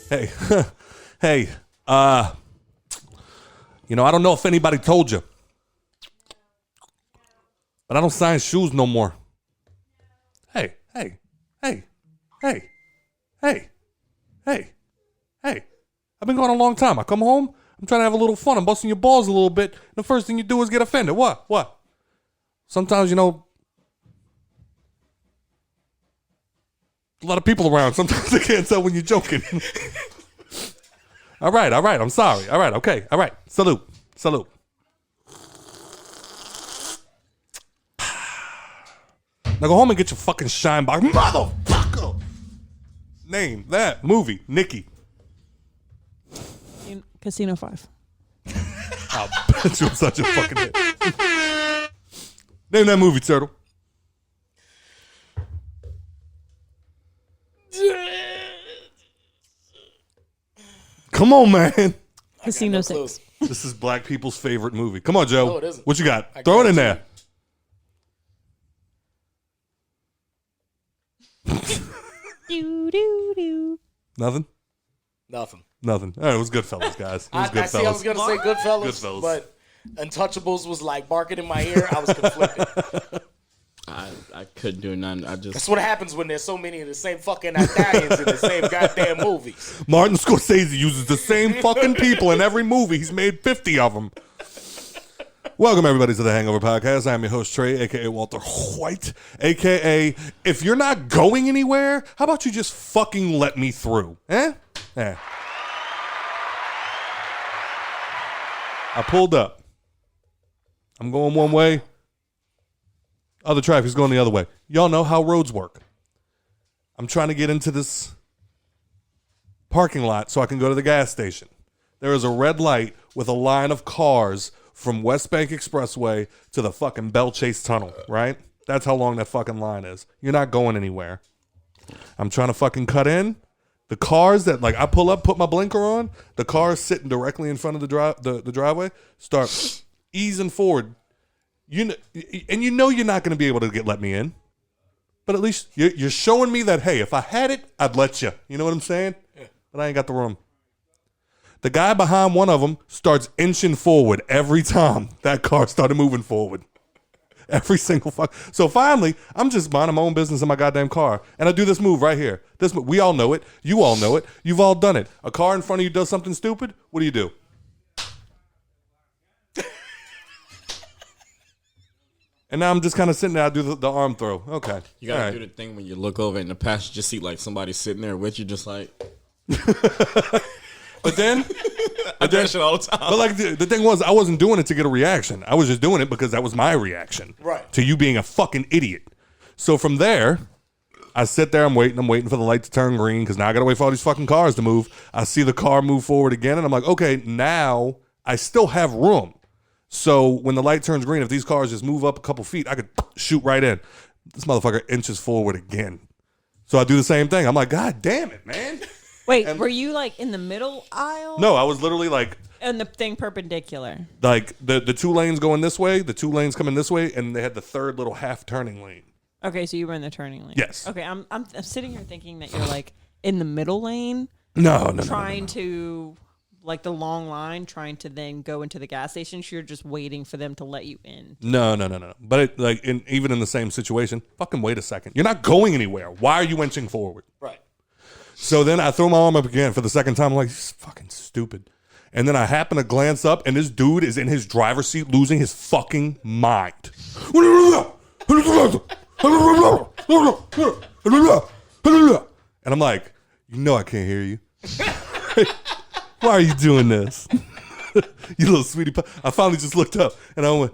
Hey, hey, I don't know if anybody told you, but I don't sign shoes no more. Hey, I've been gone a long time. I come home, I'm trying to have a little fun. I'm busting your balls a little bit. The first thing you do is get offended. What? Sometimes, a lot of people around. Sometimes I can't tell when you're joking. All right. I'm sorry. All right. Okay. All right. Salute. Now go home and get your fucking shine box. Motherfucker. Name that movie. Nikki. Casino 5. I'll bet you I'm such a fucking hit. Name that movie, Turtle. Come on, man. Casino 6. This is black people's favorite movie. Come on, Joe. No, it isn't. What you got? Throw it in there. Nothing? Nothing. All right, it was Goodfellas, guys. It was I see I was going to say Goodfellas, but Untouchables was like barking in my ear. I was conflicted. I couldn't do none. That's what happens when there's so many of the same fucking Italians in the same goddamn movies. Martin Scorsese uses the same fucking people in every movie. He's made 50 of them. Welcome, everybody, to the Hangover Podcast. I'm your host, Trey, a.k.a. Walter White, a.k.a. if you're not going anywhere, how about you just fucking let me through? Eh? I pulled up. I'm going one way. Other traffic's going the other way. Y'all know how roads work. I'm trying to get into this parking lot so I can go to the gas station. There is a red light with a line of cars from West Bank Expressway to the fucking Bell Chase Tunnel, right? That's how long that fucking line is. You're not going anywhere. I'm trying to fucking cut in. The cars that, like, I pull up, put my blinker on, the cars sitting directly in front of the driveway start easing forward. You're not going to be able to let me in. But at least you're showing me that, hey, if I had it, I'd let you. You know what I'm saying? Yeah. But I ain't got the room. The guy behind one of them starts inching forward every time that car started moving forward. Every single fuck. So finally, I'm just minding my own business in my goddamn car. And I do this move right here. We all know it. You all know it. You've all done it. A car in front of you does something stupid. What do? And now I'm just kind of sitting there. I do the arm throw. Okay. You got to do the thing when you look over in the passenger seat like somebody's sitting there with you just like. But then. I do that shit all the time. But like the thing was, I wasn't doing it to get a reaction. I was just doing it because that was my reaction. Right. To you being a fucking idiot. So from there, I sit there, I'm waiting for the light to turn green because now I got to wait for all these fucking cars to move. I see the car move forward again and I'm like, okay, now I still have room. So when the light turns green, if these cars just move up a couple feet, I could shoot right in. This motherfucker inches forward again. So I do the same thing. I'm like, God damn it, man. Wait, were you like in the middle aisle? No, I was literally like. And the thing perpendicular. Like the two lanes going this way, the two lanes coming this way, and they had the third little half turning lane. Okay, so you were in the turning lane. Yes. Okay, I'm sitting here thinking that you're like in the middle lane. No. Trying to, like the long line, trying to then go into the gas station. So you're just waiting for them to let you in. No. But even in the same situation, fucking wait a second. You're not going anywhere. Why are you inching forward? Right. So then I throw my arm up again for the second time. I'm like, this is fucking stupid. And then I happen to glance up, and this dude is in his driver's seat losing his fucking mind. And I'm like, I can't hear you. Why are you doing this? You little sweetie pie. I finally just looked up, and I went,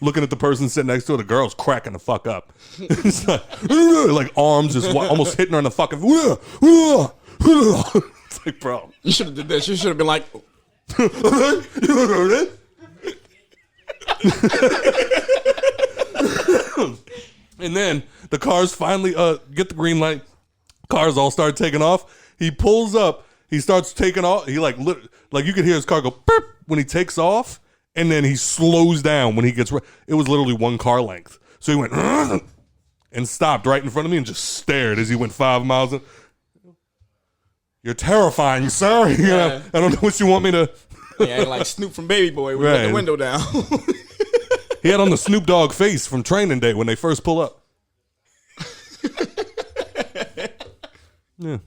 looking at the person sitting next to her, the girl's cracking the fuck up. It's like arms just almost hitting her in the fucking. It's like, bro. You should have did this. You should have been like. And then the cars finally get the green light. Cars all start taking off. He pulls up. He starts taking off. He like you could hear his car go burp when he takes off. And then he slows down when he gets. It was literally one car length. So he went and stopped right in front of me and just stared as he went 5 miles. You're terrifying, sir. Yeah. I don't know what you want me to. Yeah, like Snoop from Baby Boy. We let the window down. He had on the Snoop Dogg face from Training Day when they first pull up. Yeah.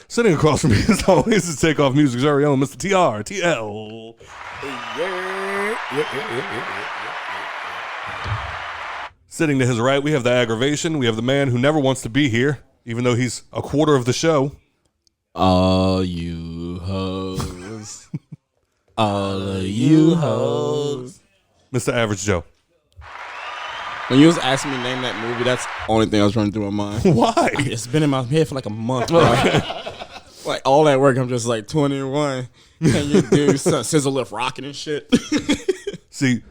Sitting across from me, as always, is Takeoff Music's very own Mr. TRTL. Sitting to his right, we have the aggravation. We have the man who never wants to be here, even though he's a quarter of the show. All you hoes. All of you hoes. Mr. Average Joe. When you was asking me to name that movie, that's the only thing I was running through my mind. Why? It's been in my head for like a month, bro. Like all that work, I'm just like 21. And you do some Sizzle Lift rocking and shit. See,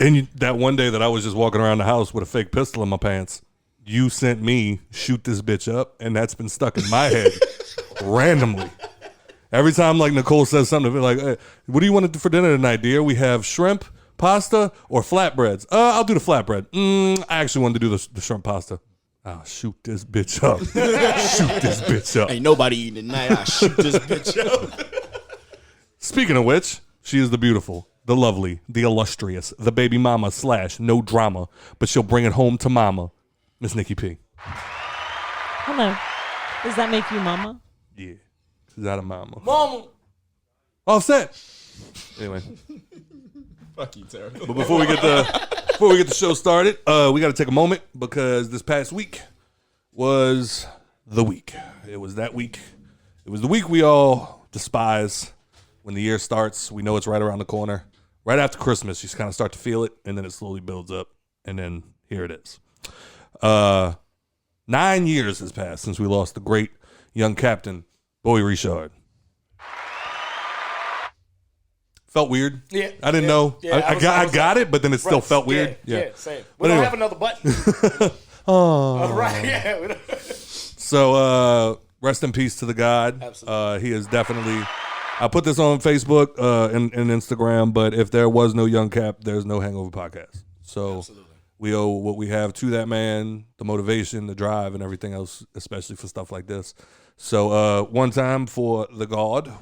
and that one day that I was just walking around the house with a fake pistol in my pants, you sent me shoot this bitch up, and that's been stuck in my head randomly. Every time like Nicole says something, be like, hey, what do you want to do for dinner tonight, dear? We have shrimp, pasta, or flatbreads? I'll do the flatbread. I actually wanted to do the shrimp pasta. I'll shoot this bitch up. Shoot this bitch up. Ain't nobody eating tonight. I'll shoot this bitch up. Speaking of which, she is the beautiful, the lovely, the illustrious, the baby mama / no drama, but she'll bring it home to mama, Miss Nikki P. Hello. Does that make you mama? Yeah. She's out of mama. Mama. Offset. Anyway. Fuck you, Terry. But before we get the show started, we got to take a moment because this past week was the week. It was that week. It was the week we all despise. When the year starts, we know it's right around the corner. Right after Christmas, you just kind of start to feel it, and then it slowly builds up, and then here it is. 9 years has passed since we lost the great young captain, Bowie Richard. Felt weird. Yeah. I didn't know. Yeah, I got it, but then it still felt weird. Yeah, same. But We don't anyway. have another button. Oh. Right, yeah. So, rest in peace to the God. Absolutely. He is definitely... I put this on Facebook and Instagram, but if there was no Young Cap, there's no Hangover podcast. So we owe what we have to that man, the motivation, the drive, and everything else, especially for stuff like this. So one time for the God,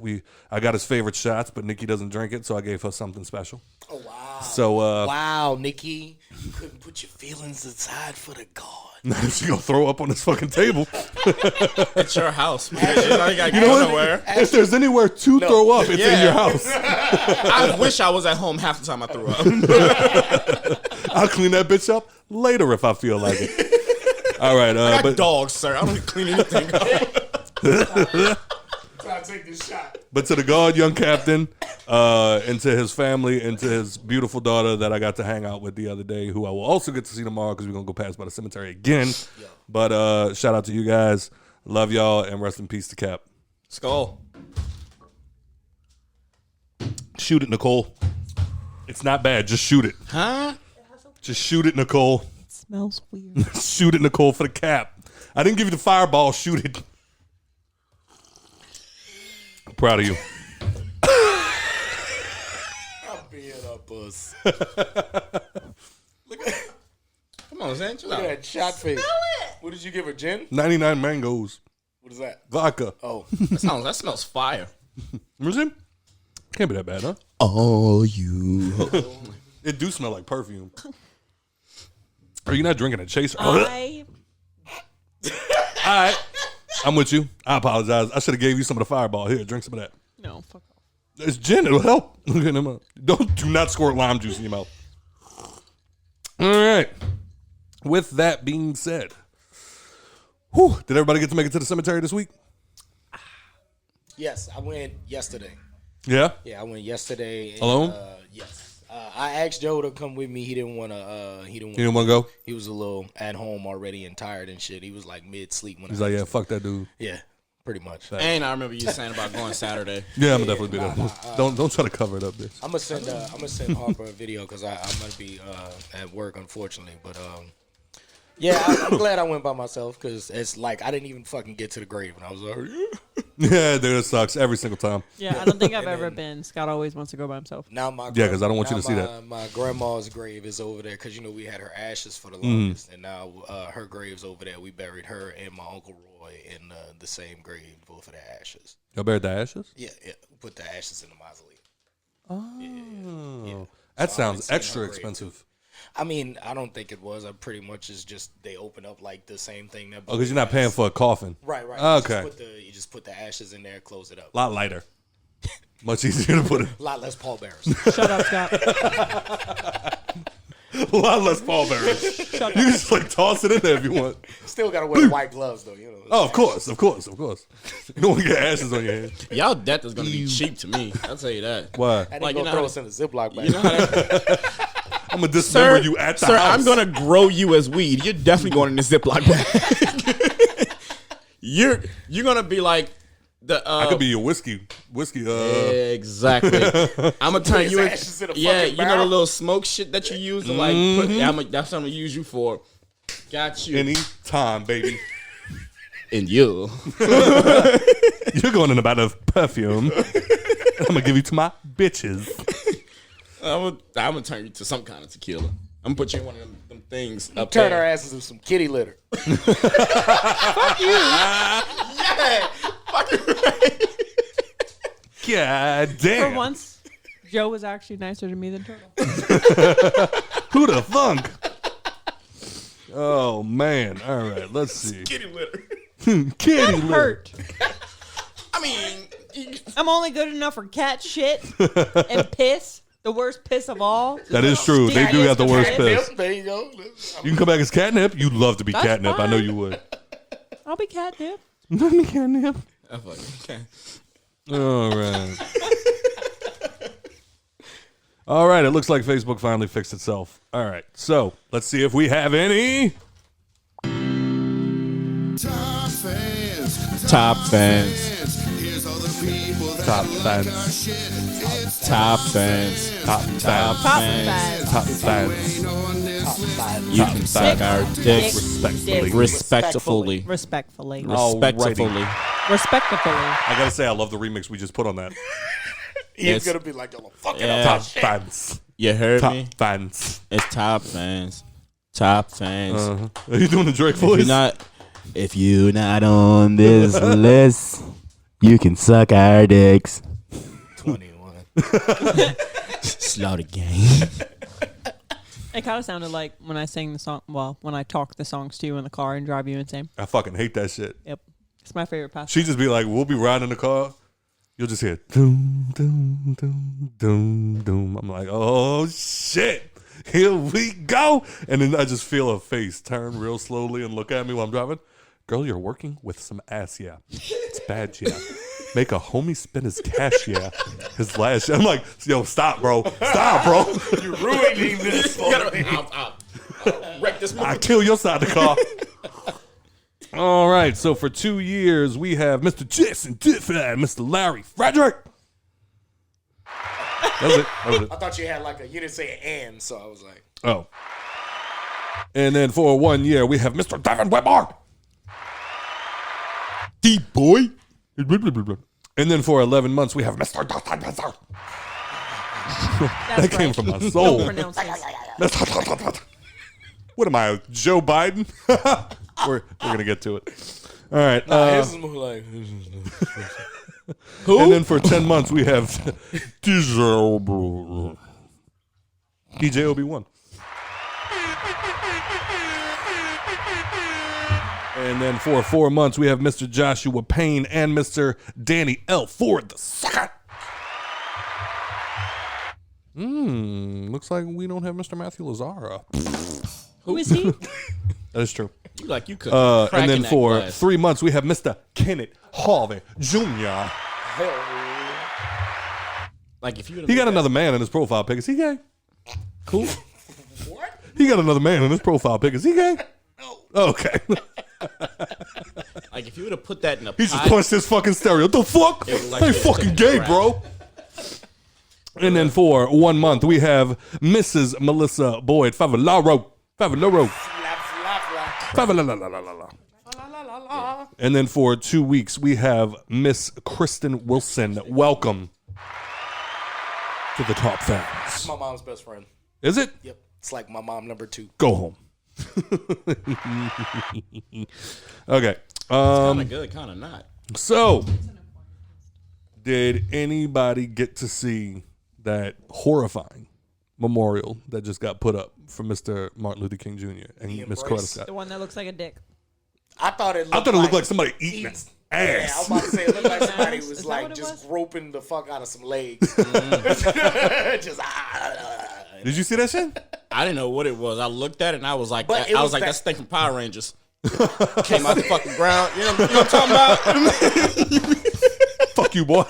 I got his favorite shots, but Nikki doesn't drink it, so I gave her something special. Oh, wow. So wow, Nikki. You couldn't put your feelings aside for the God. She gonna throw up on this fucking table. It's your house, man. You gotta You know go what? nowhere. If there's anywhere to throw up, it's in your house. I wish I was at home half the time I threw up. I'll clean that bitch up later if I feel like it. All right, I got but dogs, sir. I don't clean anything up. Try to take this shot. But to the God, young captain, and to his family, and to his beautiful daughter that I got to hang out with the other day, who I will also get to see tomorrow because we're going to go past by the cemetery again. Yeah. But shout out to you guys. Love y'all, and rest in peace to Cap. Skull. Shoot it, Nicole. It's not bad. Just shoot it. Huh? Just shoot it, Nicole. It smells weird. Shoot it, Nicole, for the Cap. I didn't give you the fireball. Shoot it. I'm proud of you. I'm being a puss. Come on, Zan. Chill Look at out. that shot face. What did you give her, gin? 99 mangoes. What is that? Vodka. Oh. That smells fire. Can't be that bad, huh? Oh, you. It do smell like perfume. Are you not drinking a chaser? I All right. I'm with you. I apologize. I should have gave you some of the fireball. Here, drink some of that. no fuck off. It's gin. It'll help. Look at him. Do not squirt lime juice in your mouth. All right. With that being said, did everybody get to make it to the cemetery this week? Yes, I went yesterday. Yeah. Yeah, I went yesterday. And, Alone? Yes. I asked Joe to come with me. He didn't want to. He didn't You didn't want to go? He was a little at home already and tired and shit. He was like mid sleep when He's I like, asked yeah, him. fuck that dude. Yeah, pretty much. And I remember you saying about going Saturday. Yeah, I'm gonna definitely be there. Don't try to cover it up, bitch. I'm gonna send Harper a video because I'm gonna be at work, unfortunately. But yeah, I'm glad I went by myself because it's like I didn't even fucking get to the grave and I was like, Yeah, dude, it sucks every single time. Yeah, I don't think I've ever been. Scott always wants to go by himself. Now because I don't want you to see that. My grandma's grave is over there because we had her ashes for the longest, and now her grave's over there. We buried her and my Uncle Roy in the same grave, both of their ashes. Y'all buried the ashes? Yeah, put the ashes in the mausoleum. Oh, Yeah. that So I sounds haven't seen extra her grave. expensive. I mean, I don't think it was. I pretty much is just they open up like the same thing. That Oh, because you're not paying for a coffin. Right. Okay. You just put the ashes in there, close it up. A lot lighter. Much easier to put it. A lot less pallbearers. Shut up, Scott. A lot less pallbearers. Shut You up. can just like toss it in there if you want. Still gotta wear white gloves though. Oh, of course. You don't want to get ashes on your hands. Y'all death is gonna be cheap to me. I'll tell you that. Why? And Like, then you know throw how- us in a Ziploc bag. You know how that, I'm gonna dismember you at the sir, house. I'm gonna grow you as weed. You're definitely going in the Ziploc bag. you're gonna be like the. I could be your whiskey. Exactly. I'm gonna turn his you. ashes in a Yeah, fucking you know the barrel? little smoke shit that you use to like. That's what I'm gonna use you for. Got you. Any time, baby. And you. You're going in a bottle of perfume. I'm gonna give you to my bitches. I'm gonna turn you to some kind of tequila. I'm gonna put you in one of them things up Turn there. our asses into some kitty litter. Fuck you. Yeah, fucking right. God damn. For once, Joe was actually nicer to me than Turtle. Who the funk? Oh man. All right. Let's see. Kitty litter. Kitty litter. Hurt. I mean, I'm only good enough for cat shit and piss. The worst piss of all. That is true. They do have the worst piss. There you go. You can come back as catnip. You'd love to be That's catnip. I know fine. you would. I'll be catnip. Let me catnip. okay. All right. All right. It looks like Facebook finally fixed itself. All right. So let's see if we have any. Top fans. Top fans. Here's all the people that Top like fans. our shit. It's Top fans. Top fans. Top fans. Top fans. ain't on this list. You can suck our dicks Respectfully. respectfully. Respectfully. Respectfully. Respectfully. I gotta say, I love the remix we just put on that. He's Yes. gonna be like, yo, fuck it Yeah. up. Top Shit. fans. You heard Top me? fans. It's top fans. Top fans. Are you doing the Drake voice? If you're not on this list, you can suck our dicks. 21. Slaughter gang. It kind of sounded like when I sang the song. Well, when I talk the songs to you in the car and drive you insane. I fucking hate that shit. Yep. It's my favorite pastime. She just be like, we'll be riding in the car. You'll just hear doom, doom, doom, doom, doom. I'm like, oh shit. Here we go. And then I just feel her face turn real slowly and look at me while I'm driving. Girl, you're working with some ass, yeah. It's bad, yeah. Make a homie spend his cash, yeah. His last, I'm like, yo, stop, bro. Stop, bro. You're ruining this for me. Wreck this I kill your side of the car. All right, so for 2 years, we have Mr. Jason Tiffany, Mr. Larry Frederick. That was it. I thought you had like you didn't say an, so I was like, Oh. And then for 1 year, we have Mr. Devin Whitmore. Deep boy. And then for 11 months, we have Mr. That's That came from my soul. Don't pronounce it. What am I, Joe Biden? We're going to get to it. All right. his is more like, And then for 10 months, we have DJ Obi-Wan. And then for 4 months, we have Mr. Joshua Payne and Mr. Danny L. Ford II. Looks like we don't have Mr. Matthew Lazara. Who is he? That is true. You could. And then for 3 months, we have Mr. Kenneth Harvey Jr. like if you He got another man in his profile pic. Is he gay? cool. what? He got another man in his profile pic. Is he gay? No. Okay. Like if you would have put that in a He just pot, punched his fucking stereo. The fuck? It was like They you fucking took gay, a bro. And then for 1 month, we have Mrs. Melissa Boyd Favalaro. Flap, flap, flap. Favalala. And then for 2 weeks, we have Miss Kristen Wilson. Welcome to the top It's fans. my mom's best friend. Is it? Yep. It's like my mom number 2. Go home. Okay. Kind of good, kind of not. So, did anybody get to see that horrifying memorial that just got put up for Mr. Martin Luther King Jr. and Miss Coretta The Scott? one that looks like a dick. I thought it looked looked like somebody eating ass. Yeah, I was about to say it looked like somebody Is was that like what it just was? groping the fuck out of some legs. Just Did you see that shit? I didn't know what it was. I looked at it and I was like, But it was that's the thing from Power Rangers. Came out the fucking ground. You know what I'm talking about? Fuck you, boy.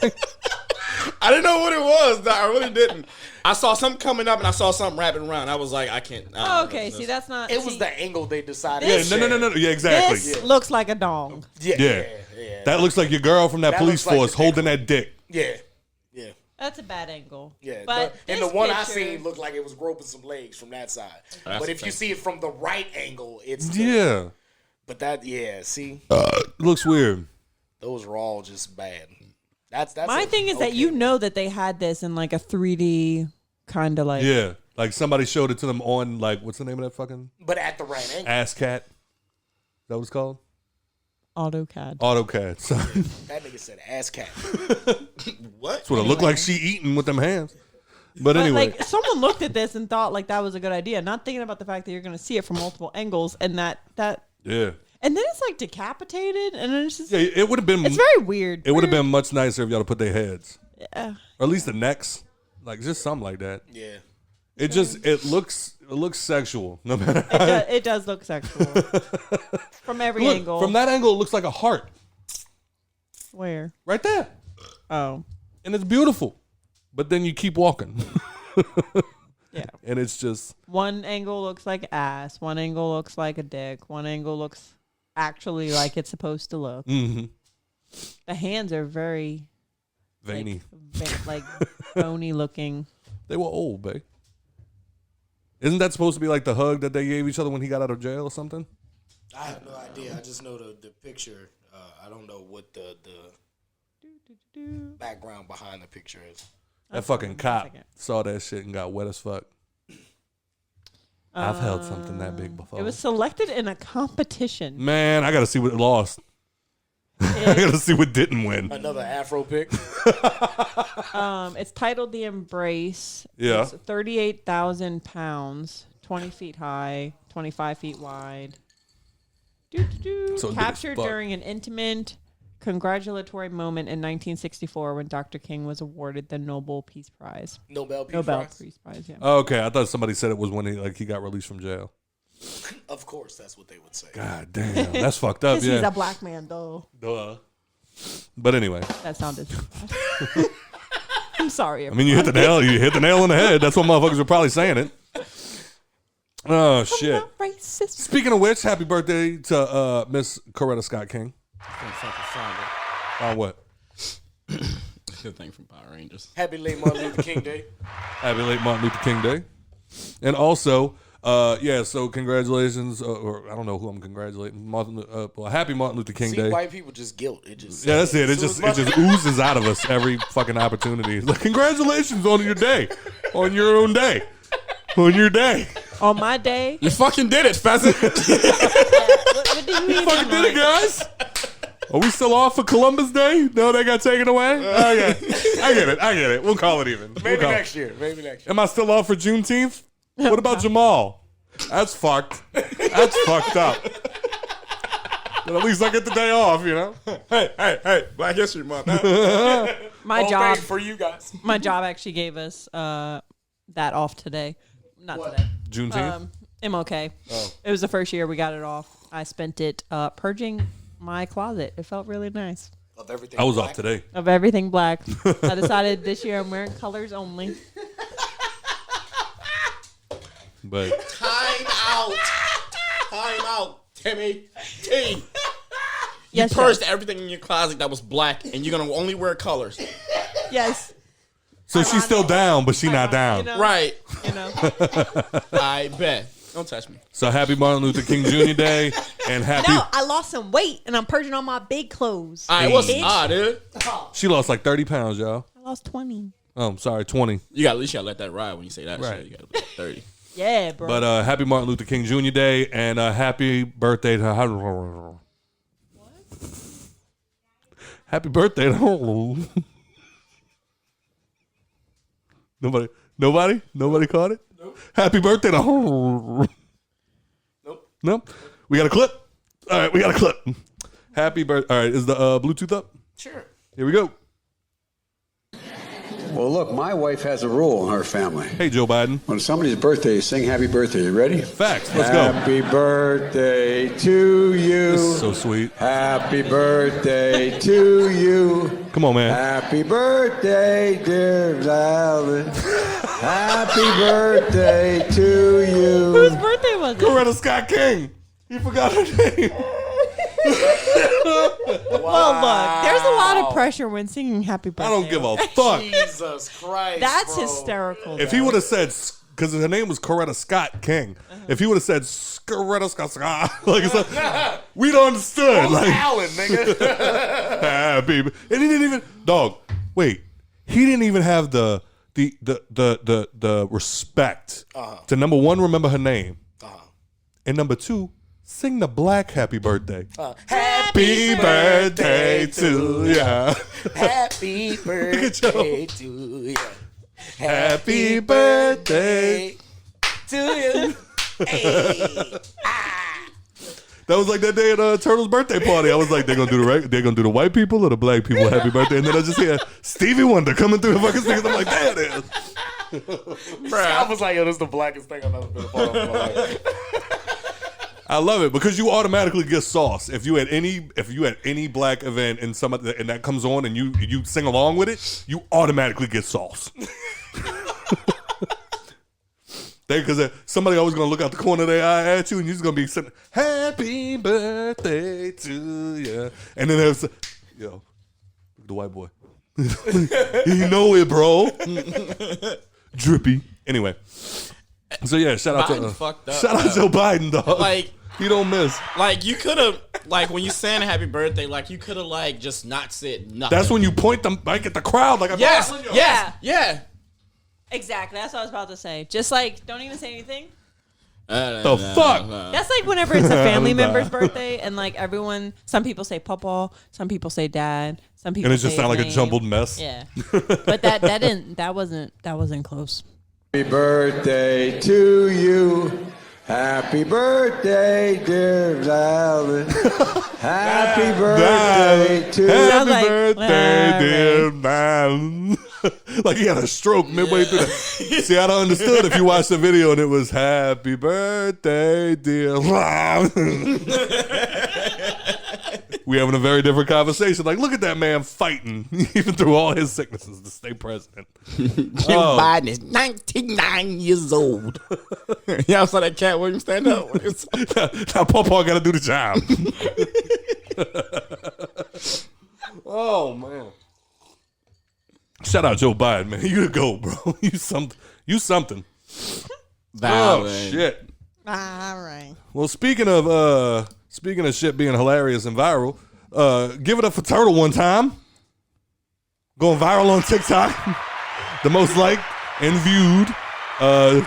I didn't know what it was. I really didn't. I saw something coming up and I saw something wrapping around. I was like, I can't. I don't know Okay, what see, this- that's not. it was see, the angle they decided. Yeah, to no. share. Yeah, exactly. This looks like a dong. Yeah. That looks like your girl from that That police looks like force the dick. holding that dick. Yeah. That's a bad angle. Yeah, but and the this one I picture- seen looked like it was groping some legs from that side. That's But the if you thing. see it from the right angle, it's Yeah. But see, It looks weird. those are all just bad. That's My thing is that you know that they had this in like a 3D kind of like. Yeah. Like somebody showed it to them on, like, what's the name of that fucking but at the right angle. ass cat? Is that what it's called? AutoCAD. AutoCAD. So, That nigga said ass cat. What? that's what it looked like she eating with them hands. But But anyway. like someone looked at this and thought like that was a good idea, not thinking about the fact that you're going to see it from multiple angles and that Yeah. and then it's like decapitated and then it's just Yeah, it would have been. it's very weird. It would have been much nicer if y'all put their heads, Yeah. or at least the necks, like just something like that. Yeah. It looks sexual, no matter. It does look sexual from every Look, angle. from that angle, it looks like a heart Where? right there, Oh, and it's beautiful. But then you keep walking, yeah. and it's just One angle looks like ass. One angle looks like a dick. One angle looks actually like it's supposed to look. mm-hmm. The hands are very veiny. like bony looking. They were old, babe. Isn't that supposed to be like the hug that they gave each other when he got out of jail or something? I have no idea. I just know the picture. I don't know what the background behind the picture is. That fucking cop second. saw that shit and got wet as fuck. I've held something that big before. It was selected in a competition. Man, I gotta see what lost. I gotta see what didn't win. Another Afro pick. It's titled "The Embrace." Yeah. It's 38,000 pounds, 20 feet high, 25 feet wide. So it's big as Captured fuck. during an intimate congratulatory moment in 1964 when Dr. King was awarded the Nobel Peace Prize. Nobel Peace Nobel Prize. Peace Prize, yeah. Okay, I thought somebody said it was when he got released from jail. Of course, that's what they would say. God damn, that's fucked up. Because he's Yeah. a black man, though. Duh. But anyway, That sounded. I'm sorry. I mean, you hit the nail. You hit the nail on the head. That's what motherfuckers were probably saying it. Oh shit. I'm not racist. Speaking of which, happy birthday to Miss Coretta Scott King. Can't fucking find On what? it. Good thing from Power Rangers. Happy late Martin Luther King Day. Happy late Martin Luther King Day. And also, so congratulations, or I don't know who I'm congratulating. Happy Martin Luther King See, Day. white people just guilt. It just Yeah, that's it. It just oozes out of us every fucking opportunity. It's like, congratulations on your day, on your own day, on your day. On my day. You fucking did it, pheasant. What do you mean? Fucking did it, guys. Are we still off for Columbus Day? No, they got taken away. Okay, I get it. We'll call it even. Maybe next year. Maybe next year. Am I still off for Juneteenth? What about Jamal? That's fucked. That's fucked up. But at least I get the day off, you know. Hey, Black History Month. My All job. paid for you guys. My job actually gave us that off today. Not today. Juneteenth. MLK. Oh. It was the first year we got it off. I spent it purging my closet. It felt really nice. Of everything. I was black. off today. Of everything black. I decided this year I'm wearing colors only. But Time out, Timmy T. Yes, You purged everything in your closet that was black, and you're gonna only wear colors. yes. so she's still down, but she's not down. You know, Right. You know. I bet. Don't touch me. So happy Martin Luther King Jr. Day and happy. No, I lost some weight and I'm purging on my big clothes. All right, what's Bitch. dude? She lost like 30 pounds, y'all. I lost 20. Oh, I'm sorry, 20. You got at least let that ride when you say that Right. shit. You got 30. Yeah, bro. But happy Martin Luther King Jr. Day and happy birthday to. Happy birthday to. Nobody caught it. Nope. Happy birthday to. Nope. We got a clip. All right, we got a clip. Happy birthday. All right, is the Bluetooth up? Sure. Here we go. Well, look, my wife has a rule in her family. Hey, Joe Biden. When somebody's birthday, sing happy birthday. You ready? Facts. Let's go. Happy birthday to you. This is so sweet. Happy birthday to you. Come on, man. Happy birthday, dear Valen. Happy birthday to you. Whose birthday was it? Coretta Scott King. You forgot her name. Well, look, there's a lot of pressure when singing happy birthday. I don't give a fuck. Jesus Christ. That's bro. hysterical. If he would have said, because her name was Coretta Scott King, if he would have said Coretta Scott, like it's like, we'd understood. Like, Allen, nigga. happy, and he didn't even. Dog, wait, he didn't even have the respect to number one, remember her name, and number two, sing the black happy birthday. Happy birthday to ya. Happy birthday to you. Happy birthday to you. That was like that day at Turtle's birthday party. I was like, they're gonna do the white people or the black people happy birthday, and then I just hear Stevie Wonder coming through the fucking speakers. I'm like, there it is. I was like, yo, this is the blackest thing I've ever been a part of in my life. I love it because you automatically get sauce if you at any black event and and that comes on and you sing along with it, you automatically get sauce. Because somebody always gonna look out the corner of their eye at you and you're just gonna be saying happy birthday to you, and then there's look at the white boy. You know it, bro. Drippy. Anyway. So yeah, shout out Biden fucked up, Joe Biden, dog. Like, he don't miss. Like, you could have, like, when you saying happy birthday, like, you could have, like, just not said nothing. That's when you point them like at the crowd, like Yeah. Exactly. That's what I was about to say. Just like, don't even say anything. The fuck? That's like whenever it's a family member's birthday and like everyone, some people say papa, some people say dad, some people and it just say sound like a name. jumbled mess. Yeah. But that wasn't close. Happy birthday to you. Happy birthday, dear Valen. Happy birthday to you. Happy like, birthday, dear man. Like he had a stroke midway through that. See, I'd have understood if you watched the video and it was happy birthday, dear We having a very different conversation. Like, look at that man fighting, even through all his sicknesses, to stay president. Joe Biden is 99 years old. Y'all saw that Cat Williams stand up? Now Pawpaw got to do the job. Oh, man. Shout out Joe Biden, man. You the GOAT, bro. You something. Oh, shit. All right. Well, speaking of shit being hilarious and viral, give it up for Turtle one time. Going viral on TikTok. The most liked and viewed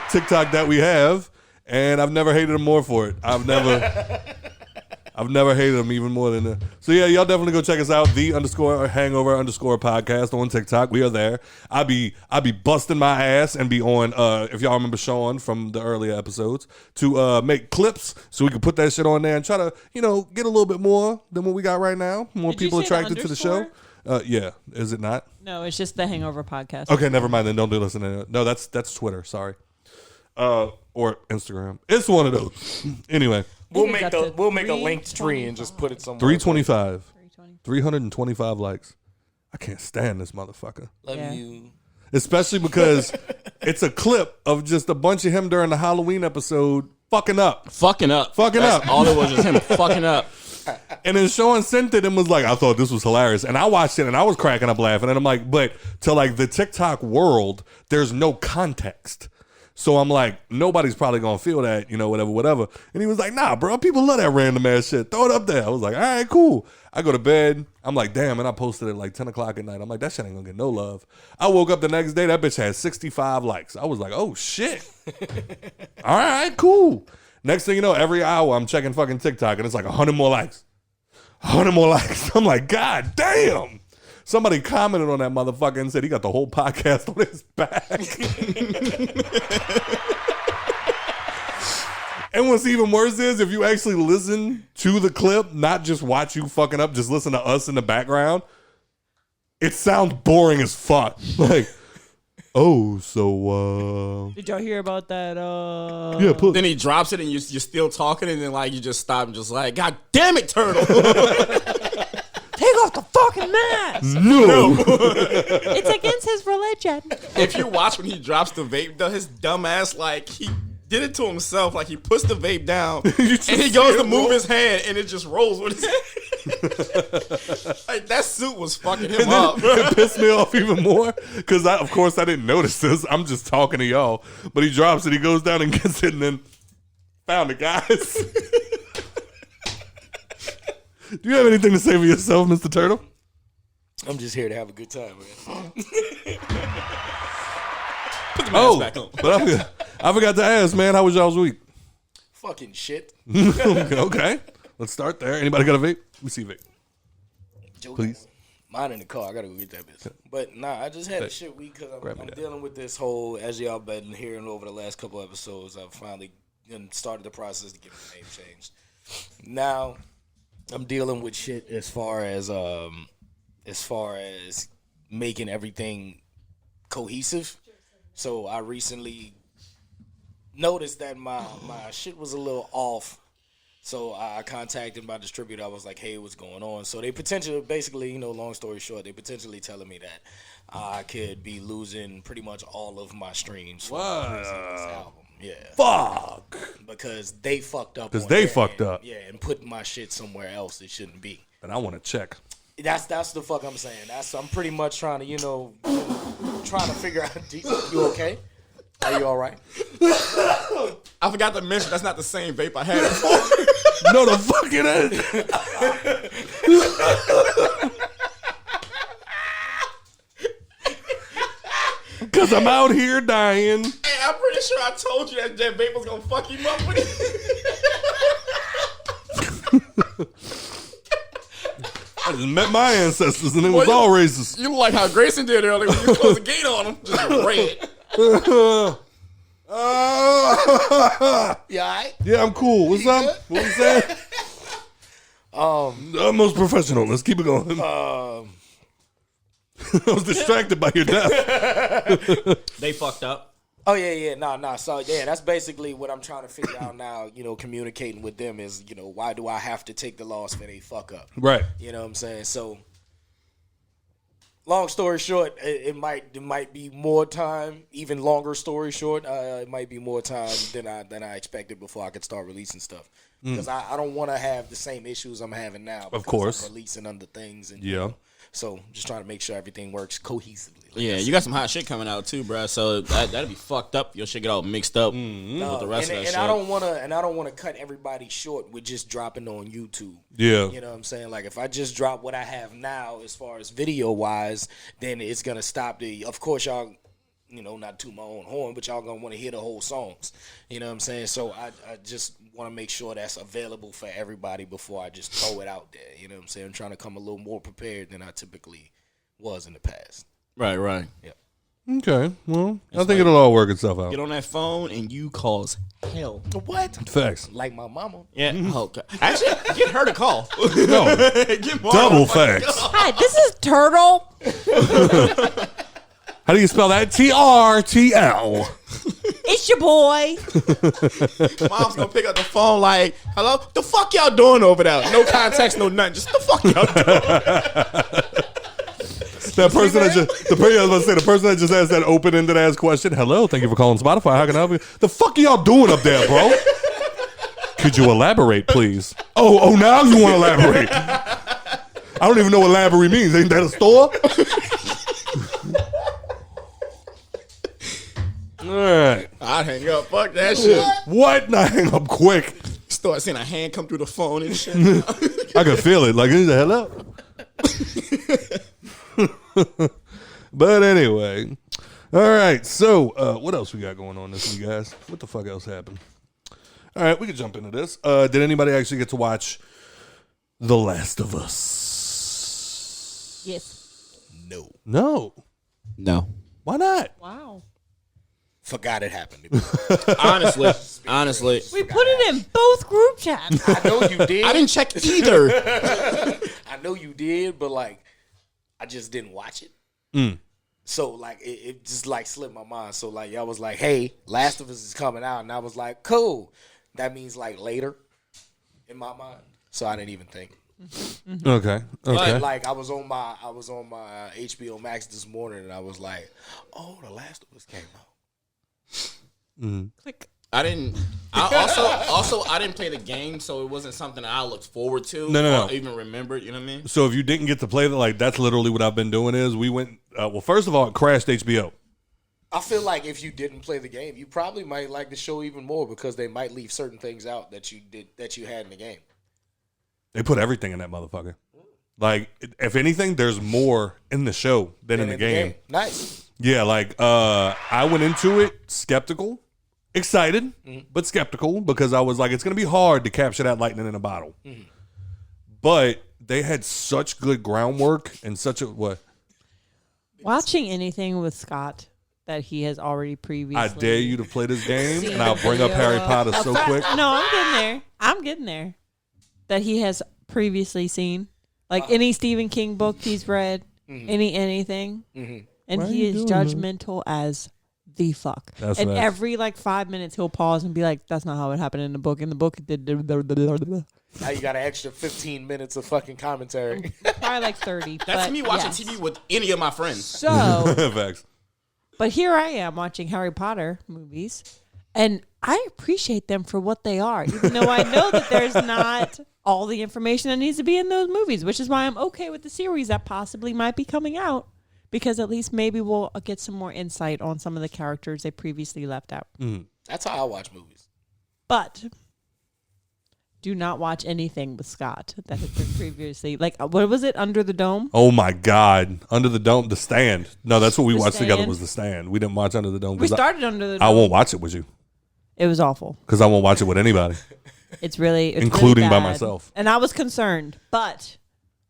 TikTok that we have. And I've never hated him more for it. I've never hated him even more than that. So yeah, y'all definitely go check us out. _Hangover_podcast on TikTok. We are there. I be busting my ass and be on, if y'all remember Sean from the earlier episodes, to make clips so we can put that shit on there and try to, get a little bit more than what we got right now. More Did you people say the attracted to the show. Yeah. Is it not? No, it's just the Hangover podcast. Okay, never mind then. Don't do listen to it. No, that's Twitter. Sorry. Or Instagram. It's one of those. Anyway. We'll make a linked tree and just put it somewhere. 325. 325 likes. I can't stand this motherfucker. Love you. Especially because it's a clip of just a bunch of him during the Halloween episode fucking up. That's all it was, just him fucking up. And then Sean sent it and was like, I thought this was hilarious. And I watched it and I was cracking up laughing. And I'm like, but to like the TikTok world, there's no context. So I'm like, nobody's probably gonna feel that, whatever. And he was like, nah, bro, people love that random ass shit. Throw it up there. I was like, all right, cool. I go to bed. I'm like, damn, and I posted it like 10 o'clock at night. I'm like, that shit ain't gonna get no love. I woke up the next day, that bitch had 65 likes. I was like, oh shit. All right, cool. Next thing you know, every hour I'm checking fucking TikTok and it's like 100 more likes. 100 more likes. I'm like, God damn. Somebody commented on that motherfucker and said he got the whole podcast on his back. And what's even worse is if you actually listen to the clip, not just watch you fucking up, just listen to us in the background, it sounds boring as fuck. Like, oh, so Did y'all hear about that? yeah, Then he drops it and you're still talking and then like you just stop and just like, God damn it, Turtle. Take off the fucking mask. no. It's against his religion. If you watch when he drops the vape, though, his dumb ass, like, he did it to himself. Like, he puts the vape down and he goes to move his hand and it just rolls with his hand. Like, that suit was fucking him up. It pissed me off even more because of course I didn't notice this. I'm just talking to y'all, but he drops it, he goes down and gets it, and then found it, guys. Do you have anything to say for yourself, Mr. Turtle? I'm just here to have a good time, man. Put the mask back on. But I forgot to ask, man, how was y'all's week? Fucking shit. Okay, let's start there. Anybody got a vape? Let me see a vape. Please. Mine in the car. I gotta go get that bitch. But nah, I just had a shit week because I'm dealing with this whole, as y'all been hearing over the last couple episodes, I've finally started the process to get my name changed. Now, I'm dealing with shit as far as making everything cohesive. So I recently noticed that my shit was a little off. So I contacted my distributor. I was like, hey, what's going on? So they basically, long story short, they potentially telling me that I could be losing pretty much all of my streams for this album. Yeah. Fuck. Because they fucked up. Because they fucked up. Yeah, and put my shit somewhere else it shouldn't be. And I want to check. That's the fuck I'm saying. I'm pretty much trying to, trying to figure out, you okay? Are you all right? I forgot to mention that's not the same vape I had before. No, the fuck it is. Because I'm out here dying. Hey, I'm pretty sure I told you that vape was going to fuck you up with it. I just met my ancestors and it was all racist. You like how Grayson did earlier when you closed the gate on him. Just red. You all right? Yeah, I'm cool. What's up? What was that? Most professional. Let's keep it going. I was distracted by your death. They fucked up. Oh, yeah. Nah. So, yeah, that's basically what I'm trying to figure out now, communicating with them is, why do I have to take the loss for they fuck up? Right. You know what I'm saying? So, long story short, it might be more time, even longer story short, it might be more time than I expected before I could start releasing stuff. Because I don't want to have the same issues I'm having now. Of course. I'm releasing under things. And, Yeah. So, just trying to make sure everything works cohesively. Yeah, you got some hot shit coming out too, bro. So that'd be fucked up. Your shit get all mixed up with the rest of that shit. I don't want to cut everybody short with just dropping on YouTube. Yeah. You know what I'm saying? Like if I just drop what I have now as far as video wise, then it's gonna stop of course y'all, not to my own horn, but y'all gonna want to hear the whole songs. You know what I'm saying? So I just want to make sure that's available for everybody before I just throw it out there. You know what I'm saying? I'm trying to come a little more prepared than I typically was in the past. Right. Yep. Okay. Well, I think it'll all work itself out. Get on that phone and you cause hell. What? Facts. Like my mama. Yeah. Okay. Actually, get her to call. No. Get Mara Double to fucking facts. call. Hi, this is Turtle. How do you spell that? TRTL. It's your boy. Mom's gonna pick up the phone like, hello? The fuck y'all doing over there? No context, no nothing. Just the fuck y'all doing? That person that just the person that just asked that open-ended ass question. Hello, thank you for calling Spotify. How can I help you? The fuck are y'all doing up there, bro? Could you elaborate, please? Oh, now you want to elaborate? I don't even know what elaborate means. Ain't that a store? All right. I'd hang up. Fuck that shit. What? Nah, hang up quick. Start seeing a hand come through the phone and shit. I could feel it. Like, hello. But anyway. All right. So, what else we got going on this week, guys? What the fuck else happened? All right. We can jump into this. Did anybody actually get to watch The Last of Us? Yes. No. No. No. Why not? Wow. Forgot it happened. Honestly. We put it in both group chats. I know you did. I didn't check either. I know you did, but like, I just didn't watch it. So like, it just like slipped my mind. So like, y'all was like, "Hey, Last of Us is coming out," and I was like, "Cool." That means like later, in my mind. So I didn't even think. Okay. But like, I was on my HBO Max this morning, and I was like, "Oh, The Last of Us came out." Click. I didn't play the game, so it wasn't something that I looked forward to. No. Or even remembered, you know what I mean? So if you didn't get to play that, like, that's literally what I've been doing is we went, well, first of all, it crashed HBO. I feel like if you didn't play the game, you probably might like the show even more because they might leave certain things out that you had in the game. They put everything in that motherfucker. Like, if anything, there's more in the show than in the game. Nice. Yeah, like, I went into it skeptical, excited, but skeptical because I was like, it's going to be hard to capture that lightning in a bottle. But they had such good groundwork and such a, what? Watching anything with Scott that he has already previously. I dare you to play this game, seen and I'll bring up video Harry of. Potter so quick. No, I'm getting there. That he has previously seen. Like any Stephen King book he's read, anything. And he is judgmental as the fuck. That's and right. every like 5 minutes he'll pause and be like, that's not how it happened in the book. In the book, it did. Now you got an extra 15 minutes of fucking commentary. Probably like 30. That's but me watching yes. TV with any of my friends. So, Facts. but here I am watching Harry Potter movies, and I appreciate them for what they are, even though I know that there's not all the information that needs to be in those movies, which is why I'm okay with the series that possibly might be coming out, because at least maybe we'll get some more insight on some of the characters they previously left out. That's how I watch movies. But do not watch anything with Scott that has been previously, like, what was it, Under the Dome? Oh my God. Under the Dome, The Stand. No, that's what we The watched together Stand? was The Stand. We didn't watch Under the Dome. We 'cause started Under the Dome. I won't watch it with you It was awful. because I won't watch it with anybody. It's really, Including really by bad. myself. And I was concerned, but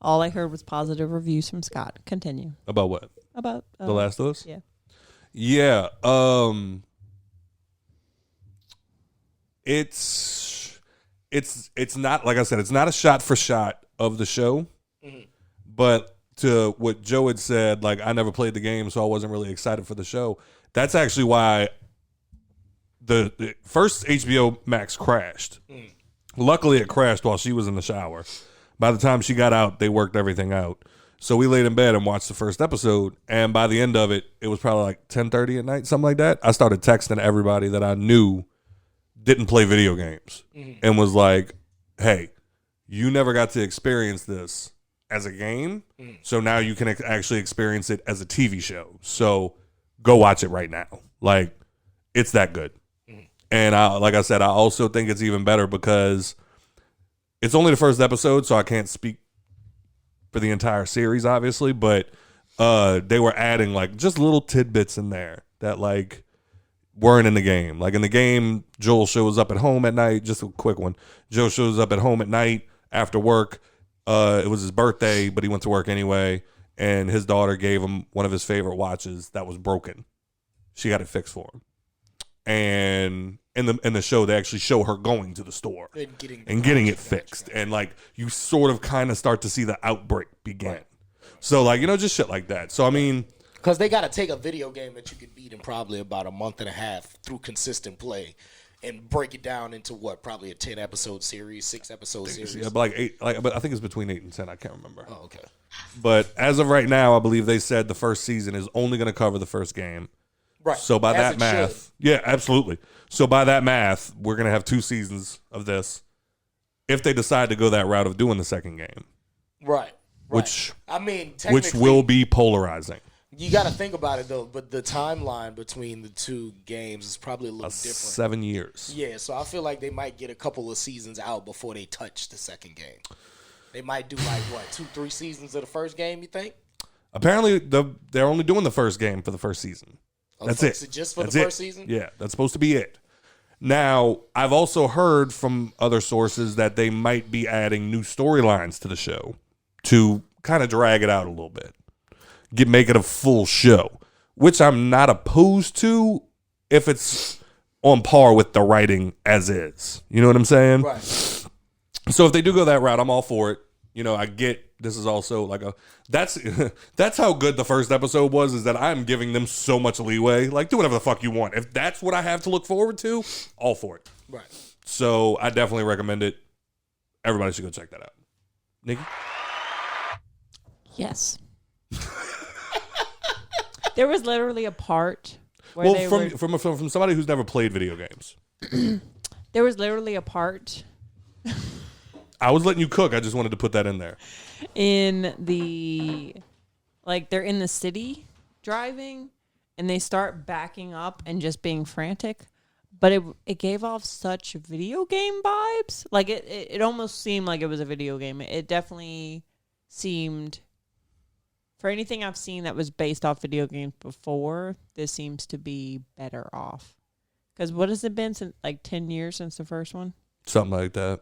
all I heard was positive reviews from Scott. Continue. About what? About The Last of Us? Yeah. Yeah. It's not, like I said, it's not a shot for shot of the show. But to what Joe had said, like, I never played the game, so I wasn't really excited for the show. That's actually why the first HBO Max crashed. Luckily, it crashed while she was in the shower. By the time she got out, they worked everything out. So we laid in bed and watched the first episode, and by the end of it, it was probably like 10:30 at night, something like that. I started texting everybody that I knew didn't play video games and was like, hey, you never got to experience this as a game, so now you can actually experience it as a TV show. So go watch it right now. Like, it's that good. And like I said, I also think it's even better because it's only the first episode, so I can't speak for the entire series, obviously, but they were adding like just little tidbits in there that like weren't in the game. Like in the game, Joel shows up at home at night. Just a quick one. Joe shows up at home at night after work. It was his birthday, but he went to work anyway, and his daughter gave him one of his favorite watches that was broken. She got it fixed for him. And in the show, they actually show her going to the store and getting it fixed. And like you sort of kind of start to see the outbreak begin. Right. So like, you know, just shit like that. So I mean, because they got to take a video game that you could beat in probably about a month and a half through consistent play and break it down into what, probably a 10-episode series, 6-episode series. Yeah, but like 8, but I think it's between 8 and 10. I can't remember. Oh, okay. But as of right now, I believe they said the first season is only going to cover the first game. Right. So by As that it math, yeah, absolutely. So by that math, we're going to have 2 seasons of this if they decide to go that route of doing the second game. Right. Which I mean, which will be polarizing. You got to think about it though. But the timeline between the two games is probably a little different. 7 years. Yeah, so I feel like they might get a couple of seasons out before they touch the second game. They might do like what 2-3 seasons of the first game. You think? Apparently, they're only doing the first game for the first season. That's it. So just for That's the it. first season? Yeah, that's supposed to be it. Now, I've also heard from other sources that they might be adding new storylines to the show to kind of drag it out a little bit, make it a full show, which I'm not opposed to if it's on par with the writing as is. You know what I'm saying? Right. So if they do go that route, I'm all for it. You know, I get this is also like that's how good the first episode was, is that I'm giving them so much leeway. Like, do whatever the fuck you want. If that's what I have to look forward to, all for it. Right. So I definitely recommend it. Everybody should go check that out. Nikki? Yes. There was literally a part where they were... from somebody who's never played video games. There was literally a part I was letting you cook. I just wanted to put that in there. in the... Like, they're in the city driving, and they start backing up and just being frantic. But it gave off such video game vibes. Like, it almost seemed like it was a video game. It definitely seemed... For anything I've seen that was based off video games before, this seems to be better off. Because what has it been since, like, 10 years since the first one? Something like that.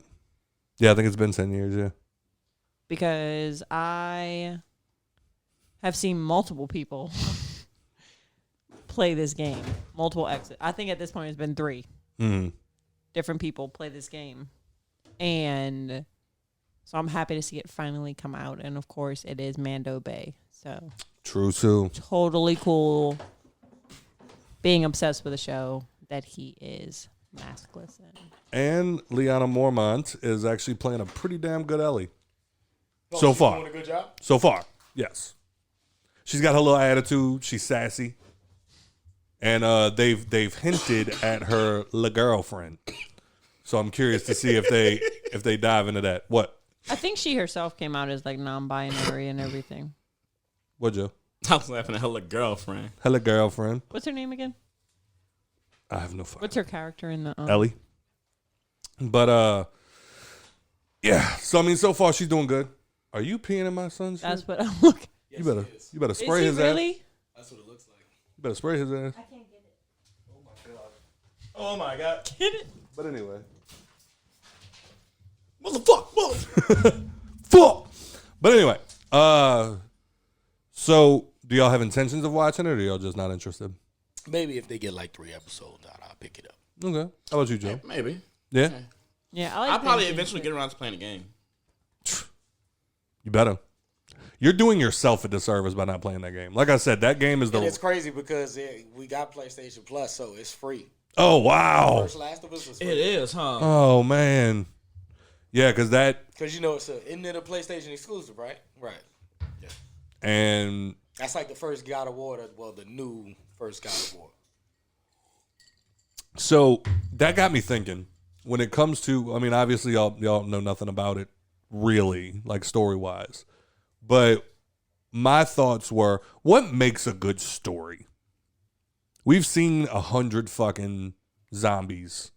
Yeah, I think it's been 10 years, yeah. Because I have seen multiple people play this game. Multiple exits. I think at this point it's been 3 different people play this game. And so I'm happy to see it finally come out. And, of course, it is Mando Bay. So True, too. totally cool being obsessed with a show that he is maskless in. And Liana Mormont is actually playing a pretty damn good Ellie. Oh, So she's far. doing a good job? So far, yes. She's got her little attitude. She's sassy. And they've hinted at her girlfriend. So I'm curious to see if they dive into that. What? I think she herself came out as like non-binary and everything. What, Joe? I was laughing at her girlfriend. Hello, girlfriend. What's her name again? I have no fucking. What's her character in the Ellie. But yeah. So I mean, so far she's doing good. Are you peeing in my son's shit? That's what I'm looking. You better Is spray he his really? ass. That's what it looks like. You better spray his ass. I can't get it. Oh my god. Get it? But anyway. Motherfucker. Fuck. But anyway, so do y'all have intentions of watching it, or are y'all just not interested? Maybe if they get like 3 episodes out, I'll pick it up. Okay. How about you, Joe? Maybe. Yeah? Yeah, I like I'll probably things eventually that- get around to playing the game. You better. You're doing yourself a disservice by not playing that game. Like I said, that game is And the... it's crazy because we got PlayStation Plus, so it's free. Oh, wow. First Last of Us was free. It is, huh? Oh, man. Yeah, because that... Because, you know, isn't it a PlayStation exclusive, right? Right. Yeah. And... That's like the first God of War, the new first God of War. So that got me thinking. When it comes to, I mean, obviously y'all know nothing about it, really, like story-wise. But my thoughts were, what makes a good story? We've seen 100 fucking zombies,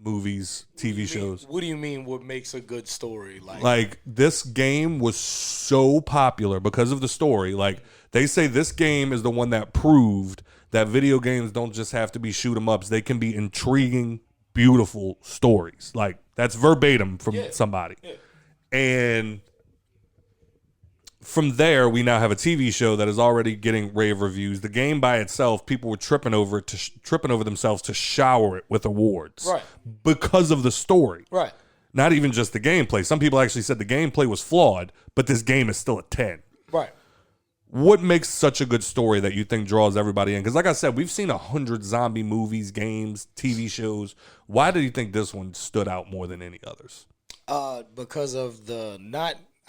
movies, TV shows. What do you mean what makes a good story? Like, this game was so popular because of the story. Like, they say this game is the one that proved that video games don't just have to be shoot 'em ups. They can be intriguing, beautiful stories. Like, that's verbatim from somebody. Yeah. And from there, we now have a TV show that is already getting rave reviews. The game by itself, people were tripping over themselves to shower it with awards, Right. Because of the story, Right. Not even just the gameplay. Some people actually said the gameplay was flawed, but this game is still a 10. Right. What makes such a good story that you think draws everybody in? Because like I said, we've seen 100 zombie movies, games, TV shows. Why do you think this one stood out more than any others? Because of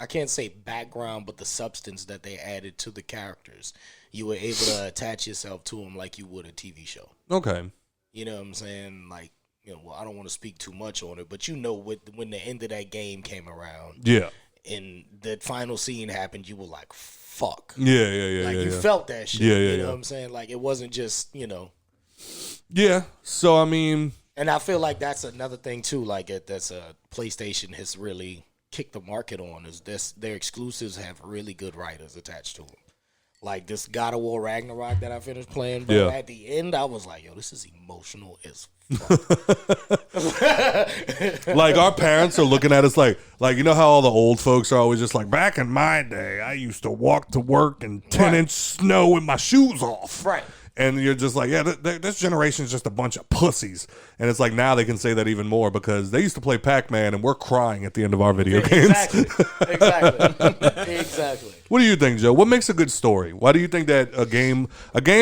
I can't say background, but the substance that they added to the characters. You were able to attach yourself to them like you would a TV show. Okay. You know what I'm saying? Like, you know, well, I don't want to speak too much on it, but you know, when the end of that game came around, Yeah. and the final scene happened, you were like, fuck. Yeah. Like, you yeah. felt that shit. Yeah, You know what I'm saying? Like, it wasn't just, Yeah. So, I mean, And I feel like that's another thing, too, like, that's PlayStation has really kicked the market on, is their exclusives have really good writers attached to them. Like this God of War Ragnarok that I finished playing, but at the end I was like, yo, this is emotional as fuck. like our parents are looking at us like you know how all the old folks are always just like, back in my day, I used to walk to work in 10-inch snow with my shoes off. Right. And you're just like, yeah, this generation is just a bunch of pussies. And it's like now they can say that even more because they used to play Pac-Man and we're crying at the end of our video games. Exactly. What do you think, Joe? What makes a good story? Why do you think that a game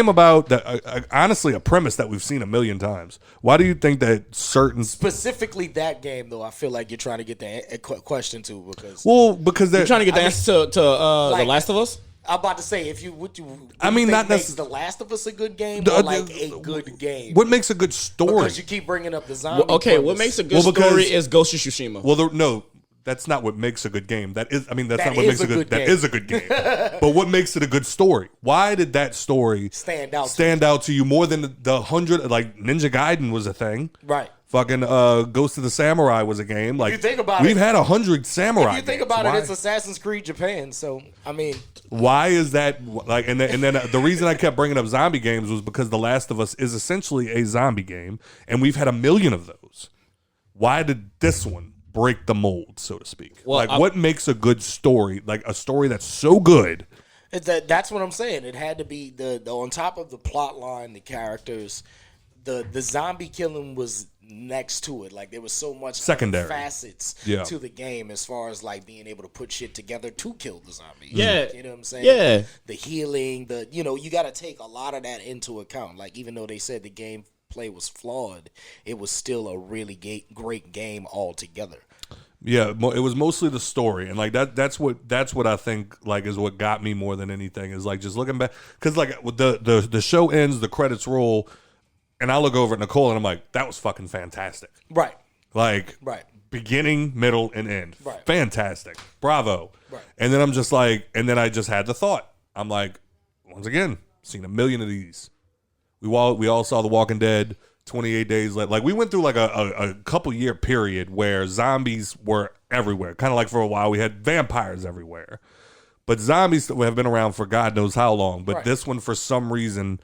about that, honestly, a premise that we've seen a million times? Why do you think that certain Specifically that game, though, I feel like you're trying to get the question to because because they're You're trying to get the answer to The like- Last of Us? I'm about to say do you I mean, think not makes necess- The Last of Us a good game or like a good game? What makes a good story? Because you keep bringing up the zombie. Okay, what premise. makes a good story is Ghost of Tsushima. Well, no, that's not what makes a good game. That's That not what is makes a good. That game. is a good game. But what makes it a good story? Why did that story stand out to you more than the 100? Like Ninja Gaiden was a thing, Right. Fucking Ghost of the Samurai was a game. Like you think about we've it- had 100 samurai. If you think games. about Why? it, it's Assassin's Creed Japan. So I mean, Why is that like? And then the reason I kept bringing up zombie games was because The Last of Us is essentially a zombie game, and we've had a million of those. Why did this one break the mold, so to speak? Well, what makes a good story? Like a story that's so good. that's what I'm saying. It had to be the on top of the plot line, the characters, the zombie killing was next to it. Like there was so much Secondary facets Yeah. to the game as far as like being able to put shit together to kill the zombies. Yeah. You know what I'm saying? Yeah. The healing, you got to take a lot of that into account. Like even though they said the gameplay was flawed, it was still a really great game altogether. Yeah, it was mostly the story, and like that's what I think like is what got me more than anything is like just looking back because like the show ends, the credits roll, and I look over at Nicole and I'm like, that was fucking fantastic. Right. Like Right. beginning, middle, and end. Right. Fantastic. Bravo. Right. And then I'm just like, and then I just had the thought. I'm like, once again, seen a million of these. We all saw The Walking Dead 28 days later. Like we went through like a couple year period where zombies were everywhere. Kind of like for a while we had vampires everywhere. But zombies have been around for God knows how long. But Right. this one, for some reason,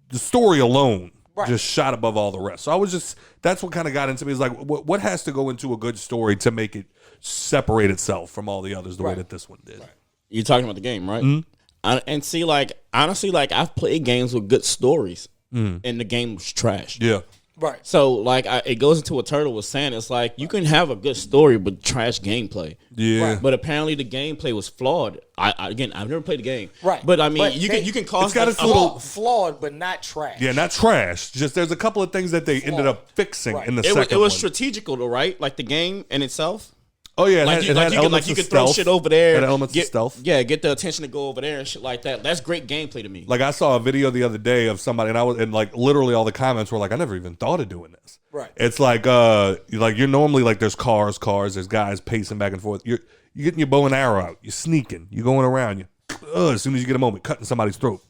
the story alone Right. just shot above all the rest. So I was just, that's what kind of got into me. Is like, what has to go into a good story to make it separate itself from all the others the way Right. that this one did? You're talking about the game, right? Mm-hmm. And see, like, honestly, like, I've played games with good stories, and the game was trash. Yeah. Right. So, like, it goes into what Turtle was saying. It's like, you can have a good story, but trash gameplay. Yeah. But apparently the gameplay was flawed. I've never played the game. Right. But, I mean, But you can cause... it's got its a- little- Flawed, but not trash. Yeah, not trash. Just there's a couple of things that they ended up fixing Right. in the It second was one. strategical, though, right? Like, the game in itself. Oh yeah, Like, you could throw stealth. shit over there. It had elements get, of stealth. Yeah, get the attention to go over there and shit like that. That's great gameplay to me. Like I saw a video the other day of somebody, and like literally all the comments were like, "I never even thought of doing this." Right. It's like you're normally like there's cars, there's guys pacing back and forth. You're getting your bow and arrow out. You're sneaking. You're going around. As soon as you get a moment, cutting somebody's throat.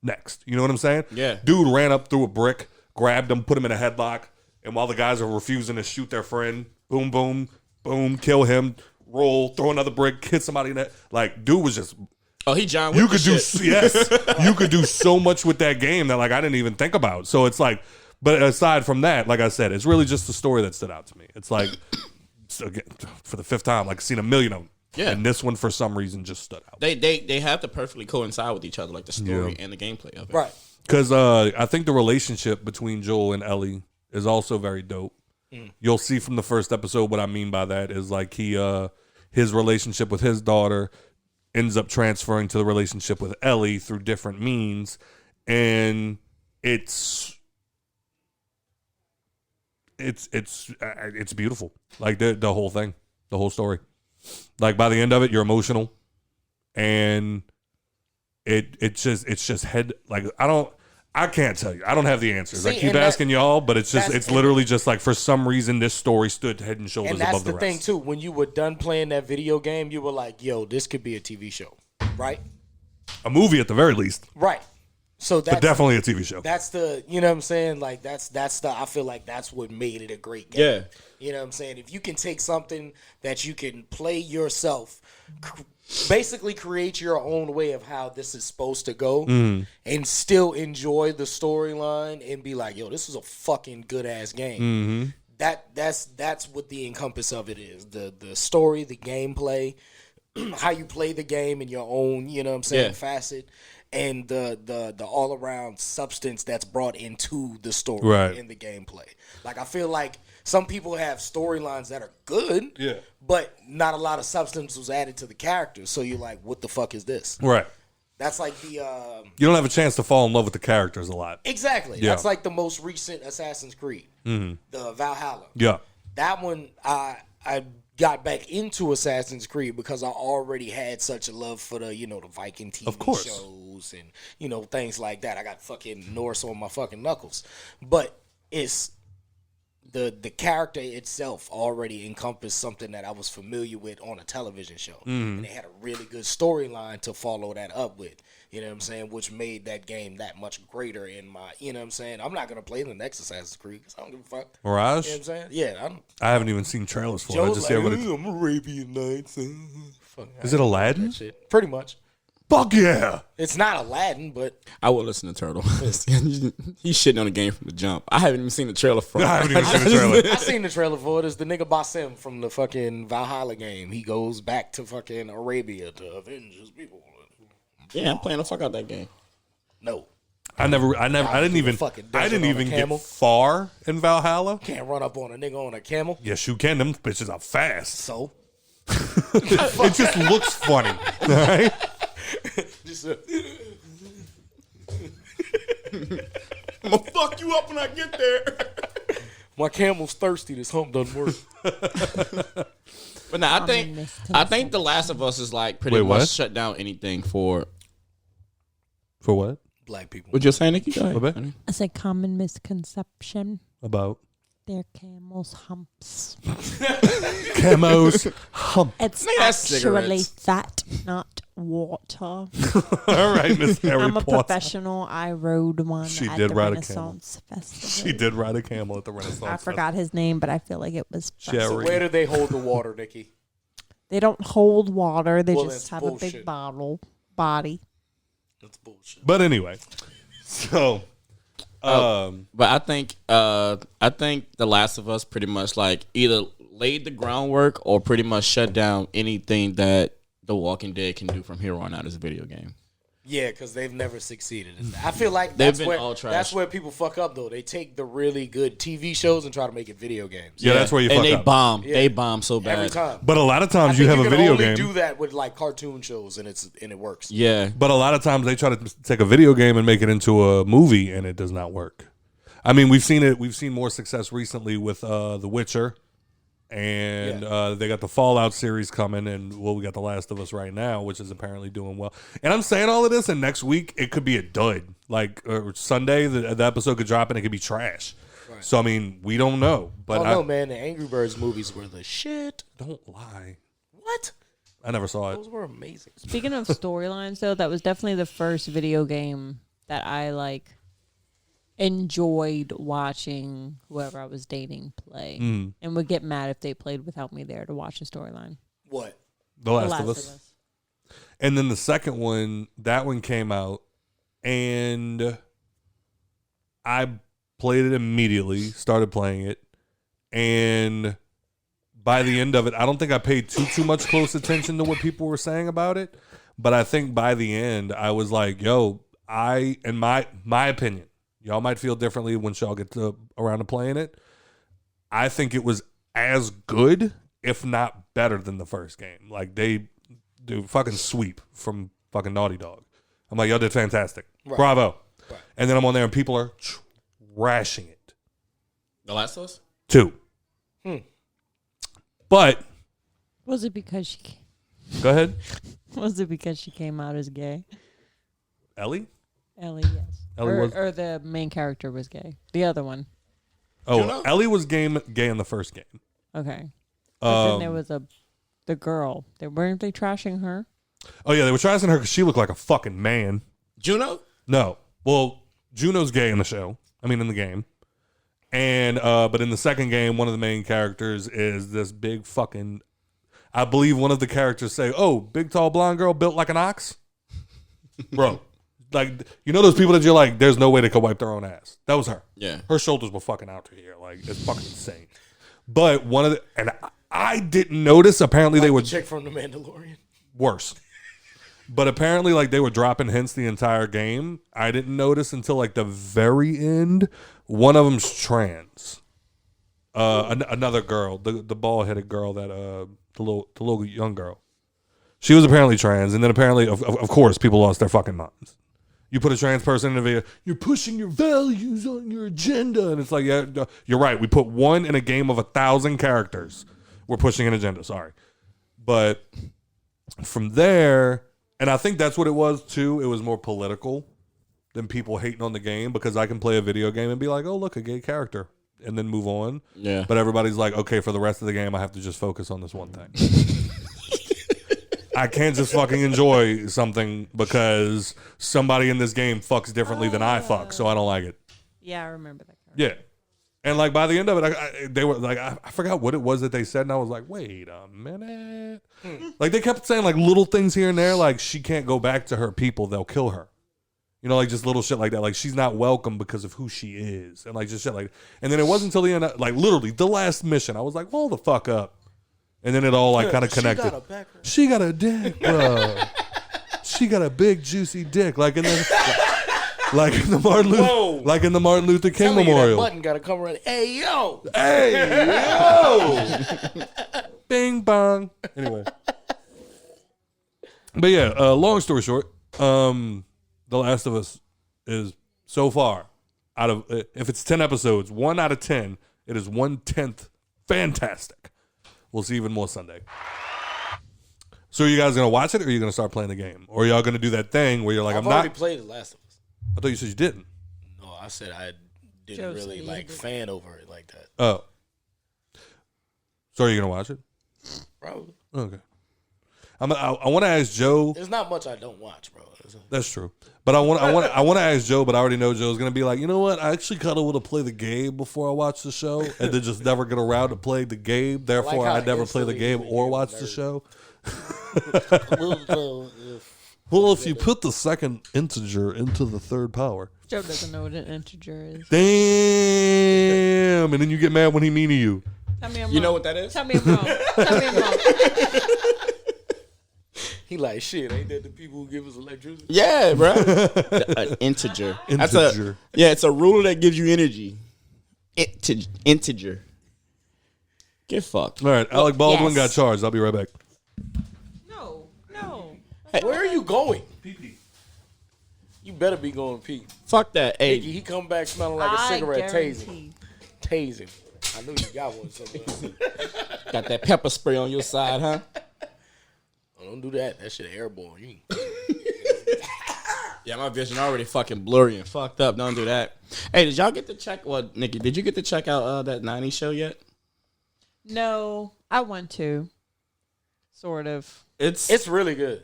Next, you know what I'm saying? Yeah. Dude ran up through a brick, grabbed him, put him in a headlock, and while the guys are refusing to shoot their friend, boom, boom, boom, kill him. Roll, throw another brick, hit somebody in that. Like, dude was just. Oh, he John Wick. You could do shit. you could do so much with that game that like I didn't even think about. So it's like, but aside from that, like I said, it's really just the story that stood out to me. It's like, so again, for the fifth time, like seen a million of them. Yeah. And this one for some reason just stood out. They have to perfectly coincide with each other, like the story and the gameplay of it. Right. Because I think the relationship between Joel and Ellie is also very dope. You'll see from the first episode what I mean by that is like his relationship with his daughter ends up transferring to the relationship with Ellie through different means, and it's beautiful. Like the whole thing, the whole story. Like by the end of it, you're emotional, and it's just head like I can't tell you. I don't have the answers. I See, keep and asking y'all, but it's that's- literally just like for some reason this story stood head and shoulders And that's above the the rest. thing too. When you were done playing that video game, you were like, "Yo, this could be a TV show, right?" A movie at the very least, Right. So but that's definitely a TV show. that's the, you know what I'm saying? Like that's the, I feel like that's what made it a great game. Yeah. You know what I'm saying? If you can take something that you can play yourself, basically create your own way of how this is supposed to go, and still enjoy the storyline and be like, yo, this is a fucking good ass game. That's what the encompass of it is. The story, the gameplay, how you play the game in your own, you know what I'm saying, Yeah. facet. And the all around substance that's brought into the story Right. in the gameplay. Like I feel like some people have storylines that are good, Yeah. but not a lot of substance was added to the characters. So you're like, what the fuck is this? Right. That's like the You don't have a chance to fall in love with the characters a lot. exactly. Yeah. That's like the most recent Assassin's Creed, the Valhalla. Yeah. That one I got back into Assassin's Creed because I already had such a love for the, you know, the Viking TV Of course. shows and, you know, things like that. I got fucking Norse on my fucking knuckles. But it's the character itself already encompassed something that I was familiar with on a television show. And they had a really good storyline to follow that up with. You know what I'm saying? Which made that game that much greater in my, you know what I'm saying? I'm not going to play the next Assassin's Creed because I don't give a fuck. Mirage? You know what I'm saying? Yeah, I haven't even seen trailers for it. I Joe's just like, see everybody. I'm Arabian Nights. Fuck, Is it Aladdin? that shit. Pretty much. Fuck yeah. It's not Aladdin, but I will listen to Turtle. He's shitting on the game from the jump. I haven't even seen the trailer for it. I haven't even seen the trailer. I seen the trailer for it. It's the nigga Basim from the fucking Valhalla game. He goes back to fucking Arabia to avenge his people. Yeah, I'm playing the fuck out that game. No. I didn't even fucking desert on a get camel. far in Valhalla. Can't run up on a nigga on a camel. Yes, you can. Them bitches are fast. So. It just looks funny. All right? Just, I'm gonna fuck you up when I get there. my camel's thirsty. This hump doesn't work. But no, I think The Last of Us is like pretty Wait, much what? shut down anything for. For what? Black people. What you saying, Nikki? Go ahead. What? honey. It's a common misconception. About They're camels' humps. camos hump. It's that's actually cigarettes. fat, not water. All right, Miss Harry I'm a Potter. professional. I rode one She at did the ride a Renaissance Festival. She did ride a camel at the Renaissance. I forgot his name, but I feel like it was. Cherry. So where do they hold the water, Nikki? They don't hold water. They Well, just that's have a bullshit. big body. That's bullshit. But anyway, so But I think The Last of Us pretty much like either laid the groundwork or pretty much shut down anything that The Walking Dead can do from here on out as a video game. Yeah, because they've never succeeded in that. I feel like They've that's been where all trash. that's where people fuck up though. They take the really good TV shows and try to make it video games. yeah, that's where you and fuck they up. bomb. Yeah. They bomb so bad. Every time. But a lot of times I you think have a can video only game. do that with like cartoon shows and it works. Yeah. But a lot of times they try to take a video game and make it into a movie, and it does not work. I mean, we've seen it. We've seen more success recently with The Witcher, and they got the Fallout series coming, and we got The Last of Us right now, which is apparently doing well. And I'm saying all of this, and next week it could be a dud. Like Sunday, the episode could drop and it could be trash. Right. So I mean, we don't know. But I don't know, man. The Angry Birds movies were the shit. Don't lie. What? I never saw it. Those were amazing. Speaking of storylines, though, that was definitely the first video game that I like enjoyed watching whoever I was dating play, and would get mad if they played without me there to watch the storyline. What? The Last of Us. And then the second one, that one came out, and I played it immediately, started playing it, and by the end of it, I don't think I paid too much close attention to what people were saying about it, but I think by the end, I was like, yo, in my opinion, y'all might feel differently once y'all get around to playing it, I think it was as good, if not better than the first game. Like, they do fucking sweep from fucking Naughty Dog. I'm like, y'all did fantastic. Right. Bravo. Right. And then I'm on there and people are trashing it. The Last of Us? 2. But, Was it because she? go ahead. Was it because she came out as gay? Ellie? Ellie, yes. Ellie was. Or the main character was gay. The other one. Oh, Juno? Ellie was gay in the first game. Okay. But then there was the girl. Weren't they trashing her? Oh yeah, they were trashing her because she looked like a fucking man. Juno? No, well, Juno's gay in the show. I mean, in the game. And but in the second game, one of the main characters is this big fucking. I believe one of the characters say, "Oh, big tall blonde girl built like an ox." Bro, like you know those people that you're like, there's no way they could wipe their own ass. That was her. Yeah. Her shoulders were fucking out to here. Like it's fucking insane. But one of the and I didn't notice. Apparently they The would chick from The Mandalorian. worse. But apparently, like they were dropping hints the entire game. I didn't notice until like the very end. One of them's trans. Another girl, the bald headed girl that the little young girl. She was apparently trans, and then apparently, of course, people lost their fucking minds. You put a trans person in a video, you're pushing your values on your agenda, and it's like, yeah, no, you're right. We put one in a game of 1,000 characters. We're pushing an agenda. Sorry, but from there. And I think that's what it was, too. It was more political than people hating on the game because I can play a video game and be like, oh, look, a gay character, and then move on. Yeah. But everybody's like, okay, for the rest of the game, I have to just focus on this one thing. I can't just fucking enjoy something because somebody in this game fucks differently than I fuck, so I don't like it. Yeah, I remember that character. Yeah. And like by the end of it, they were like, I forgot what it was that they said, and I was like, wait a minute. Like they kept saying like little things here and there, like she can't go back to her people; they'll kill her. You know, like just little shit like that. Like she's not welcome because of who she is, and like just shit like. And then it wasn't until the end, like literally the last mission, I was like, hold the fuck up. And then it all like kind of connected. She got a dick, bro. She got a big juicy dick, like in the. Like in the Martin Luther King Memorial. That button gotta come around. Hey yo, Bing bong. Anyway, but yeah. Long story short, The Last of Us is so far out of if it's 10 episodes, 1 out of 10, it is 1/10 fantastic. We'll see even more Sunday. So are you guys gonna watch it, or are you gonna start playing the game, or are y'all gonna do that thing where you're like, I've I'm already not? played The Last of Us. I thought you said you didn't. No, I said I didn't Joe really said like he did. fan over it like that. Oh. So are you gonna watch it? Probably. Okay. I want to ask Joe. There's not much I don't watch, bro. That's true. But I want to ask Joe, but I already know Joe's gonna be like, you know what? I actually kind of want to play the game before I watch the show, and then just never get around to play the game. Therefore, how I never play the instantly game you or get watch the nerd. show. Well, if you put the second integer into the third power, Joe doesn't know what an integer is. damn, and then you get mad when he mean to you. Tell me I'm You know wrong. what that is? Tell me I'm wrong. Tell me I'm wrong. He like shit. Ain't that the people who give us electricity? Yeah, bro. An integer. Integer. It's a ruler that gives you energy. Integer. Get fucked. All right, Alec Baldwin yes. got charged. I'll be right back. No. Where are you going? You better be going pee. Fuck that. Hey, He come back smelling like a I cigarette. guarantee. Tase him. I knew you got one somewhere. got that pepper spray on your side, huh? Oh, don't do that. That shit airborne. You Yeah, my vision already fucking blurry and fucked up. Don't do that. Hey, did y'all get to check? Well, Nikki, did you get to check out that 90s show yet? No, I want to. Sort of. It's really good.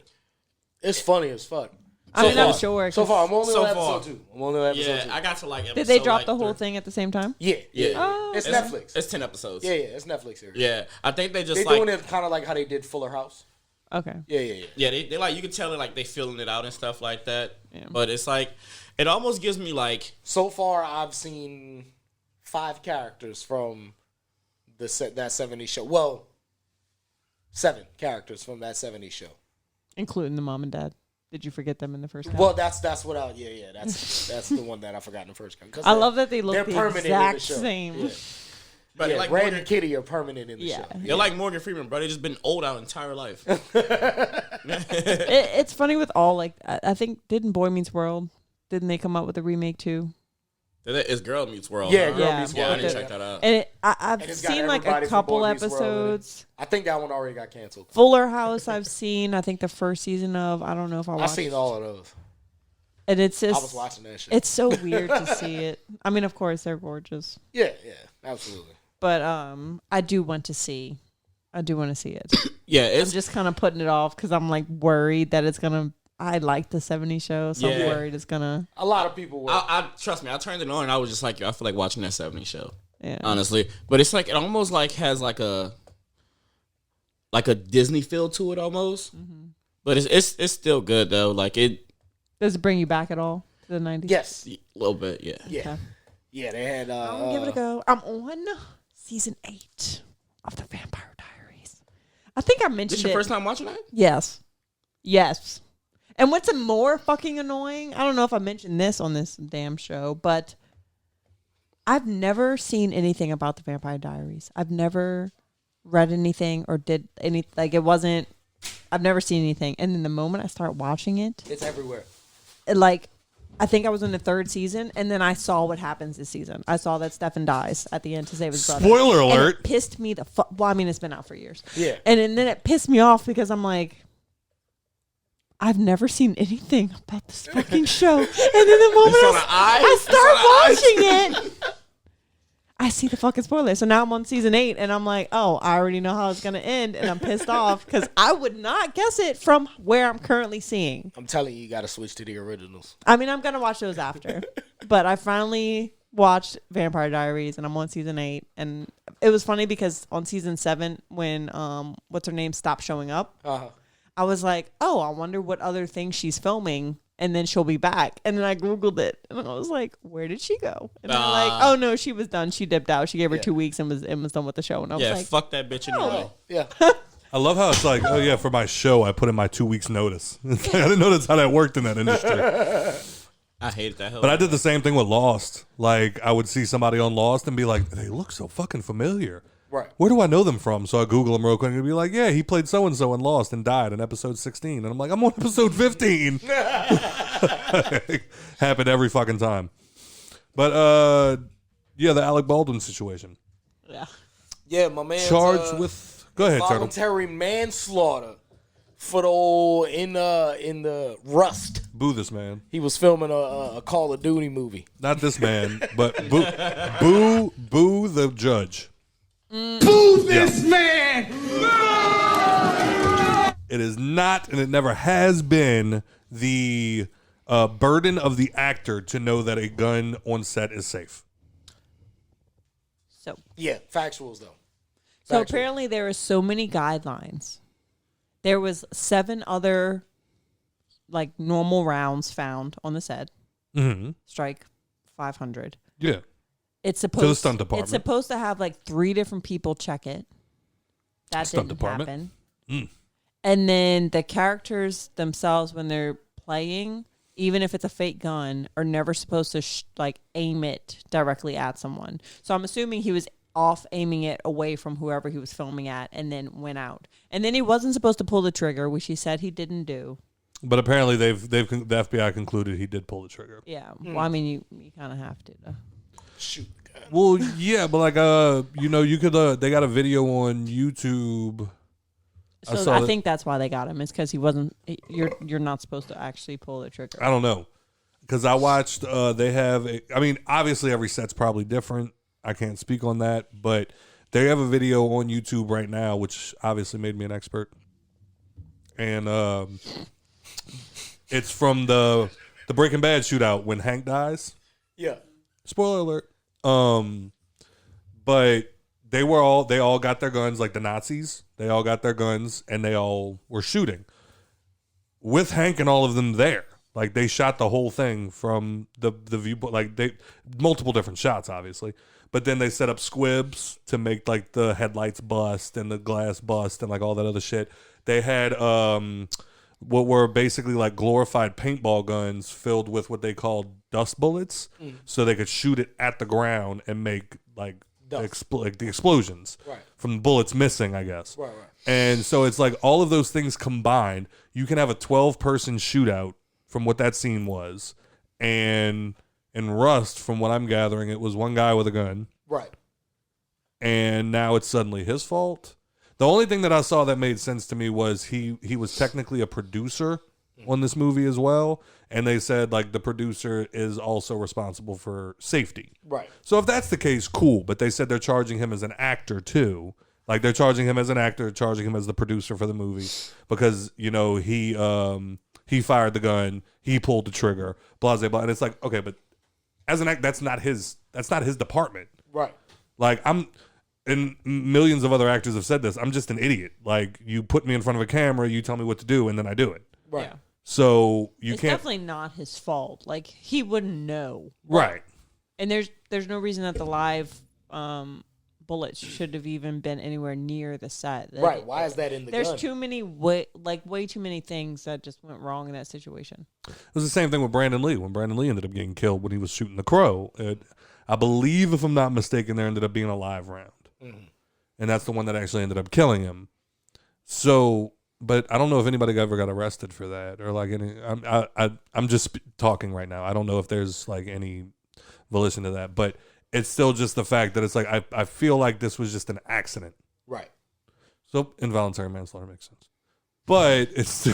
It's funny as fuck. I mean, I'm far. sure. So far, I'm only So on far. episode 2. I'm only on episode 2. I got to like episode, Did they drop like, the whole 3. thing at the same time? Yeah. Oh, It's okay. Netflix. It's 10 episodes. Yeah, it's Netflix series. Yeah, I think they just They're like doing it kind of like how they did Fuller House. Okay. Yeah. Yeah, they like you can tell it like they filling it out and stuff like that. Yeah. But it's like it almost gives me like So far, I've seen 5 characters from that 70s show. Well, 7 characters from that 70s show. Including the mom and dad. Did you forget them in the first count? Well, that's what I that's the one that I forgot in the first count. I love that they look they're the permanent in the exact show. same. Yeah. but Yeah, like Brand Morgan, and Kitty are permanent in the Yeah. show. they're like Morgan Freeman, bro. They just been old our entire life. It's funny with all like I think didn't Boy Meets World? Didn't they come up with a remake too? It's Girl Meets World. Yeah, huh? Girl Yeah. Meets Yeah, I World. need to check that out. And I've And it's got seen like everybody a from couple Boy Meets World in it. episodes. I think that one already got canceled. Fuller House I've seen. I think the first season of. I don't know if I I've watched. seen all of those. And it's I just, was watching that shit. it's so weird to see it. I mean, of course, they're gorgeous. Yeah, absolutely. But I do want to see it. Yeah, I'm it's just kind of putting it off because I'm like worried that it's gonna. I like the '70s show, so I'm Yeah. worried it's gonna. A lot of people were. I trust me. I turned it on and I was just like, I feel like watching that '70s show. Yeah. Honestly, but it's like it almost like has like a Disney feel to it almost. Mm-hmm. But it's still good though. Like it. Does it bring you back at all to the '90s? Yes. A little bit, yeah. Yeah. Okay. Yeah, they had. I'll give it a go. I'm on season 8 of the Vampire Diaries. I think I mentioned This your it. first time watching that? Yes. And what's more fucking annoying, I don't know if I mentioned this on this damn show, but I've never seen anything about the Vampire Diaries. I've never read anything or did any, like it wasn't, I've never seen anything. And then the moment I start watching it, It's everywhere. like, I think I was in the 3rd season, and then I saw what happens this season. I saw that Stefan dies at the end to save his brother. Spoiler And alert. it pissed me the fuck. Well, I mean, it's been out for years. Yeah. And then it pissed me off because I'm like, I've never seen anything about this fucking show. And then the moment It's on the eye? I It's on the start watching it, I see the fucking spoiler. So now I'm on season 8, and I'm like, oh, I already know how it's going to end, and I'm pissed off because I would not guess it from where I'm currently seeing. I'm telling you, you got to switch to the originals. I mean, I'm going to watch those after. But I finally watched Vampire Diaries, and I'm on season 8. And it was funny because on season 7, when, what's her name, stopped showing up, I was like, oh, I wonder what other things she's filming, and then she'll be back. And then I Googled it, and I was like, where did she go? And they're like, oh, no, she was done. She dipped out. She gave her 2 weeks and was done with the show. And I was Yeah, like, fuck that bitch anyway. Yeah. I love how it's like, oh yeah, for my show, I put in my 2 weeks notice. It's like, I didn't know that's how that worked in that industry. I hated that hell. But I did the same thing with Lost. Like, I would see somebody on Lost and be like, they look so fucking familiar. Right. Where do I know them from? So I Google them real quick and be like, yeah, he played so-and-so in Lost and died in episode 16. And I'm like, I'm on episode 15. Happened every fucking time. But, yeah, the Alec Baldwin situation. yeah. Yeah, my man. Charged with... Go ahead, Turtle. voluntary manslaughter for the old in the Rust. Boo this man. He was filming a Call of Duty movie. Not this man, but boo the judge. Boo this man! It is not, and it never has been, the burden of the actor to know that a gun on set is safe. So Yeah, factuals though. So Factual. apparently there are so many guidelines. There was 7 other like normal rounds found on the set. Mm-hmm. Strike 500. Yeah. It's supposed the stunt department. It's supposed to have like 3 different people check it. That Stunt didn't department. happen. Mm. And then the characters themselves, when they're playing, even if it's a fake gun, are never supposed to aim it directly at someone. So I'm assuming he was off aiming it away from whoever he was filming at, and then went out. And then he wasn't supposed to pull the trigger, which he said he didn't do. But apparently the FBI concluded he did pull the trigger. Yeah. Well, I mean, you kind of have to. Shoot. Well, yeah, but like you could they got a video on YouTube. So I think that's why they got him. Is because he wasn't. You're not supposed to actually pull the trigger. I don't know, because I watched. They have. I mean, obviously every set's probably different. I can't speak on that, but they have a video on YouTube right now, which obviously made me an expert. And it's from the Breaking Bad shootout when Hank dies. Yeah. Spoiler alert. But they all got their guns, like the Nazis. They all got their guns and they all were shooting with Hank and all of them there. Like they shot the whole thing from the viewpoint, like they multiple different shots, obviously. But then they set up squibs to make like the headlights bust and the glass bust and like all that other shit. They had what were basically like glorified paintball guns filled with what they called dust bullets, so they could shoot it at the ground and make like the explosions from the bullets missing, I guess. Right. And so it's like all of those things combined, you can have a 12-person shootout from what that scene was. And in Rust, from what I'm gathering, it was one guy with a gun. Right. And now it's suddenly his fault. The only thing that I saw that made sense to me was he was technically a producer on this movie as well. And they said like the producer is also responsible for safety. Right. So if that's the case, cool. But they said they're charging him as an actor too. Like they're charging him as an actor, charging him as the producer for the movie because he fired the gun, he pulled the trigger, blah blah blah. And it's like, okay, but as an actor, that's not his department. Right. Like and millions of other actors have said this. I'm just an idiot. Like you put me in front of a camera, you tell me what to do, and then I do it. Right. Yeah. So It's definitely not his fault. Like he wouldn't know. Right. And there's no reason that the live bullets should have even been anywhere near the set. Right. Why is that in the There's gun? too many way too many things that just went wrong in that situation. It was the same thing with Brandon Lee. When Brandon Lee ended up getting killed when he was shooting the crow, I believe, if I'm not mistaken, there ended up being a live round. Mm-hmm. And that's the one that actually ended up killing him. So, but I don't know if anybody ever got arrested for that or like any. I'm just talking right now. I don't know if there's like any volition to that, but it's still just the fact that it's like I feel like this was just an accident. Right. So involuntary manslaughter makes sense, but it's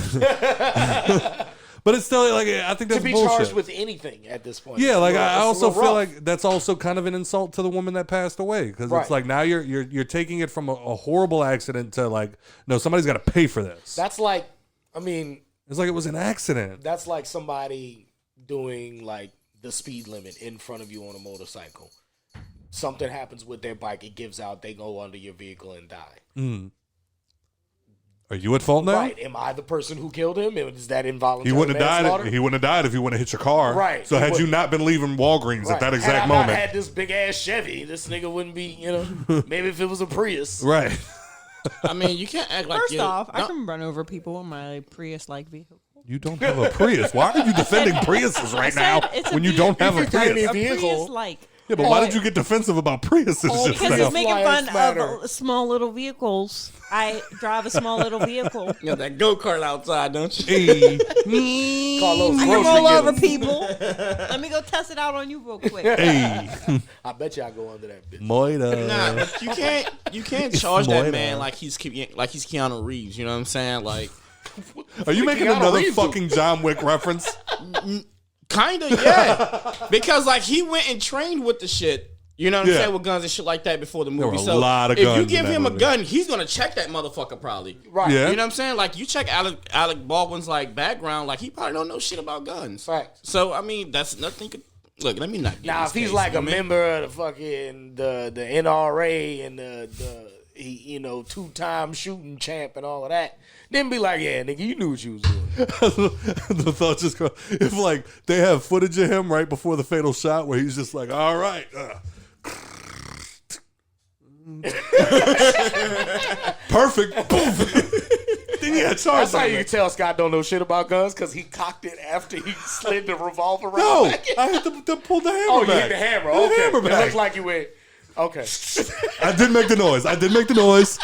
but it's still like I think that's to be bullshit. charged with anything at this point. Yeah, like I also feel rough. like that's also kind of an insult to the woman that passed away because Right. it's like now you're taking it from a horrible accident to like no, somebody's got to pay for this. That's like, I mean, It's like it was an accident. that's like somebody doing like the speed limit in front of you on a motorcycle. Something happens with their bike, it gives out, they go under your vehicle and die. Are you at fault now? Right. Am I the person who killed him? Is that involuntary He wouldn't have manslaughter? died. He wouldn't have died if he wouldn't have hit your car. Right. So He had you wouldn't. not been leaving Walgreens at that Had exact I moment, not had this big ass Chevy, this nigga wouldn't be, maybe if it was a Prius. right? I mean, you can't act like First you. off, I no, can run over people in my Prius-like vehicle. You don't have a Prius. Why are you defending Priuses right now it's a when you don't have a It's a tiny Prius? A vehicle. Prius-like. Yeah, but why did you get defensive about Priuses just Because now? he's making Lives fun matter. of small little vehicles. I drive a small little vehicle. you got that go-kart outside, don't you? Hey, Carlos I can grocery roll over getters. people. Let me go test it out on you real quick. hey, I bet you I go under that bitch. Moida. Nah, but you can't charge that Moida. man like he's Keanu Reeves. You know what I'm saying? Like, Are you making Keanu another Reeves fucking John Wick reference? kinda, yeah. Because like he went and trained with the shit. You know what I'm Yeah. saying? With guns and shit like that before the movie. were a So lot of if guns you in give that him a movie. gun, he's gonna check that motherfucker probably. Right. Yeah. You know what I'm saying? Like you check Alec Baldwin's like background, like he probably don't know shit about guns. Facts. So I mean, that's nothing. Look, let me not. Get Now, in if this he's case, like you a know what I mean? member of the fucking the NRA and the he 2-time shooting champ and all of that, then be like, yeah, nigga, you knew what you was doing. The thought just goes, if like they have footage of him right before the fatal shot where he's just like, all right. Perfect. Then he had charged. That's how you can tell Scott don't know shit about guns, because he cocked it after he slid the revolver right No, back. I had to pull the hammer Oh, you back. hit the hammer. The Okay. hammer It back. looks like you went, okay. I did make the noise.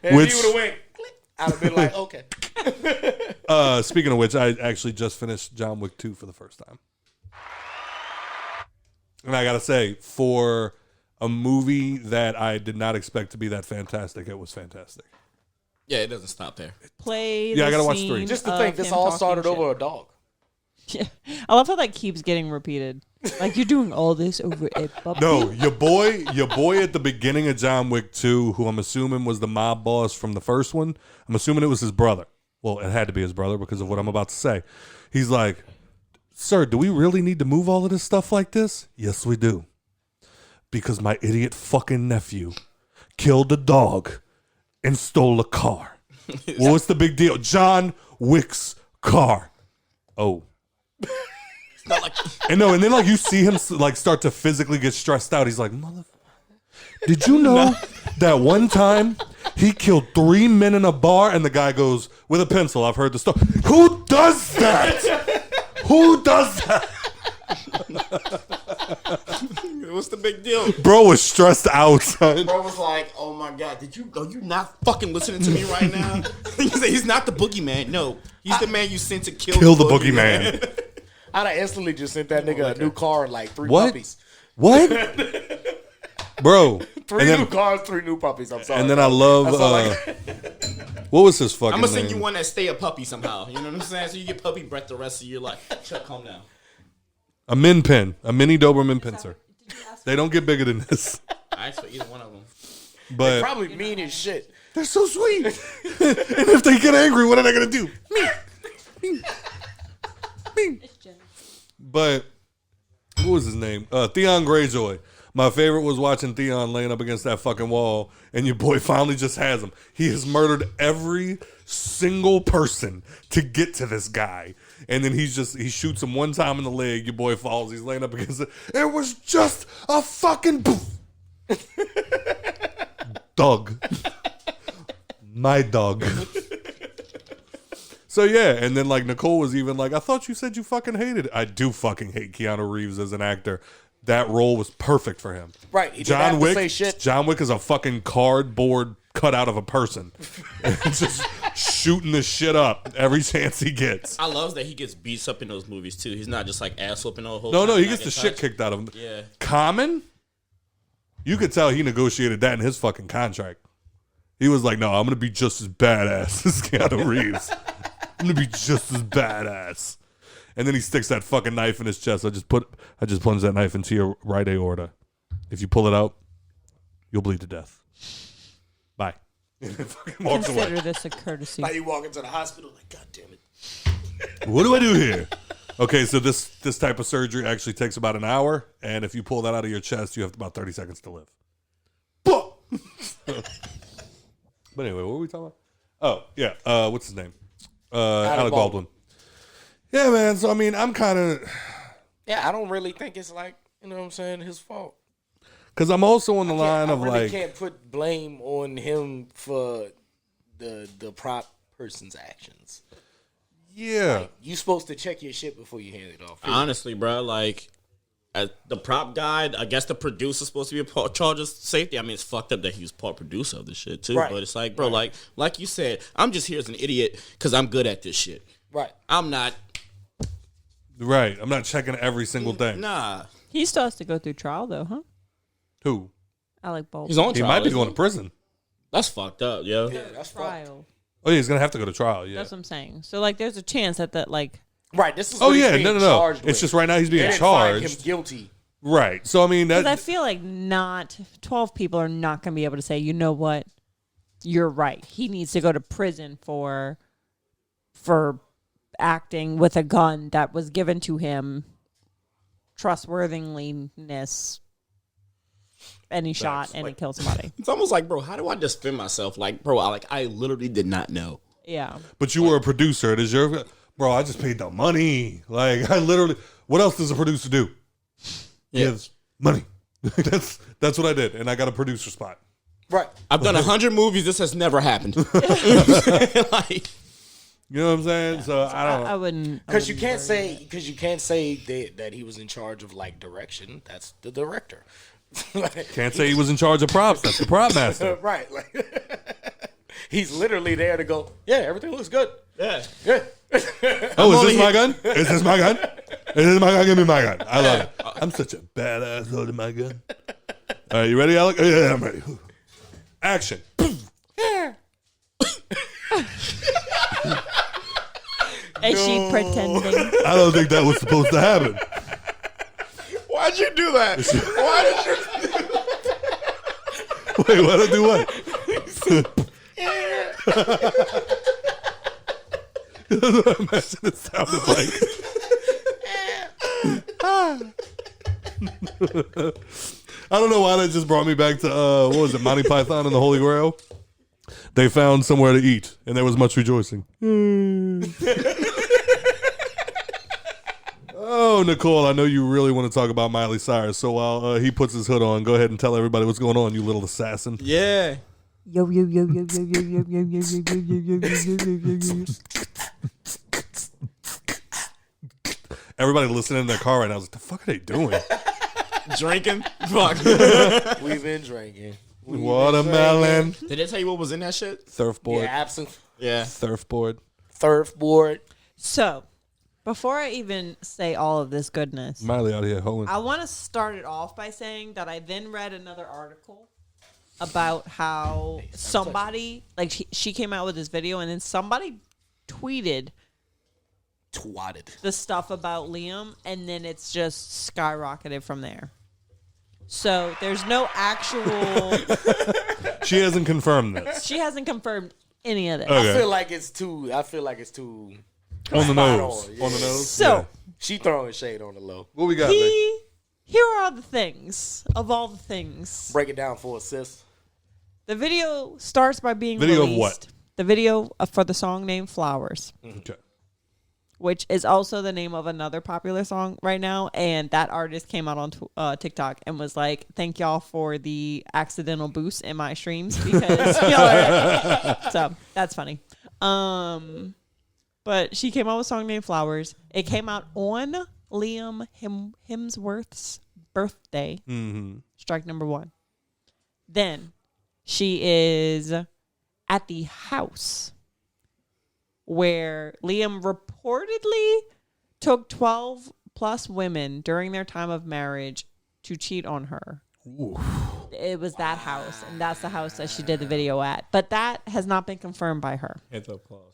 And Which- if you would have went, click, I'd have been like, okay. Speaking of which, I actually just finished John Wick 2 for the first time. And I gotta say, for a movie that I did not expect to be that fantastic, it was fantastic. Yeah, it doesn't stop there. Play. Yeah, I the gotta watch scene 3. Just to of think, this him all talking started shit. over a dog. Yeah. I love how that keeps getting repeated. Like you're doing all this over a puppy. No, your boy at the beginning of John Wick 2, who I'm assuming was the mob boss from the first one, I'm assuming it was his brother. Well, it had to be his brother because of what I'm about to say. He's like, sir, do we really need to move all of this stuff like this? Yes, we do. Because my idiot fucking nephew killed a dog and stole a car. Well, what's the big deal? John Wick's car. Oh. Not like And no, and then like you see him like start to physically get stressed out. He's like, motherfucker. Did you know that one time he killed 3 men in a bar? And the guy goes, with a pencil, I've heard the story. Who does that? Who does that? what's the big deal? Bro was stressed out, son. Bro was like, "Oh my god, are you not fucking listening to me right now?" He said, "He's not the boogeyman. No, he's the man you sent to kill The boogeyman. I'd have instantly just sent that nigga a new car and like 3 What? puppies. What? Bro. 3 And then- new cars, 3 new puppies. I'm sorry. And then I love That's all I What was his fucking I'm gonna name? send you one that stay a puppy somehow. You know what I'm saying? So you get puppy breath the rest of your life. Chuck, calm down. A min pin. A mini Doberman pincer. They don't get bigger than this. I asked for either one of them. But Probably mean as shit. they're so sweet. And if they get angry, what are they going to do? Me. But what was his name? Theon Greyjoy. My favorite was watching Theon laying up against that fucking wall, and your boy finally just has him. He has murdered every single person to get to this guy. And then he shoots him one time in the leg. Your boy falls. He's laying up against it. It was just a fucking dog. My dog. So yeah, and then like Nicole was even like, I thought you said you fucking hated it. I do fucking hate Keanu Reeves as an actor. That role was perfect for him. Right. He didn't have to say shit. John Wick is a fucking cardboard cut out of a person. Just shooting the shit up every chance he gets. I love that he gets beats up in those movies too. He's not just like ass whooping the whole No, time. he gets the shit kicked out of him. Yeah. Common, you could tell he negotiated that in his fucking contract. He was like, no, I'm going to be just as badass as Keanu Reeves. I'm going to be just as badass. And then he sticks that fucking knife in his chest. I just plunge that knife into your right aorta. If you pull it out, you'll bleed to death. Bye. And then fucking walks away. Consider this a courtesy. Like you walk into the hospital, like, God damn it. What do I do here? Okay, so this type of surgery actually takes about an hour, and if you pull that out of your chest, you have about 30 seconds to live. But anyway, what were we talking about? Oh, yeah. What's his name? Alec Baldwin. Yeah, man. So, I mean, I'm kind of... Yeah, I don't really think it's like, you know what I'm saying, his fault. Because I'm also on the line of I really like... can't put blame on him for the prop person's actions. Yeah. Like, you supposed to check your shit before you hand it off. Honestly, bro, like the prop guy, I guess the producer's supposed to be a part charge of safety. I mean, it's fucked up that he was part producer of this shit too. Right. But it's like, bro, like you said, I'm just here as an idiot because I'm good at this shit. Right. I'm not. Right. I'm not checking every single thing. Nah. He still has to go through trial, though, huh? Who? Alec Baldwin. He's on He trial. might be isn't going he? to prison. That's fucked up, yo. Yeah, that's fucked. trial. Oh, yeah, he's going to have to go to trial, yeah. That's what I'm saying. So, like, there's a chance that like... Right. This is Oh, what he's yeah. being No. charged It's with. just right now he's being They didn't find charged. him guilty. Right. So, I mean, Because that... I feel like 12 people are not going to be able to say, you know what, you're right. He needs to go to prison for acting with a gun that was given to him, trustworthiness, and he shot and he killed somebody. It's almost like, bro, how do I defend myself? Like, bro, I literally did not know. Yeah. But you were a producer. It is your... Bro, I just paid the money. Like, I literally... What else does a producer do? Gives money. That's what I did. And I got a producer spot. Right. I've done 100 movies. This has never happened. Like, You know what I'm saying? So I don't... I wouldn't... Because you can't say that he was in charge of like direction. That's the director. Can't say he was in charge of props. That's the prop master. Right. Like he's literally there to go, yeah, everything looks good. yeah. Yeah. Oh, is this my gun? Is this my gun? Is this my gun? Give me my gun. I love it. I'm such a badass holding my gun. All right, you ready, Alec? Yeah, I'm ready. Action. Is she pretending? I don't think that was supposed to happen. Why'd you do that? Why did you? Wait, what? I do what? That's what I imagine it sounded like. I don't know why that just brought me back to what was it, Monty Python and the Holy Grail? They found somewhere to eat, and there was much rejoicing. Oh, Nicole, I know you really want to talk about Miley Cyrus, so while he puts his hood on, go ahead and tell everybody what's going on, you little assassin. Yeah. Yo, yo, yo, yo, yo, yo, yo, yo, yo, yo, yo, yo, yo, yo, yo. Everybody listening in their car right now is like, the fuck are they doing? Drinking? Fuck. We've been drinking. Watermelon. Did they tell you what was in that shit? Surfboard. Yeah, absinthe. Yeah. Surfboard. Surfboard. So, before I even say all of this goodness, Miley out here holding. I want to start it off by saying that I then read another article about how somebody, like she came out with this video and then somebody twatted the stuff about Liam, and then it's just skyrocketed from there. So there's no actual. She hasn't confirmed this. She hasn't confirmed any of this. Okay. I feel like it's too On the nose. on, yeah. On the nose. So Yeah. She throwing shade on the low. What we got, Vic? here are the things of all the things. Break it down for a sis. The video starts by being Video of released. what? The video for the song named Flowers, Okay. which is also the name of another popular song right now. And that artist came out on TikTok and was like, thank y'all for the accidental boost in my streams because y'all are. So that's funny. But she came out with a song named Flowers. It came out on Liam Hemsworth's birthday. Mm-hmm. Strike number 1. Then she is at the house where Liam reportedly took 12 plus women during their time of marriage to cheat on her. Ooh. It was that house, and that's the house that she did the video at. But that has not been confirmed by her. Hands up, clause.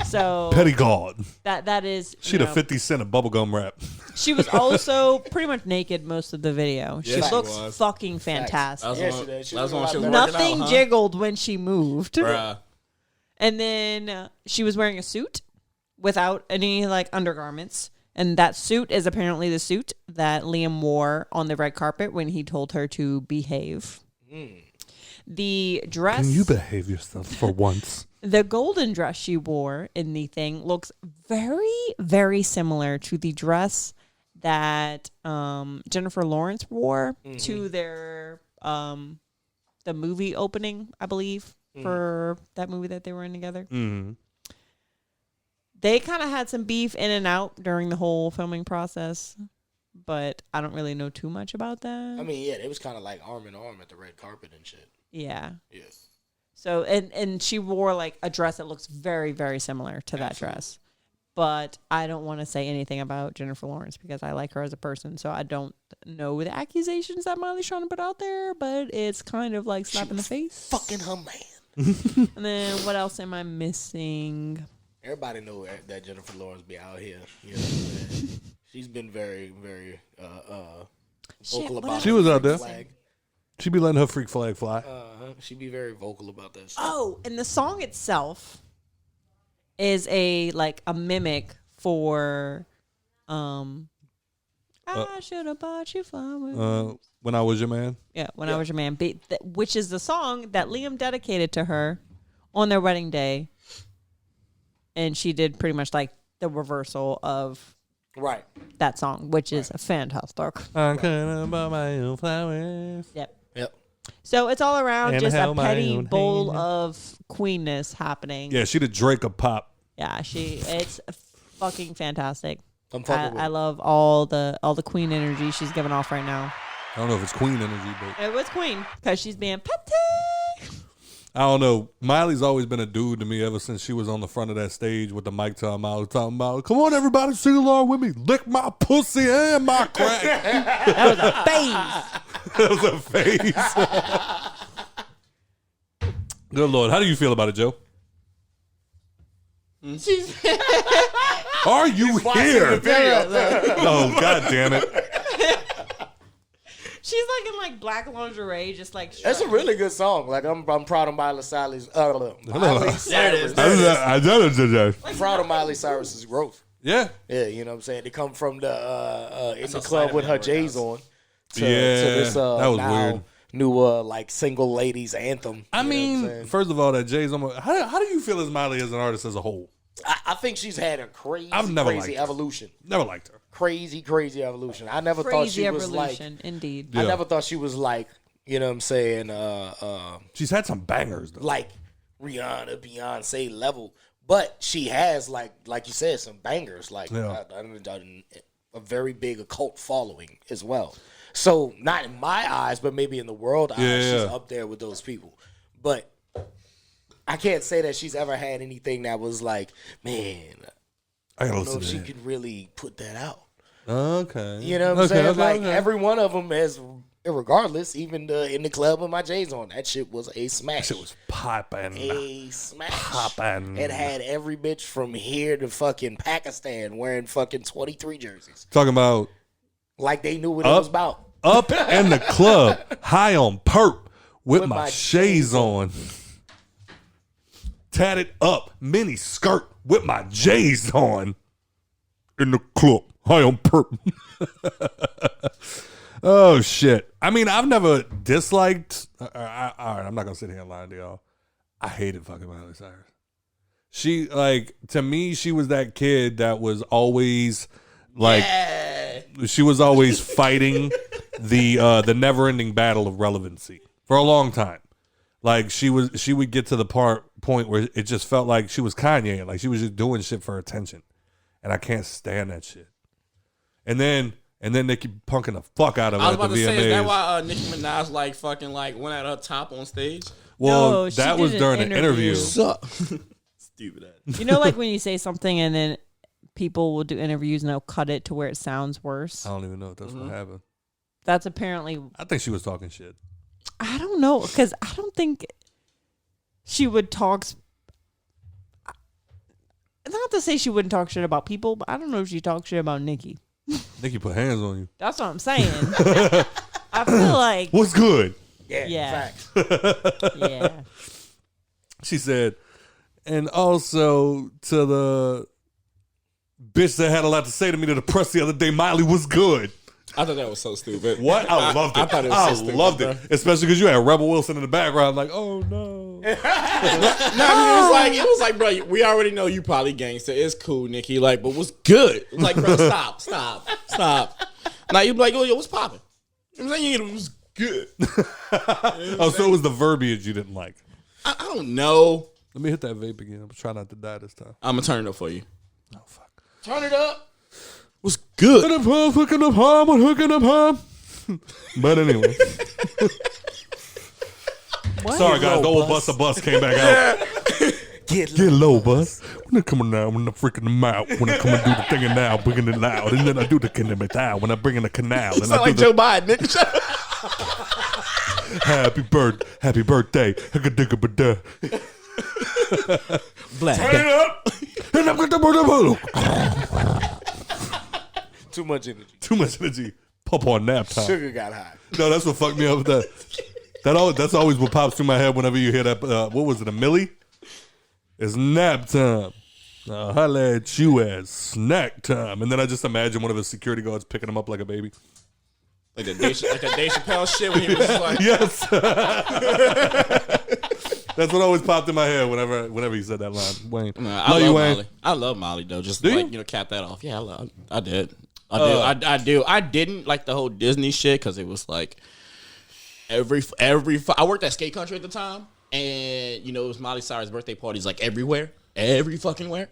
So Petty God. that is She'd have 50 Cent of bubblegum rap. She was also pretty much naked most of the video. She Yeah, she looks was. fucking fantastic. Yeah, she did. She That's was when she was a lot working Nothing out, huh? jiggled when she moved. Bruh. And then she was wearing a suit without any like undergarments. And that suit is apparently the suit that Liam wore on the red carpet when he told her to behave. The dress. Can you behave yourself for once? The golden dress she wore in the thing looks very, very similar to the dress that Jennifer Lawrence wore to their the movie opening, I believe, for that movie that they were in together. Mm-hmm. They kind of had some beef in and out during the whole filming process, but I don't really know too much about that. I mean, yeah, it was kind of like arm in arm at the red carpet and shit. Yeah. Yes. So, and she wore like a dress that looks very, very similar to that dress. But I don't want to say anything about Jennifer Lawrence because I like her as a person. So I don't know the accusations that Miley's trying to put out there, but it's kind of like slap in the face. Fucking her man. And then what else am I missing? Everybody know that Jennifer Lawrence be out here. You know what I'm saying? She's been very, very vocal about She her was out freak there. flag. She be letting her freak flag fly. She be very vocal about that shit. Oh, and the song itself is a mimic for I should have bought you flowers. When I Was Your Man. Yeah, When I Was Your Man, which is the song that Liam dedicated to her on their wedding day. And she did pretty much like the reversal of Right. that song, which is fantastic. I couldn't buy my own flowers. Yep. Yep. So it's all around And just a held my petty own bowl hand. of queenness happening. Yeah, she the Drake of pop. Yeah, it's fucking fantastic. I'm fucking with I it. love all the queen energy she's giving off right now. I don't know if it's Queen energy, but It was queen because she's being petty. I don't know. Miley's always been a dude to me ever since she was on the front of that stage with the mic to her mouth talking about, come on, everybody, sing along with me. Lick my pussy and my crack. That was a phase. That was a face. Good Lord. How do you feel about it, Joe? Are you here? Oh, God damn it. She's like in like black lingerie, just like That's a really good song. Like I'm proud of Miley Cyrus. Miley There it is. Cyrus. I'm proud of Miley Cyrus's growth. Yeah. Yeah, you know what I'm saying. They come from the in the a club side with of her it, J's on. To Yeah, this that was now weird. new like single ladies anthem. I You know what I'm mean, saying? first of all, that Jay's on. How do you feel as Miley as an artist as a whole? I think she's had a crazy, I've never crazy liked her. evolution. Never liked her. Crazy evolution. I never thought crazy she was like. evolution, indeed. Yeah. I never thought she was like. You know what I'm saying? She's had some bangers, though. Like Rihanna, Beyonce level, but she has like you said, some bangers. Like Yeah. a very big occult following as well. So not in my eyes, but maybe in the world eyes, Yeah, she's yeah. up there with those people. But I can't say that she's ever had anything that was like, man, I gotta I don't know listen if to she that. could really put that out. Okay. You know what I'm saying? Like every one of them has regardless, even in the club with my J's on, that shit was a smash. That shit was popping. A smash. Popping. It had every bitch from here to fucking Pakistan wearing fucking 23 jerseys. Talking about like they knew what it was about. Up in the club, high on perp, with my shades on. Tatted up, mini skirt, with my J's on. In the club, high on perp. Oh, shit. I mean, I've never disliked... all right, I'm not going to sit here and lie to y'all. I hated fucking Miley Cyrus. She, like, to me, she was that kid that was always, like... Yeah. She was always fighting the never-ending battle of relevancy for a long time. Like, she would get to the point where it just felt like she was Kanye. Like, she was just doing shit for attention. And I can't stand that shit. And then Nikki punking the fuck out of her. I was about at the to VMAs. say, is that why Nicki Minaj like fucking like went at her top on stage? Well, No, she that was did during an an interview. Suck. Stupid ass. You know, like when you say something and then people will do interviews and they'll cut it to where it sounds worse. I don't even know if that's what happened. That's apparently. I think she was talking shit. I don't know, because I don't think she would talk. Not to say she wouldn't talk shit about people, but I don't know if she talks shit about Nikki. Nikki put hands on you. That's what I'm saying. I feel like. What's good? Yeah. Facts. Yeah. She said, and also to the bitch that had a lot to say to me to the press the other day, Miley was good. I thought that was so stupid. What? I loved it. I thought it was so stupid, loved it. Especially because you had Rebel Wilson in the background, like, oh no. No, I mean, it was like, bro, we already know you probably gangster. It's cool, Nikki. Like, but what's good? Like, bro, stop. Now you be like, yo, what's popping? I'm saying it was good. Oh, so it was the verbiage you didn't like. I don't know. Let me hit that vape again. I'm trying not to die this time. I'm gonna turn it up for you. Oh fuck. Turn it up. What's good? Hooking up home. But anyway. Sorry guys, the old bus came back out. Get low, bus. When I come on now, when I'm freaking them out, when I come and do the thing and now, bringing it loud, and then I do the canal when I bring in the canal. You sound like Joe Biden, nigga. Happy birthday. Black. Turn it up. Too much energy. Too much energy. Pop on nap time. Sugar got high. No, that's what fucked me up with that. That's always what pops through my head whenever you hear that. What was it, a Millie? It's nap time. Holla at you as snack time. And then I just imagine one of his security guards picking him up like a baby. Like the Dave Chappelle shit when he was just like, Yes. That's what always popped in my head whenever he said that line. Wayne. I love Molly. I love Molly though. Just Do like you? cap that off. Yeah, I did. I do. I didn't like the whole Disney shit because it was like I worked at Skate Country at the time, and it was Miley Cyrus' birthday parties like everywhere, every fucking where.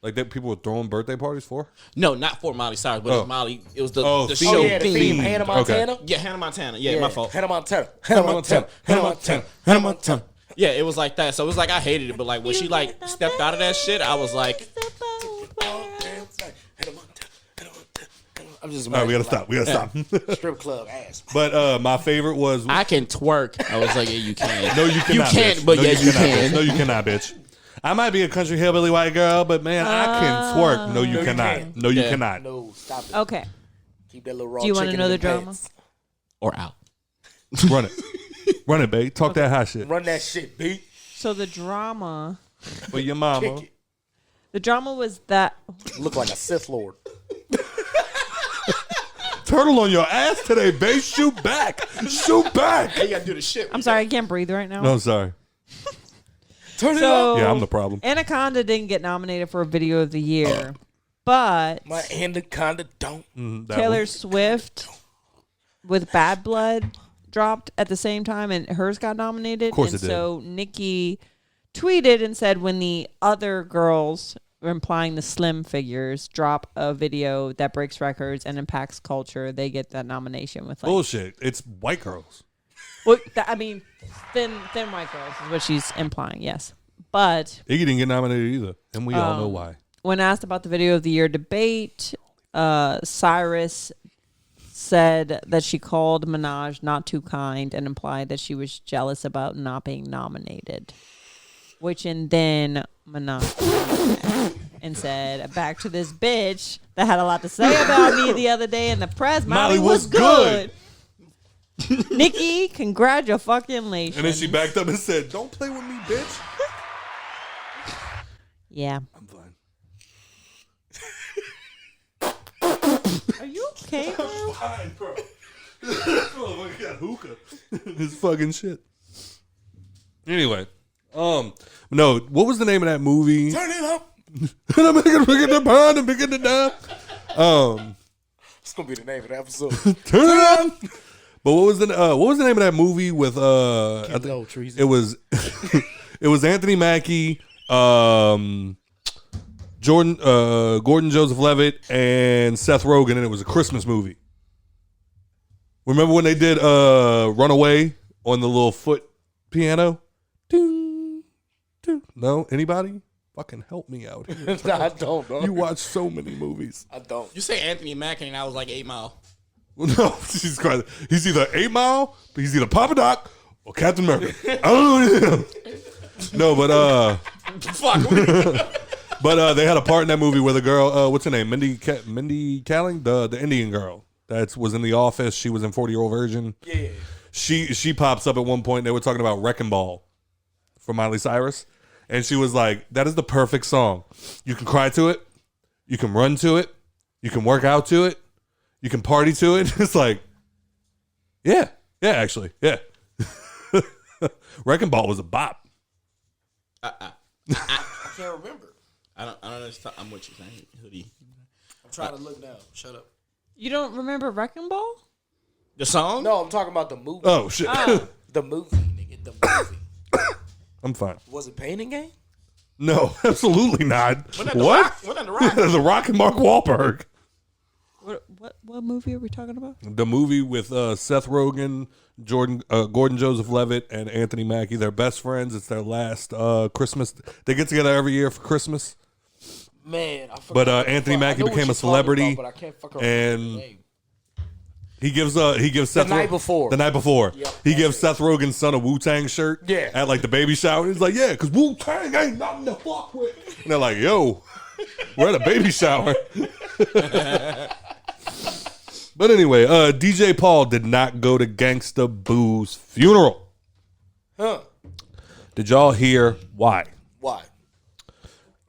Like that people were throwing birthday parties for? No, not for Miley Cyrus, but it was Molly. It was the theme. show Oh, yeah, the theme. Hannah Montana? Okay. Yeah, Hannah Montana. Yeah, my fault. Hannah Montana. Yeah, it was like that. So it was like I hated it, but like when she like stepped out of that shit, I was like, I'm just All right, we gotta stop. Strip club ass. But my favorite was I can twerk. I was like, yeah, you can. No, you cannot. You can't, bitch. but no, yeah, you cannot, can. Bitch. No, you cannot, bitch. I might be a country hillbilly white girl, but man, I can twerk. No, you cannot. can't. No, you Yeah. cannot. No, stop it. Okay. Keep that little raw Do you want to chicken know in the them drama? pants. Or out. Run it. Run it, babe. Talk that hot shit. Run that shit, B. So the drama For your mama. Kick it. The drama was that Look like a Sith Lord. Turtle on your ass today, babe. Shoot back. Shoot back. You gotta do the shit. I'm sorry, I can't breathe right now. No, sorry. Turn it So up. Yeah, I'm the problem. Anaconda didn't get nominated for Video of the Year, but My anaconda don't. That Taylor one. Swift with Bad Blood dropped at the same time, and hers got nominated. Of course and it did. so Nikki tweeted and said, when the other girls, implying the Slim Figures, drop a video that breaks records and impacts culture, they get that nomination with like Bullshit. It's white girls. well, thin white girls is what she's implying. Yes, but Iggy didn't get nominated either, and we all know why. when asked about the Video of the Year debate, Cyrus said that she called Minaj not too kind and implied that she was jealous about not being nominated. And then Minaj and said, back to this bitch that had a lot to say about me the other day in the press. Molly was good. Nikki, congratulations. And then she backed up and said, don't play with me, bitch. Yeah. I'm fine. Are you okay, bro? I'm fine, bro. Oh, I got hookah. This fucking shit. Anyway, no, what was the name of that movie? Turn it up. And I'm making the pound and picking it down. It's gonna be the name of the episode. Turn it up. But what was the name of that movie with Treezy. it was Anthony Mackie, Gordon Joseph Levitt, and Seth Rogen, and it was a Christmas movie. Remember when they did Runaway on the little foot piano? Ding, ding. No? Anybody? Fucking help me out here. Nah, I don't, bro. You watch so many movies. I don't. You say Anthony Mackie, and I was like 8 Mile. Well, no, Jesus Christ. He's either 8 Mile, but he's either Papa Doc or Captain America. I don't know. No, but Fuck. but they had a part in that movie where the girl, what's her name, Mindy Kaling, the Indian girl that was in The Office. She was in 40-Year-Old Virgin. Yeah. She pops up at one point. They were talking about Wrecking Ball for Miley Cyrus, and she was like, "That is the perfect song. You can cry to it, you can run to it, you can work out to it, you can party to it." It's like, yeah, actually, yeah. Wrecking Ball was a bop. I can't remember. I don't understand. I'm what you're saying, hoodie. I'm trying to look now. Shut up. You don't remember Wrecking Ball? The song? No, I'm talking about the movie. Oh shit. The movie, nigga. The movie. I'm fine. Was it Painting Game? No, absolutely not. Wasn't that The What? Rock? Wasn't that The Rock? The Rock and Mark Wahlberg. What movie are we talking about? The movie with Seth Rogen, Gordon Joseph Levitt, and Anthony Mackie. They're best friends. It's their last Christmas. They get together every year for Christmas. Man, I forgot. But Anthony Mackie became a celebrity, but I can't fucking and remember the name. he gives Seth night before. The night before, Yep, he that's gives it. Seth Rogen's son a Wu-Tang shirt. Yeah. At like the baby shower, he's like, "Yeah, because Wu-Tang ain't nothing to fuck with." And they're like, "Yo, we're at a baby shower." But anyway, DJ Paul did not go to Gangsta Boo's funeral. Huh? Did y'all hear why? Why?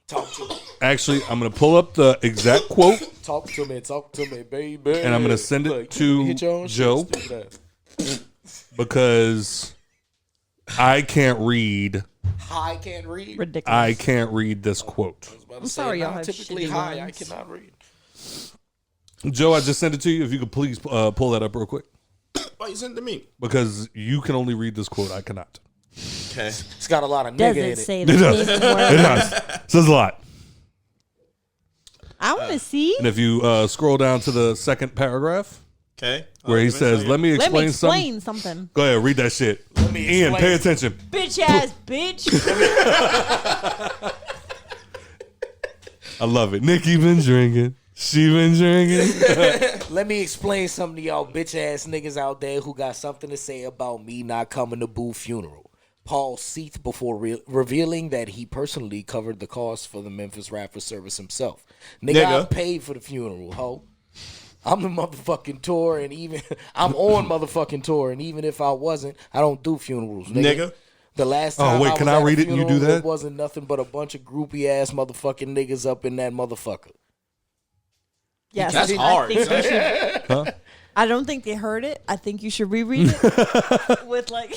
Talk to me. Actually, I'm going to pull up the exact quote, Talk to me, baby. and I'm going to send it Look, to hit your own Joe shit, stupid ass. because I can't read. I can't read. Ridiculous. I can't read this quote. I'm sorry, y'all have typically shitty high. lines. I cannot read. Joe, I just sent it to you. If you could please pull that up real quick. Oh, you sent it to me. Because you can only read this quote. I cannot. Okay. It's got a lot of Does nigga in it it. say It the does. big It word? does. Says a lot. I want to see. And if you scroll down to the second paragraph Okay. where he says, "Let me Let me explain something." explain something. Go ahead, read that shit. Let me Ian, explain. pay attention. Bitch ass bitch. I love it. Nikki been drinking. She been drinking. Let me explain something to y'all bitch ass niggas out there who got something to say about me not coming to Boo funeral. Paul seethed before revealing that he personally covered the cost for the Memphis rapper service himself. Nigga, I paid for the funeral, ho. I'm the motherfucking tour, and even I'm on motherfucking tour, and even if I wasn't, I don't do funerals, nigga. The last time wait, I can was I at a read it and you do funeral, that? It wasn't nothing but a bunch of groupie ass motherfucking niggas up in that motherfucker. Yes, That's I hard. think you should- I don't think they heard it. I think you should reread it with like.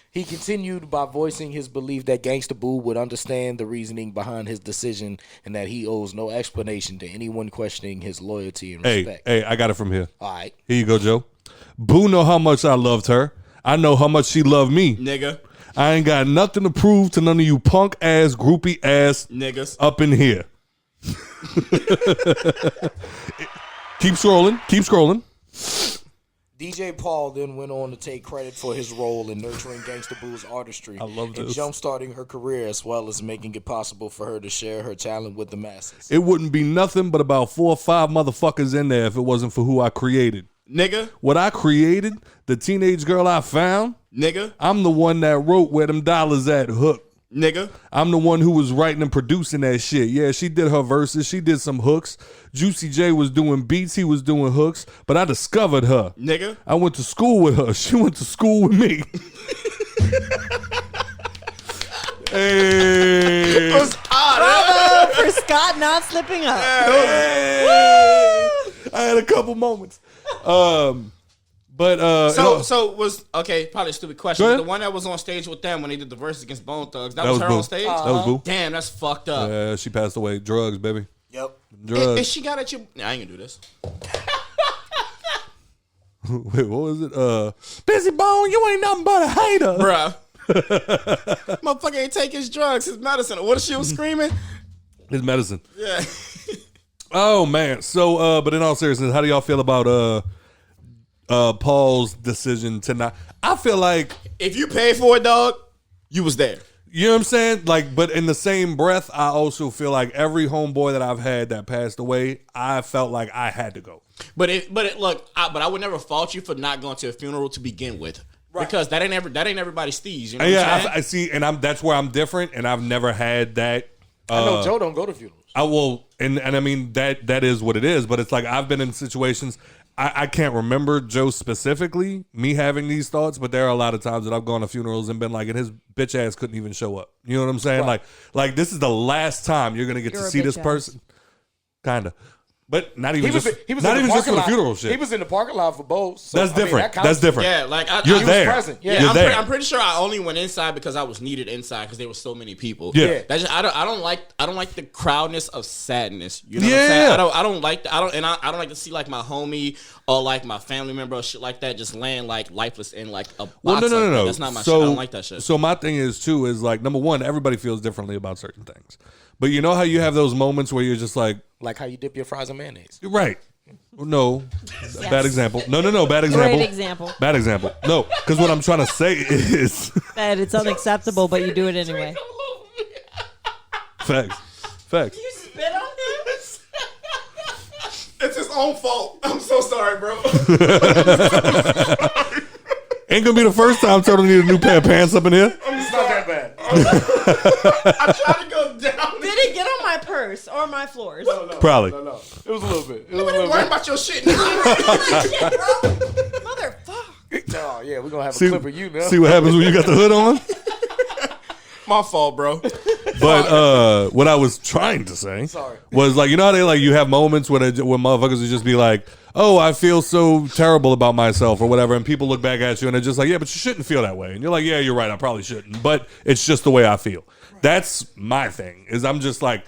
He continued by voicing his belief that Gangsta Boo would understand the reasoning behind his decision and that he owes no explanation to anyone questioning his loyalty and respect. Hey, I got it from here. All right. Here you go, Joe. Boo know how much I loved her. I know how much she loved me. Nigga. I ain't got nothing to prove to none of you punk ass, groupie ass Niggas. up in here. Keep scrolling. DJ Paul then went on to take credit for his role in nurturing Gangsta Boo's artistry I love and this. jump-starting her career, as well as making it possible for her to share her talent with the masses. It wouldn't be nothing but about 4 or 5 motherfuckers in there if it wasn't for who I created. Nigga. What I created, the teenage girl I found, Nigga. I'm the one that wrote Where Them Dollars At Hook. Nigga. I'm the one who was writing and producing that shit. Yeah, she did her verses. She did some hooks. Juicy J was doing beats. He was doing hooks. But I discovered her. Nigga. I went to school with her. She went to school with me. Hey. It was odd. Bravo for Scott not slipping up. I had a couple moments. So was okay. Probably a stupid question. Go But ahead. the one that was on stage with them when they did the verses against Bone Thugs. That That was was her Boo. on stage. That was Boo. Damn, that's fucked up. Yeah, she passed away. Drugs, baby. Yep. Drugs. Is she got at you? Nah, I ain't gonna do this. Wait, what was it? Busy Bone, you ain't nothing but a hater. Bruh. Motherfucker ain't take his drugs, his medicine. What if she was screaming? His medicine. Yeah. Oh man. So but in all seriousness, how do y'all feel about Paul's decision to not? I feel like, If you paid for it, dog, you was there. you know what I'm saying? Like, but in the same breath, I also feel like every homeboy that I've had that passed away, I felt like I had to go. But I would never fault you for not going to a funeral to begin with. Right. Because that ain't everybody's steez. You know what I'm saying? I see, and that's where I'm different, and I've never had that. I know Joe don't go to funerals. I will, and I mean that is what it is. But it's like I've been in situations. I can't remember Joe specifically me having these thoughts, but there are a lot of times that I've gone to funerals and been like, and his bitch ass couldn't even show up. You know what I'm saying? Right. Like this is the last time you're gonna get You're to a see bitch this ass. person, kinda. But not even He was just in not the even just for parking the lot. funeral shit. He was in the parking lot for both. So, That's I mean, different. that counts. That's different. Yeah, like You're he was there. present. Yeah. You're there. I'm pretty sure I only went inside because I was needed inside because there were so many people. Yeah. That's just, I don't like the crowdness of sadness. You know what I'm Yeah. saying? I don't like I don't like to see like my homie or like my family member or shit like that just laying like lifeless in like a box. Well, no. like that. That's not my shit. I don't like that shit. So my thing is too is like number one, everybody feels differently about certain things. But you know how you have those moments where you're just like Like how you dip your fries in mayonnaise. right. No, bad example. No, bad example. Great example. Bad example. No, because what I'm trying to say is That it's unacceptable, but you do it anyway. facts. Facts. You spit on him? It's his own fault. I'm so sorry, bro. Ain't gonna be the first time Turtle need a new pair of pants up in here. It's not that bad. I tried to go down. Did it get on my purse or my floors? Probably. No. It was a little bit. Worry about your shit. Motherfucker. Oh, yeah, we're going to have a See, clip of you now. see what happens when you got the hood on. My fault, bro. But what I was trying to say Sorry. was like, you know how they like you have moments when motherfuckers would just be like, oh, I feel so terrible about myself or whatever, and people look back at you and they're just like, yeah, but you shouldn't feel that way, and you're like, yeah, you're right, I probably shouldn't, but it's just the way I feel. That's my thing. Is I'm just like,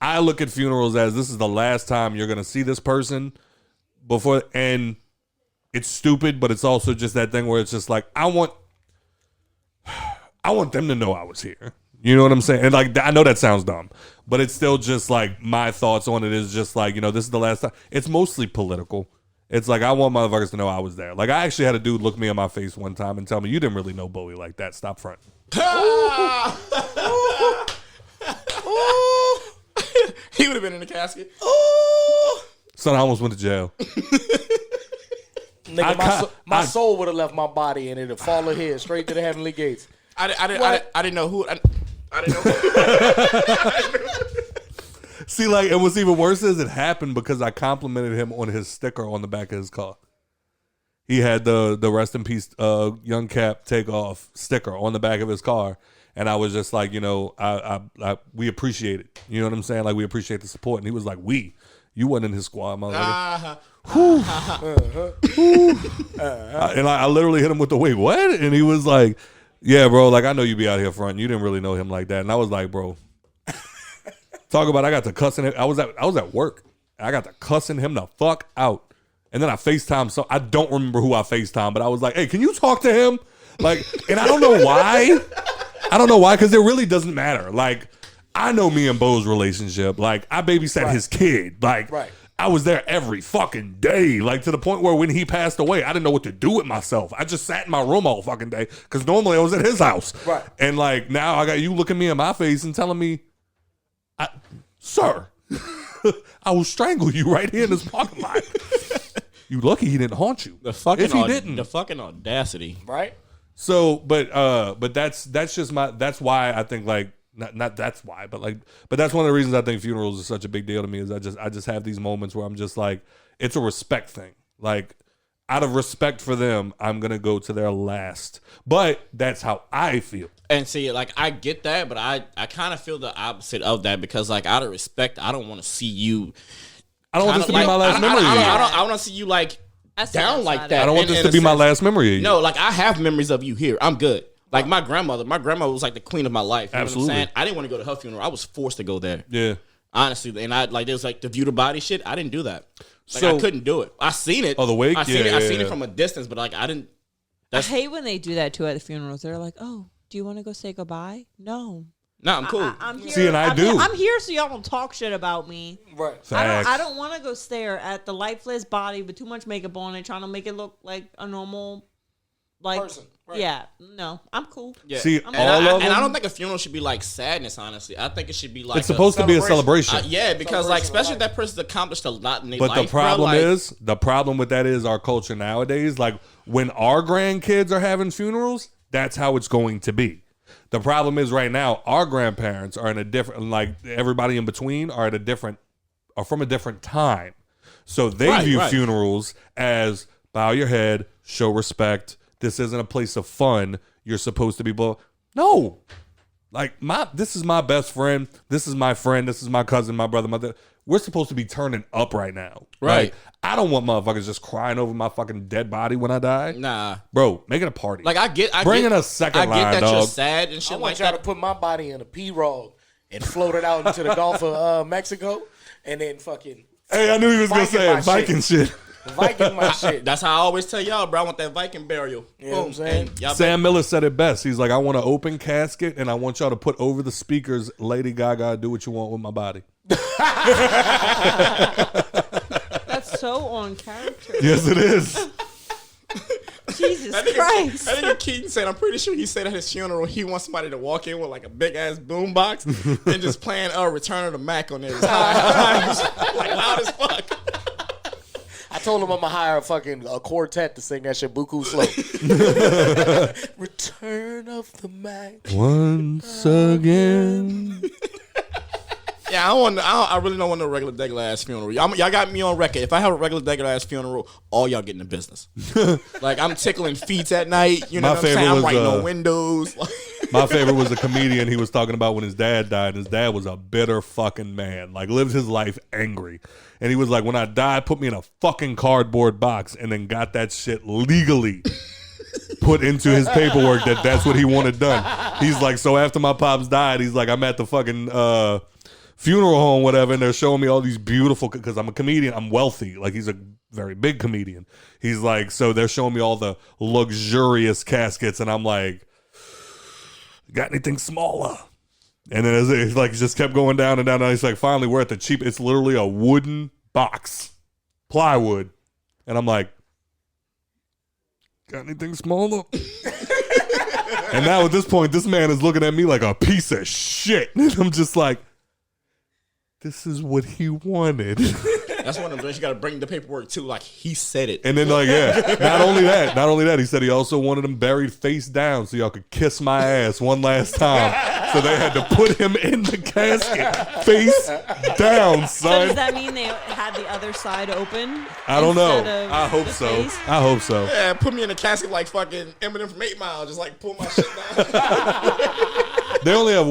I look at funerals as this is the last time you're gonna see this person before, and it's stupid, but it's also just that thing where it's just like I want them to know I was here. You know what I'm saying? And like I know that sounds dumb, but it's still just like my thoughts on it is just like, you know, this is the last time. It's mostly political. It's like I want motherfuckers to know I was there. Like I actually had a dude look me in my face one time and tell me, you didn't really know Bowie like that. Stop fronting. He would have been in the casket. Son, I almost went to jail. Nigga, my soul would have left my body and it would have fallen here straight to the heavenly gates. I didn't know who. I didn't know. See, like, and what's even worse is it happened because I complimented him on his sticker on the back of his car. He had the rest in peace, Young Cap take off sticker on the back of his car, and I was just like, you know, we appreciate it. You know what I'm saying? Like, we appreciate the support. And he was like, you wasn't in his squad, motherfucker. And I literally hit him with the wait, what? And he was like, yeah, bro, like I know you be out here front. You didn't really know him like that. And I was like, bro, talk about I got to cussing him. I was at work. I got to cussing him the fuck out. And then I FaceTimed, so I don't remember who I FaceTimed, but I was like, hey, can you talk to him? Like, and I don't know why. Because it really doesn't matter. Like, I know me and Bo's relationship. Like, I babysat his kid. Like, Right. I was there every fucking day, like to the point where when he passed away, I didn't know what to do with myself. I just sat in my room all fucking day because normally I was at his house. Right. And like now I got you looking me in my face and telling me, sir, I will strangle you right here in this parking lot. You lucky he didn't haunt you. The fucking if he didn't. The fucking audacity. Right. So, but that's just that's why I think like not that's why, but that's one of the reasons I think funerals is such a big deal to me is I just have these moments where I'm just like, it's a respect thing. Like out of respect for them, I'm gonna go to their last. But that's how I feel. And see, like I get that, but I kind of feel the opposite of that because like out of respect, I don't want to see you. I don't want this to be my last memory. I want to see you like down like that. I don't want this to be my last memory. No, like I have memories of you here. I'm good. Like my grandmother was like the queen of my life. You Absolutely. know what I'm saying? I didn't want to go to her funeral. I was forced to go there. Yeah. Honestly, and I like there was like the view the body shit. I didn't do that. Like So- I couldn't do it. I seen it. Oh, the wake? I seen Yeah, it. I yeah, seen yeah. it from a distance, but like I didn't. I hate when they do that too at the funerals. They're like, "Oh, do you want to go say goodbye?" No. No, I'm cool. I'm here. See, and I do. I'm here so y'all don't talk shit about me. Right. Facts. I don't want to go stare at the lifeless body with too much makeup on it, trying to make it look like a normal, like Person, right. Yeah, no, I'm cool. Yeah. See, and all I of them- don't think a funeral should be like sadness. Honestly, I think it should be like It's supposed to be a celebration. yeah, because like Celebration of especially if life. that person's accomplished a lot in their But life. the problem bro, like, is, the problem with that is our culture nowadays. Like when our grandkids are having funerals, that's how it's going to be. The problem is right now, our grandparents are in a different, like everybody in between are from a different time. So they view funerals as bow your head, show respect. This isn't a place of fun. You're supposed to be no. Like this is my best friend. This is my friend. This is my cousin, my brother, mother. We're supposed to be turning up right now. Right. Like, I don't want motherfuckers just crying over my fucking dead body when I die. Nah, Bro, make it a party. like I get Bring in a second I get line, that you're dog. sad and I shit want like y'all that. to put my body in a P-roll and float it out into the Gulf of Mexico and then fucking Hey, I knew he was going to Viking say my it. Viking shit. Viking my shit. That's how I always tell y'all, bro. I want that Viking burial. You know what I'm Boom. saying? And y'all Sam Miller said it best. He's like, I want an open casket, and I want y'all to put over the speakers, Lady Gaga, do what you want with my body. That's so on character. Yes, it is. Jesus Christ. I think Keaton said, I'm pretty sure he said at his funeral he wants somebody to walk in with like a big ass boom box and just playing Return of the Mac on there. Like loud as fuck. I told him I'm gonna hire a quartet to sing that shit buku slow. Return of the Mac. Once again. Yeah, I really don't want no regular ass funeral. Y'all got me on record. If I have a regular ass funeral, all y'all get in the business. Like I'm tickling feet at night. You know My what I'm saying? favorite I'm was, writing on windows. My favorite was a comedian he was talking about when his dad died. His dad was a bitter fucking man. Like, lived his life angry. And he was like, when I die, put me in a fucking cardboard box, and then got that shit legally put into his paperwork that's what he wanted done. He's like, so after my pops died, he's like, I'm at the fucking funeral home, whatever, and they're showing me all these beautiful, because I'm a comedian, I'm wealthy. Like, he's a very big comedian. He's like, so they're showing me all the luxurious caskets, and I'm like, got anything smaller? And then it's like, it just kept going down and down, and he's like, finally, we're at the cheap, it's literally a wooden box, plywood. And I'm like, got anything smaller? And now at this point, this man is looking at me like a piece of shit. And I'm just like, this is what he wanted. That's one of them things you got to bring the paperwork too. Like he said it. And then like, yeah, not only that, he said he also wanted him buried face down so y'all could kiss my ass one last time. So they had to put him in the casket face down, So son. does that mean they had the other side open? I don't know. instead of I hope the so. face? I hope so. Yeah, put me in a casket like fucking Eminem from 8 Mile. Just like pull my shit down. They only have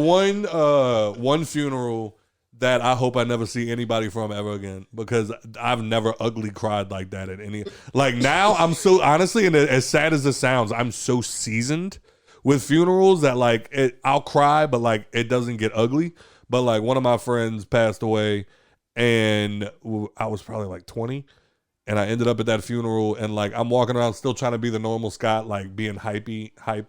one funeral that I hope I never see anybody from ever again, because I've never ugly cried like that at any. Like now, I'm so honestly, and as sad as it sounds, I'm so seasoned with funerals that like I'll cry, but like it doesn't get ugly. But like one of my friends passed away, and I was probably like 20, And I ended up at that funeral, and like I'm walking around still trying to be the normal Scott, like being hype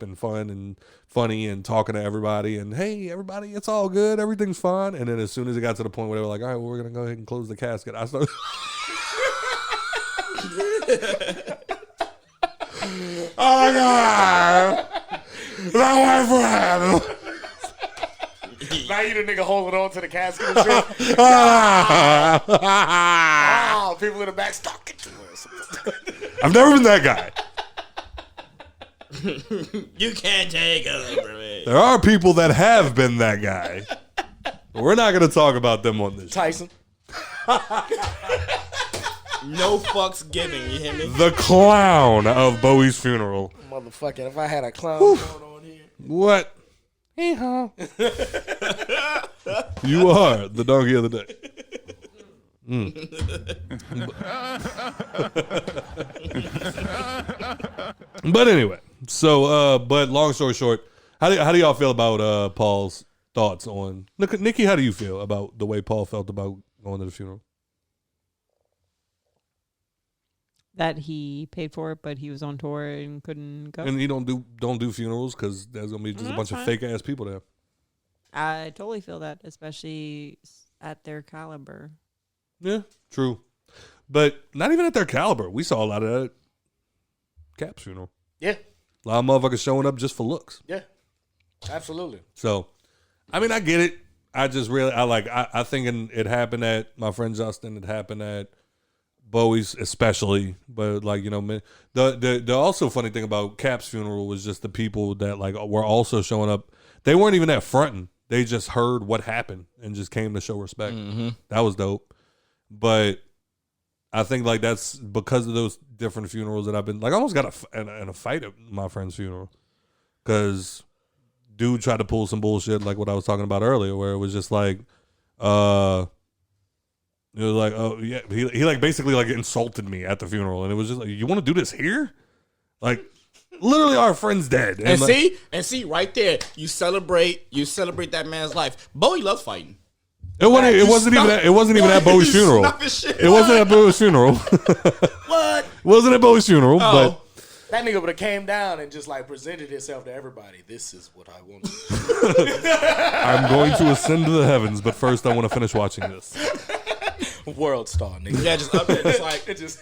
and fun and funny and talking to everybody and hey everybody, it's all good, everything's fine. And then as soon as it got to the point where they were like, all right, well, we're gonna go ahead and close the casket, I started oh my god, my friend. Now you the nigga holding on to the casket and shit. Oh, people in the back talking to us. I've never been that guy. You can't take over me. There are people that have been that guy. But we're not going to talk about them on this show. Tyson. No fucks given, you hear me? The clown of Bowie's funeral. Motherfucking, if I had a clown going on here. What? Hee-haw. You are the donkey of the day. But anyway, so but long story short, how do y'all feel about Paul's thoughts on Nikki? How do you feel about the way Paul felt about going to the funeral? That he paid for it, but he was on tour and couldn't go. And he don't do funerals because there's gonna be just a bunch of fake ass people there. I totally feel that, especially at their caliber. Yeah, true. But not even at their caliber. We saw a lot of that at Cap's funeral. Yeah. A lot of motherfuckers showing up just for looks. Yeah. Absolutely. So, I mean, I get it. I just really, I think it happened at my friend Justin. It happened at Bowie's especially. But like, you know, the also funny thing about Cap's funeral was just the people that like were also showing up. They weren't even at fronting. They just heard what happened and just came to show respect. Mm-hmm. That was dope. But I think like that's because of those different funerals that I've been like, I almost got in a fight at my friend's funeral because dude tried to pull some bullshit like what I was talking about earlier, where it was just like, it was like, oh yeah, he like basically like insulted me at the funeral, and it was just like, you want to do this here, like. Literally, our friend's dead, and see, right there, you celebrate that man's life. Bowie loves fighting. It wasn't even at Bowie's funeral. It wasn't at Bowie's funeral. What? It wasn't at Bowie's funeral, but that nigga would have came down and just like presented himself to everybody. This is what I want. I'm going to ascend to the heavens, but first I want to finish watching this. World star, nigga. Yeah, just up there, just like it just.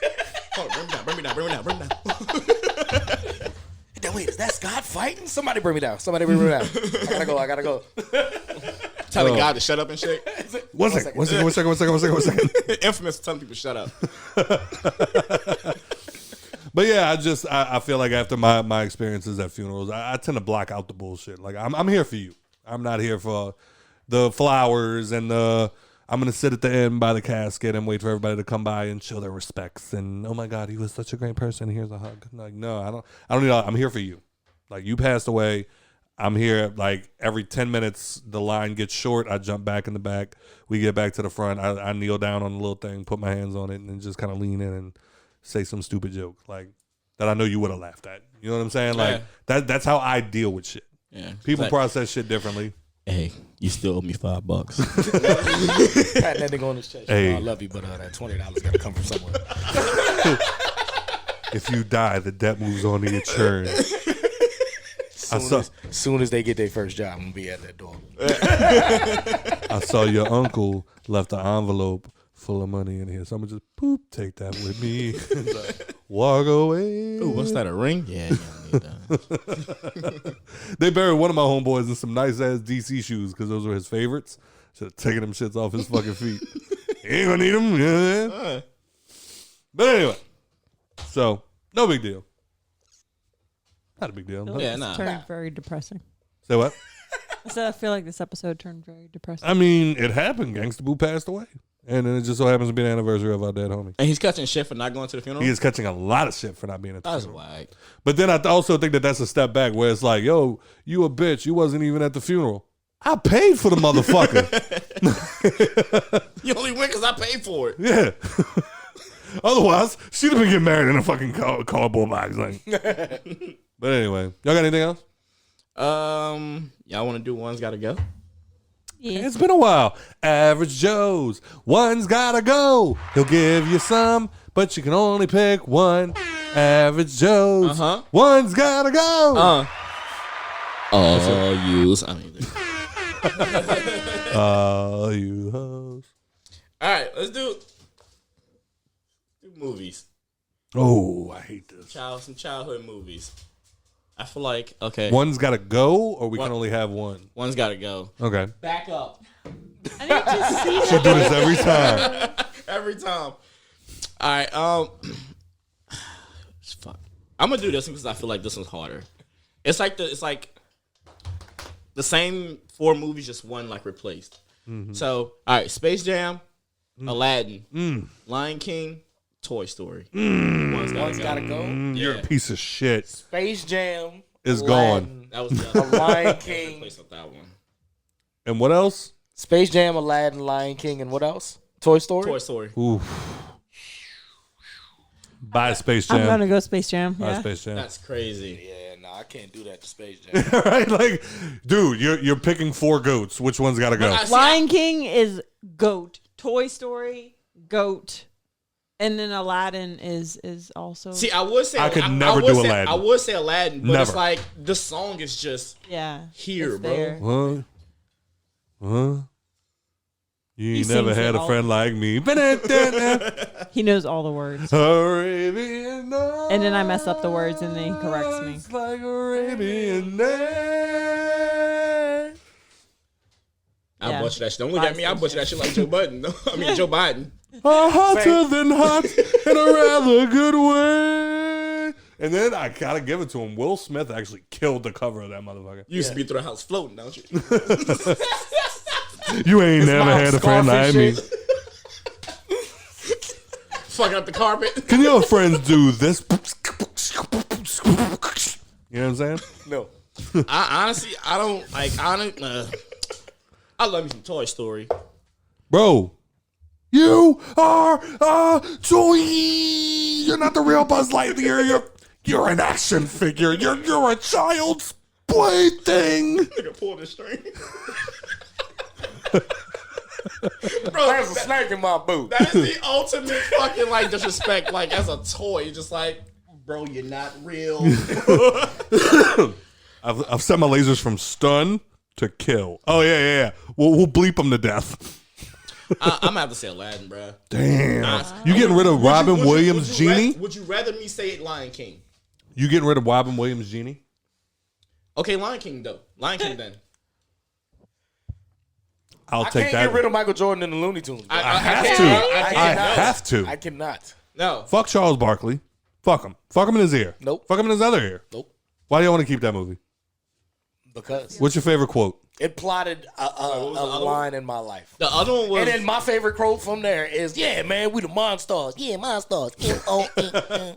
Oh, bring me down. Wait, is that Scott fighting? Somebody bring me down. I gotta go. Telling God to shut up and shake. One second. Infamous for telling people shut up. But yeah, I feel like after my experiences at funerals, I tend to block out the bullshit. Like I'm here for you. I'm not here for the flowers and I'm gonna sit at the end by the casket and wait for everybody to come by and show their respects. And oh my God, he was such a great person. Here's a hug. Like, no, I don't need. I'm here for you. Like, you passed away. I'm here. Like, every 10 minutes, the line gets short. I jump back in the back. We get back to the front. I kneel down on the little thing, put my hands on it, and just kind of lean in and say some stupid joke like that. I know you would have laughed at. You know what I'm saying? Like that's how I deal with shit. Yeah. People process shit differently. Hey, you still owe me $5. Pat that nigga on his chest. Hey. I love you, but that $20 gotta come from somewhere. If you die, the debt moves on to your churn. Soon as they get their first job, I'm gonna be at that door. I saw your uncle left an envelope full of money in here, so I'm gonna just take that with me. Walk away. Ooh, what's that, a ring? Yeah, you don't need that. They buried one of my homeboys in some nice ass DC shoes because those were his favorites. Should have taken them shits off his fucking feet. He ain't gonna need them. Yeah. But anyway, so no big deal. Not a big deal. No. Yeah, nah. Turned very depressing. Say what? I said I feel like this episode turned very depressing. I mean, it happened. Gangsta Boo passed away. And then it just so happens to be the anniversary of our dead homie. And he's catching shit for not going to the funeral? He is catching a lot of shit for not being at the funeral. That's whack. But then I also think that that's a step back where it's like, yo, you a bitch. You wasn't even at the funeral. I paid for the motherfucker. You only win because I paid for it. Yeah. Otherwise, she'd have been getting married in a fucking cardboard box. Like. But anyway, y'all got anything else? Y'all want to do One's Gotta Go? Yeah. It's been a while. Average Joe's. One's gotta go. He'll give you some, but you can only pick one. Average Joe's. One's gotta go. You hoes. All right, let's do movies. Oh, I hate this. Some childhood movies. I feel like One's gotta go, or we can only have one. One's gotta go. Okay. Back up. I need to see She do this every time. Every time. All right. Fuck. I'm gonna do this one because I feel like this one's harder. It's like the same 4 movies, just one like replaced. Mm-hmm. So, all right, Space Jam, Aladdin, Lion King, Toy Story. One's gotta go. You're a piece of shit. Space Jam Is Aladdin, gone. That was the other Lion King. replaced with that one. And what else? Space Jam, Aladdin, Lion King, and what else? Toy Story. Toy Story. Ooh. Buy Space Jam. I'm gonna go Space Jam. Buy Yeah. Space Jam. That's crazy. Yeah, no, I can't do that to Space Jam. Right? Like, dude, you're picking 4 goats. Which one's gotta go? Lion King is goat. Toy Story, goat. And then Aladdin is also See, I would say I could never do Aladdin. I would say Aladdin, but Never. it's like the song is just here, it's bro. there. Huh? You He ain't never sings had it a all. friend like me. He knows all the words. Arabian nights. And then I mess up the words and then he corrects me. It's like Arabian night. I Yeah. butcher that shit. Don't look at me. I butcher that shit like Joe Budden. I mean Joe Biden. Hotter than hot in a rather good way. And then I gotta give it to him. Will Smith actually killed the cover of that motherfucker. You used to be through the house floating, don't you? You ain't never mouth had a friend like me. scarf Fucking up the carpet. Can your friends do this? You know what I'm saying? No. I honestly, I don't like. I love me some Toy Story. Bro, you are a toy. You're not the real Buzz Lightyear. You're an action figure. You're a child's plaything. Nigga, pull the string. Bro, There's a snake in my boot. that is the ultimate fucking like disrespect. Like as a toy, you're just like, bro, you're not real. I've set my lasers from stun to kill. Oh yeah. We'll bleep them to death. I'm gonna have to say Aladdin, bro. Damn. You getting rid of Robin Williams' genie? Would you rather me say Lion King? You getting rid of Robin Williams' genie? Okay, Lion King though. Lion King then. I'll I take can't that. get rid of Michael Jordan and the Looney Tunes. bro. I have can't. to. I I have to. I cannot. No. Fuck Charles Barkley. Fuck him. Fuck him in his ear. Nope. Fuck him in his other ear. Nope. Why do you want to keep that movie? Because What's your favorite quote? it plotted a line in my life. The other one was. And then my favorite quote from there is, "Yeah, man, we the Monstars. Yeah, Monstars. M-O-N-N."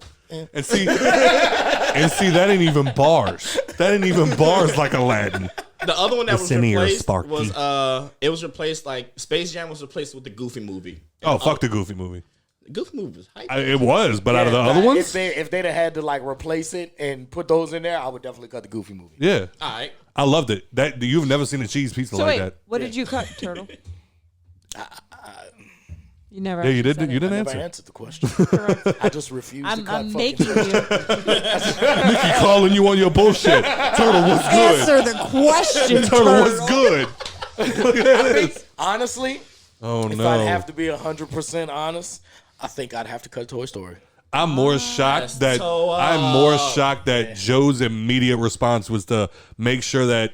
And see, that ain't even bars. That ain't even bars like Aladdin. The other one that was Listen here, replaced Sparky. was it was replaced like Space Jam was replaced with the Goofy movie. Oh, fuck the Goofy movie. The Goofy movie was hype. It was, but out of the Yeah, other nah, ones, if they'd have had to like replace it and put those in there, I would definitely cut the Goofy movie. yeah, All right. I loved it. That you've never seen a cheese pizza So like wait, that. what did you cut, Turtle? You never. Yeah, you actually did. said You it. didn't I never answer. answered the question. I just refused to cut I'm fucking making you Nikki calling you on your bullshit. Turtle, what's good? answer the question. Turtle, what's good? Look at this. Honestly, Oh if no! I'd have to be 100% honest, I think I'd have to cut Toy Story. I'm more shocked that so up. I'm more shocked that Joe's immediate response was to make sure that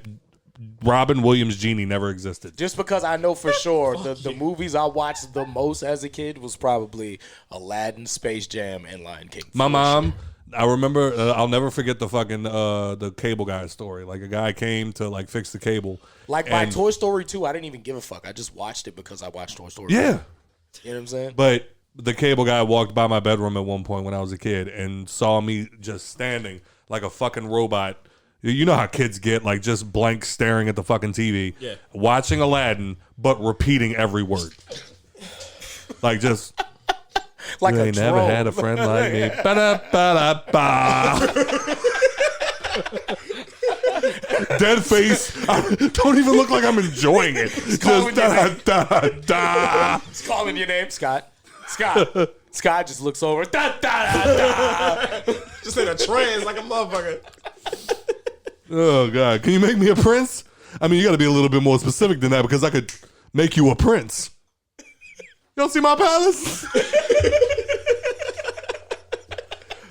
Robin Williams' genie never existed. Just because I know for sure the movies I watched the most as a kid was probably Aladdin, Space Jam, and Lion King. My mom, I remember, I'll never forget the fucking the cable guy story. Like a guy came to like fix the cable. Like by and- Toy Story 2, I didn't even give a fuck. I just watched it because I watched Toy Story. Yeah, 1. You know what I'm saying? but the cable guy walked by my bedroom at one point when I was a kid and saw me just standing like a fucking robot. You know how kids get, like just blank staring at the fucking TV, Yeah. watching Aladdin, but repeating every word. Like just, Like you a ain't never drone. had a friend like me. Ba-da-ba-da-ba. dead face. I don't even look like I'm enjoying it. Just It's calling your name, Scott. Scott just looks over. Just in a trance like a motherfucker. Oh God! Can you make me a prince? I mean, you got to be a little bit more specific than that because I could make you a prince. You don't see my palace?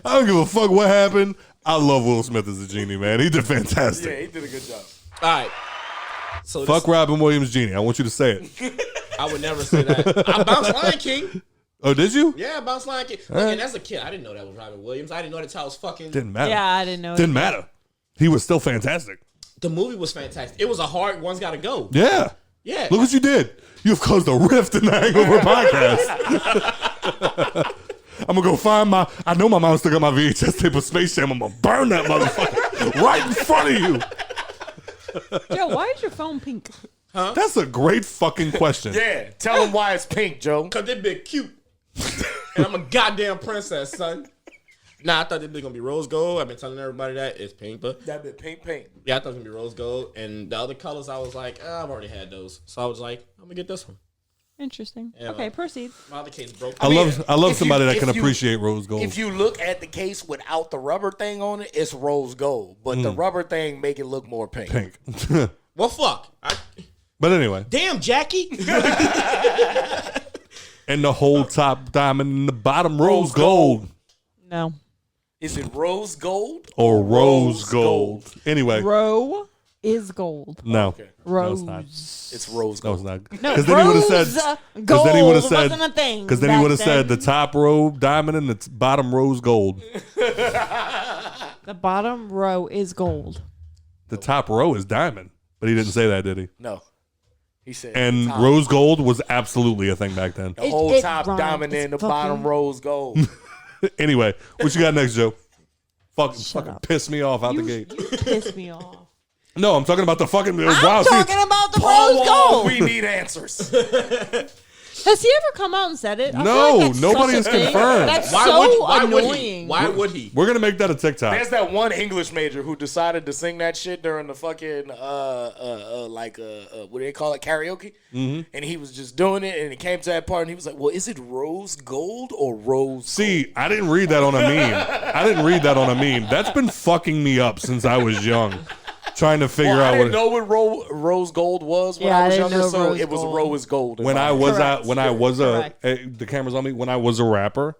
I don't give a fuck what happened. I love Will Smith as a genie, man. He did fantastic. Yeah, he did a good job. All right. So Fuck Robin Williams genie. I want you to say it. I would never say that. I bounced Lion King. Oh, did you? Yeah, I bounced Lion King. Look, and as a kid, I didn't know that was Robin Williams. I didn't know that's how it was fucking. Didn't matter. Yeah, I didn't know. Didn't matter. He was still fantastic. The movie was fantastic. It was a hard One's Gotta Go. Yeah. Yeah. Look what you did. You've caused a rift in the Hangover podcast. I'm going to go find I know my mom still got my VHS tape of Space Jam. I'm going to burn that motherfucker right in front of you. Joe, why is your phone pink? Huh? That's a great fucking question. Yeah, tell him why it's pink, Joe. Because they been cute. And I'm a goddamn princess, son. Nah, I thought this bitch gonna be rose gold. I've been telling everybody that it's pink, but That bit pink. yeah, I thought it was gonna be rose gold. And the other colors, I was like, I've already had those, so I was like, I'm gonna get this one. Interesting. Yeah, Okay, proceed. My other case broke. I love if somebody you- that can if you- appreciate rose gold. If you look at the case without the rubber thing on it, it's rose gold. But the rubber thing make it look more pink. Pink. Well, fuck. But anyway. Damn, Jackie. And the whole top diamond and the bottom rose gold. No. Is it rose gold Or rose gold. Anyway. Row is gold. No. Okay. Rose. No, It's rose No, gold. it's not. No, Because then he would have rose said. gold then he would have said. wasn't a thing. Because then he back would have said the then. top row diamond and the bottom rose gold. The bottom row is gold. The top row is diamond, but he didn't say that, did he? No. He said And top. rose gold was absolutely a thing back then. The whole It top rhymes. diamond and the It's bottom fucking- rose gold. Anyway, what you got next, Joe? Fucking up. piss me off out the gate. You piss me off. No, I'm talking about the fucking I'm wow. See, talking about the Paul rose Wall, gold. we need answers. Has he ever come out and said it? I No, feel like that's nobody such has a thing. confirmed. That's Why so would annoying. he? Why would he? we're gonna make that a TikTok. There's that one English major who decided to sing that shit during the fucking what do they call it, karaoke? Mm-hmm. And he was just doing it, and it came to that part, and he was like, "Well, is it rose gold or rose?" See, I didn't read that on a meme. That's been fucking me up since I was young, trying to figure Well, I out didn't what. know what rose gold was when Yeah, I I was didn't younger, know so rose it was gold. rose gold. When I was Correct. Correct. the camera's on me. When I was a rapper,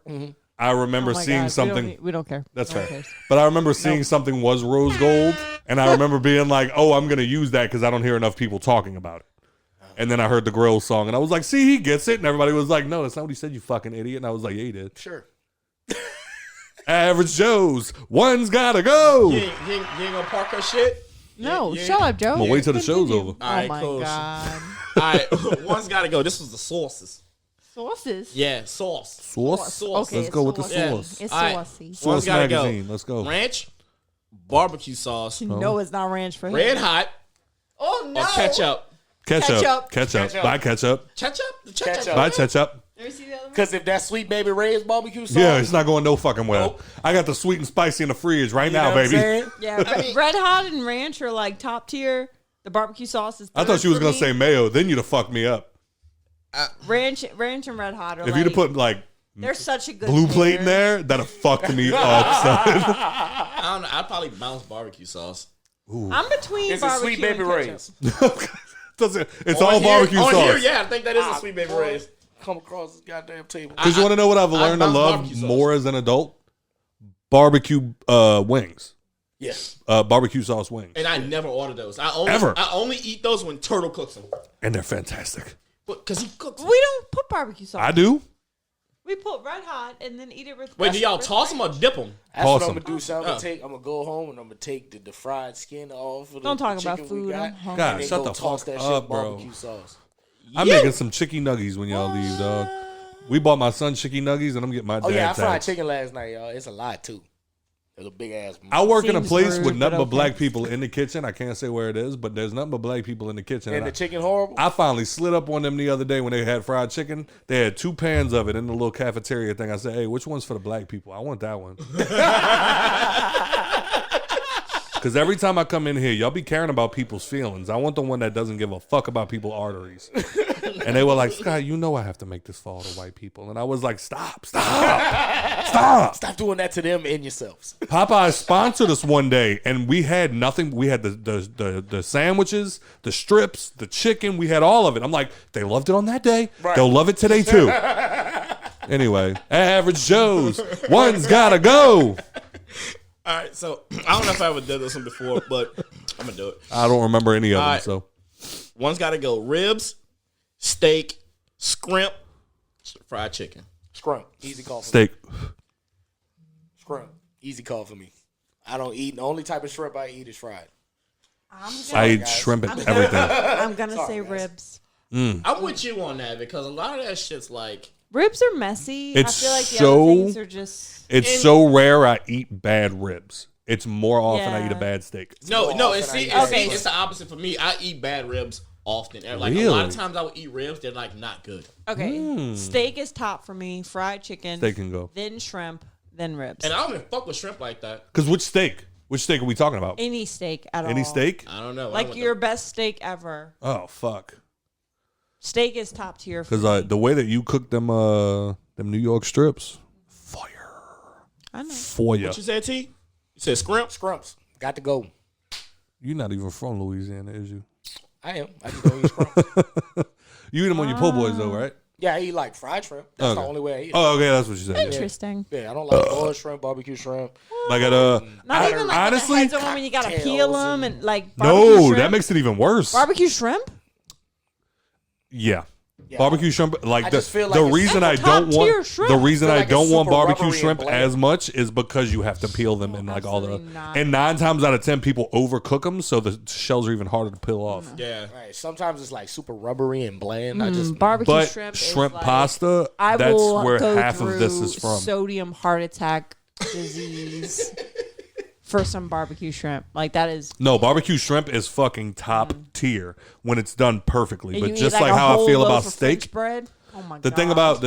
I remember Oh my seeing God, something. We don't care. That's No one fair. cares. But I remember seeing something was rose gold, and I remember being like, "Oh, I'm gonna use that because I don't hear enough people talking about it." And then I heard the Grill song, and I was like, "See, he gets it." And everybody was like, "No, that's not what he said, you fucking idiot." And I was like, "Yeah, he did." sure. Average Joe's, one's gotta go. You ain't gonna park her shit? No, Yeah. shut up, Joe. I'm gonna wait till the show's Continue. over. Oh All right, my cool. God. All right, one's gotta go. This was the sauces. Sauces. Yeah, sauce. Sauce. Sauce. Okay, Let's it's go with the saucy. sauce. It's All right. saucy. Sauce One's gotta go. magazine. Let's go. Ranch, barbecue sauce, No, it's not ranch for him. red hot, Oh no. or ketchup. Ketchup. Ketchup. Buy ketchup. Ketchup? The Ketchup. Buy ketchup. Let me see the other one. Because if that Sweet Baby Ray's barbecue sauce, Yeah, it's not going no fucking well. Nope. I got the sweet and spicy in the fridge right you now, know what I'm baby. saying? Yeah, red hot and ranch are like top tier. The barbecue sauce is. I thought third she was for gonna me. say mayo. Then you'd have fucked me up. ranch and red hot are. If like, you'd have put like they're such a good blue plate in pair. there, that'd have fucked me up, son. I don't know. I'd probably bounce barbecue sauce. I'm between It's a barbecue Sweet Baby and Ray's. ketchup. It's On all here- barbecue on sauce. Here, yeah, I think that is a Sweet Baby boy, Ray's. Come across this goddamn table. Because you want to know what I've learned to bounce love barbecue sauce. more as an adult? Barbecue wings. Yes. Barbecue sauce wings. And I never order those. I only eat those when Turtle cooks them. And they're fantastic. Because he cooks them. We don't put barbecue sauce. I do. We put red hot and then eat it with. Wait, do y'all toss them or dip them? That's what Awesome. I'm gonna do. So I'm gonna go home and I'm gonna take the fried skin off of Don't the talk about chicken we food. got, I'm hungry. God, and then shut go the toss fuck that up, shit bro. barbecue sauce. I'm making some chicken nuggies when y'all leave, dog. We bought my son chicken nuggies, and I'm getting my dad Oh yeah, I fried tags. chicken last night, y'all. It's a lot too. It's a big ass. I work in a Seems place rude, with nothing but but black okay. people in the kitchen. I can't say where it is, but there's nothing but black people in the kitchen. And And the chicken horrible. I finally slid up on them the other day when they had fried chicken. They had 2 pans of it in the little cafeteria thing. I said, "Hey, which one's for the black people? I want that one." Because every time I come in here, y'all be caring about people's feelings. I want the one that doesn't give a fuck about people's arteries. And they were like, Scott, you know I have to make this for all the white people. And I was like, stop. Stop doing that to them and yourselves. Popeye sponsored us one day, and we had nothing. We had the sandwiches, the strips, the chicken. We had all of it. I'm like, they loved it on that day. Right. They'll love it today, too. Anyway, Average Joe's. One's got to go. All right, so I don't know if I ever did this one before, but I'm going to do it. I don't remember any of them, right. so. One's got to go ribs, steak, scrimp, fried chicken. Scrump. Easy call for Steak. me. Scrump. Easy call for me. I don't eat. The only type of shrimp I eat is fried. I eat shrimp and everything. I'm going to say guys. ribs. I'm with you on that because a lot of that shit's like... Ribs are messy. It's I feel like the so- other things are just... It's so rare I eat bad ribs. It's more often I eat a Yeah. bad steak. No, it's Okay. it's the opposite for me. I eat bad ribs often. Like Really? a lot of times I will eat ribs, they're like not good. Okay. Steak is top for me. Fried chicken. Steak can go. Then shrimp. Then ribs. And I don't even fuck with shrimp like that. Because which steak? Which steak are we talking about? Any steak at all. Any steak? I don't know. I Like went your best steak ever. Oh, fuck. Steak is top tier for Because me. the way that you cook them New York strips, fire. I know. Fire. What you said, T? You said scrimp? Scrumps. Got to go. You're not even from Louisiana, is you? I am. I just don't eat scrumps. You eat them on your po' boys, though, right? Yeah, I eat like fried shrimp. That's the Okay. only way I eat it. Oh, okay, that's what you said. Yeah. Interesting. Yeah, I don't like boiled shrimp, barbecue shrimp. Like at Not even like honestly, the heads on when you gotta cocktails peel them and like barbecue no, shrimp. that makes it even worse. Barbecue shrimp? Yeah. Yeah. Barbecue shrimp, like I the, just feel the like it's reason I top don't tier want shrimp. the reason I feel I like don't it's want super barbecue rubbery and shrimp bland. as much is because you have to peel them and like all the absolutely not. and 9 times out of 10 people overcook them, so the shells are even harder to peel off. Yeah. Right. Sometimes it's like super rubbery and bland. I just Barbecue But shrimp. shrimp is like, pasta, I that's will where go half of this through is from. Sodium heart attack disease for some barbecue shrimp. Like that is. No, barbecue shrimp is fucking top tier when it's done perfectly. and But you just eat like a how I whole feel loaf about of steak, French bread. Oh my the god.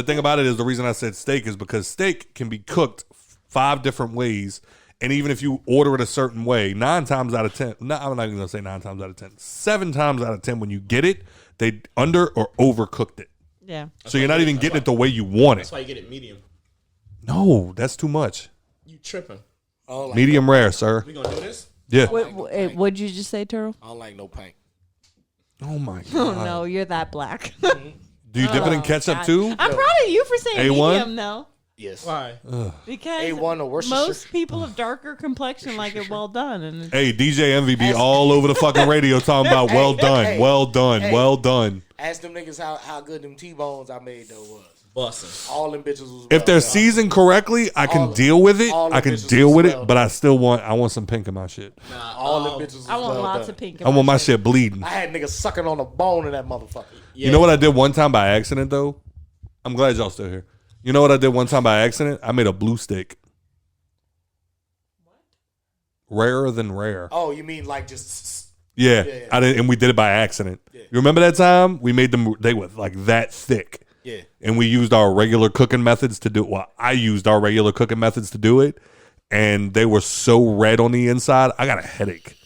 thing about it is the reason I said steak is because steak can be cooked 5 different ways, and even if you order it a certain way, 9 times out of 10, no, I'm not even gonna say 9 times out of 10, 7 times out of 10 when you get it, they under or overcooked it, Yeah. so you're not even getting it the way you want it. That's why you get it medium. No, that's too much. You tripping. I don't like Medium rare, sir. We gonna do this? Yeah. What'd you just say, Turtle? I don't like no paint. Oh my Oh god. no, you're that black. Do you dip it in ketchup too? I'm proud of you for saying A1? medium though. Yes. Why? Because A1 or Worcestershire. most people of darker complexion like it well done. And Hey, DJ MVB all over the fucking radio talking about well done, hey, well done, hey. well done. Ask them niggas how good them T-bones I made though was. Bussin'. All them bitches was If they're well done. seasoned correctly, I can All- deal with it. all I the can bitches deal was with it, well but I still want some pink in my shit. All them bitches was I want well lots done. of pink. in I want my shit. shit bleeding. I had niggas sucking on a bone in that motherfucker. Yeah. You know what I did one time by accident though? I'm glad y'all still here. You know what I did one time by accident? I made a blue steak. Rarer than rare. Oh, you mean like just Yeah, yeah. I did, and we did it by accident. Yeah. You remember that time we made them? They were like that thick. yeah. And we used our regular cooking methods to do. Well, I used our regular cooking methods to do it, and they were so red on the inside. I got a headache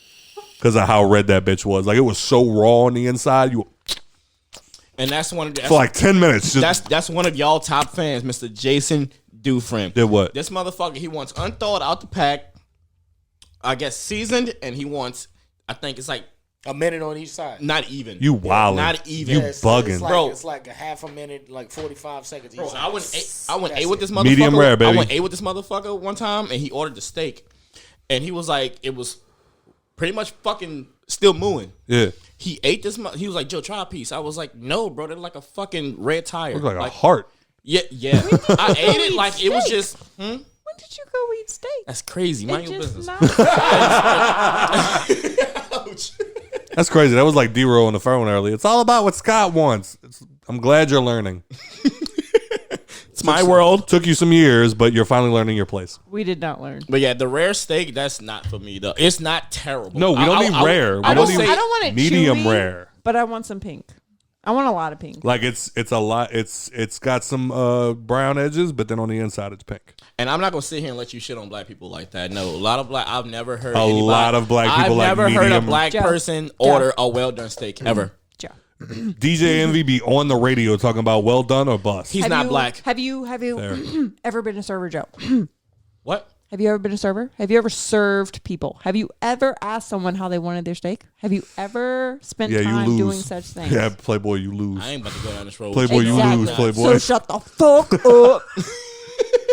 because of how red that bitch was. Like it was so raw on the inside. You And that's one of the, for like 10 minutes. Just that's one of y'all top fans, Mr. Jason Dufresne. did what? This motherfucker, he wants unthawed out the pack, I guess seasoned, and he wants, I think it's like A minute on each side. not even. You wildin'. Not even. You Yeah, bugging. it's like, Bro. It's like a half a minute, like 45 seconds each Bro, side. I went That's A with it. this motherfucker. Medium rare, baby. I went A with this motherfucker one time, and he ordered the steak, and he was like, it was pretty much fucking still mooing. Yeah, He ate this. He was like, Joe, try a piece. I was like, no, bro, they're like a fucking red tire. looked like a heart. Yeah. I ate it like it was just. When did you go eat steak? That's crazy. Mind It's your just business. not. That's crazy. That was like D-Roll on the phone earlier. It's all about what Scott wants. I'm glad you're learning. It's my world. Took you some years, but you're finally learning your place. We did not learn. But yeah, the rare steak, that's not for me though. It's not terrible. No, we don't need rare. We I don't don't need want it medium chewy, rare. but I want some pink. I want a lot of pink. Like it's a lot. It's got some brown edges, but then on the inside it's pink. And I'm not gonna sit here and let you shit on black people like that. No, a lot of black. I've never heard A lot of black people like I've never heard a medium. black Joe. person order a well done steak ever. Joe. DJ Envy be on the radio talking about well done or bust. He's not black. Have you ever been a server, Joe? What? Have you ever been a server? Have you ever served people? Have you ever asked someone how they wanted their steak? Have you ever spent Yeah, you time lose. doing such things? Yeah, Playboy, you lose. I ain't about to go down this road. Playboy, you Exactly. lose. Playboy. So shut the fuck up,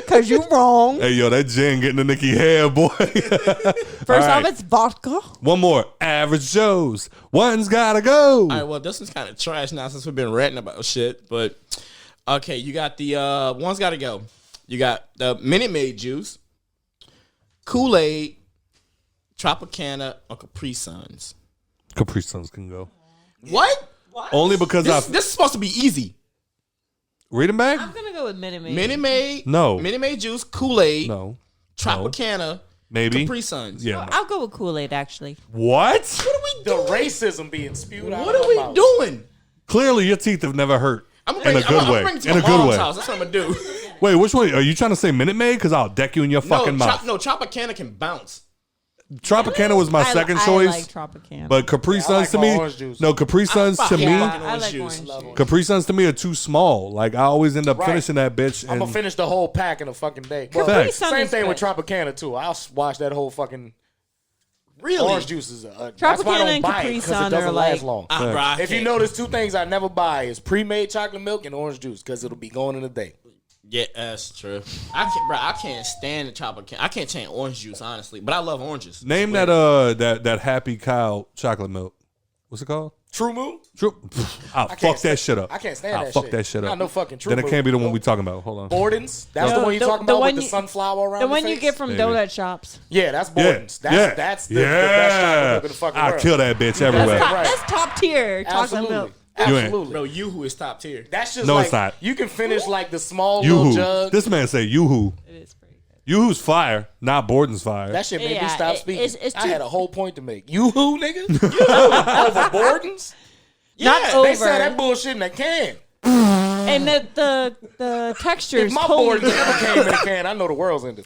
cause you wrong. Hey, yo, that gin getting the Nikki hair, boy. First All right. off, it's vodka. One more. Average Joe's. One's gotta go. All right, well, this one's kind of trash now since we've been ranting about shit. But okay, you got the one's got to go. You got the Minute Maid juice, Kool-Aid, Tropicana, or Capri Suns. Capri Suns can go. What? Only because This is supposed to be easy. Read them back? I'm gonna go with Minute Maid. Minute Maid, No. Minute Maid juice, Kool-Aid, No. Tropicana, Maybe. Capri Suns. Yeah. no. I'll go with Kool-Aid. Actually, What? What are we The doing? racism being spewed out. What of are my we mouth. doing? Clearly, your teeth have never hurt. I'm In a good way. bring it to In my a good mom's way. house. That's what I'm gonna do. Wait, which one? Are you trying to say Minute Maid? Because I'll deck you in your fucking mouth. Tropicana can bounce. Tropicana was my second choice. I like Tropicana. But Capri I Suns like to my me, orange juice. no, Capri Suns to fucking me, fucking I orange like juice. orange juice. Capri Suns to me are too small. Like I always end up Right. finishing that bitch. I'm And gonna finish the whole pack in a fucking day. Well, Capri Facts. Sun same is thing with good. Tropicana too. I'll wash that whole fucking Really? orange juice. Is that's why I Tropicana don't and buy Capri it because Sun it doesn't are last like- long. Bro, I If you can't- notice, two things I never buy is pre-made chocolate milk and orange juice because it'll be going in a day. Yeah, that's true. I can't stand the Tropicana. I can't stand orange juice, honestly, but I love oranges. name that that Happy Cow chocolate milk. What's it called? True Moon? True. I'll can't fuck that stand- shit up. I can't stand I'll that fuck shit. that shit up. Not no fucking True Then it Moon. can't be the one we talking about. Hold on. Borden's? That's No, the one you're the- talking the about one with the you- sunflower around the one face? you get from Maybe. donut shops. Yeah, that's Yeah, Borden's. That's the best chocolate milk in the fucking I'll world. kill that bitch everywhere. That's right. That's top tier chocolate Absolutely. milk. You ain't- Absolutely. Bro, Yoo-hoo is top tier. That's just No, like, it's not. you can finish like the small little Yoo-hoo. jug. This man say Yoo-hoo. It is pretty good. Yoo-hoo's fire, not Borden's fire. That shit made me Yeah, stop speaking. it's I too- had a whole point to make. You-hoo, nigga? Over Borden's? Not They over. sell that bullshit in a can. And the texture If is my totally Borden's ever came in a can, I know the world's ended.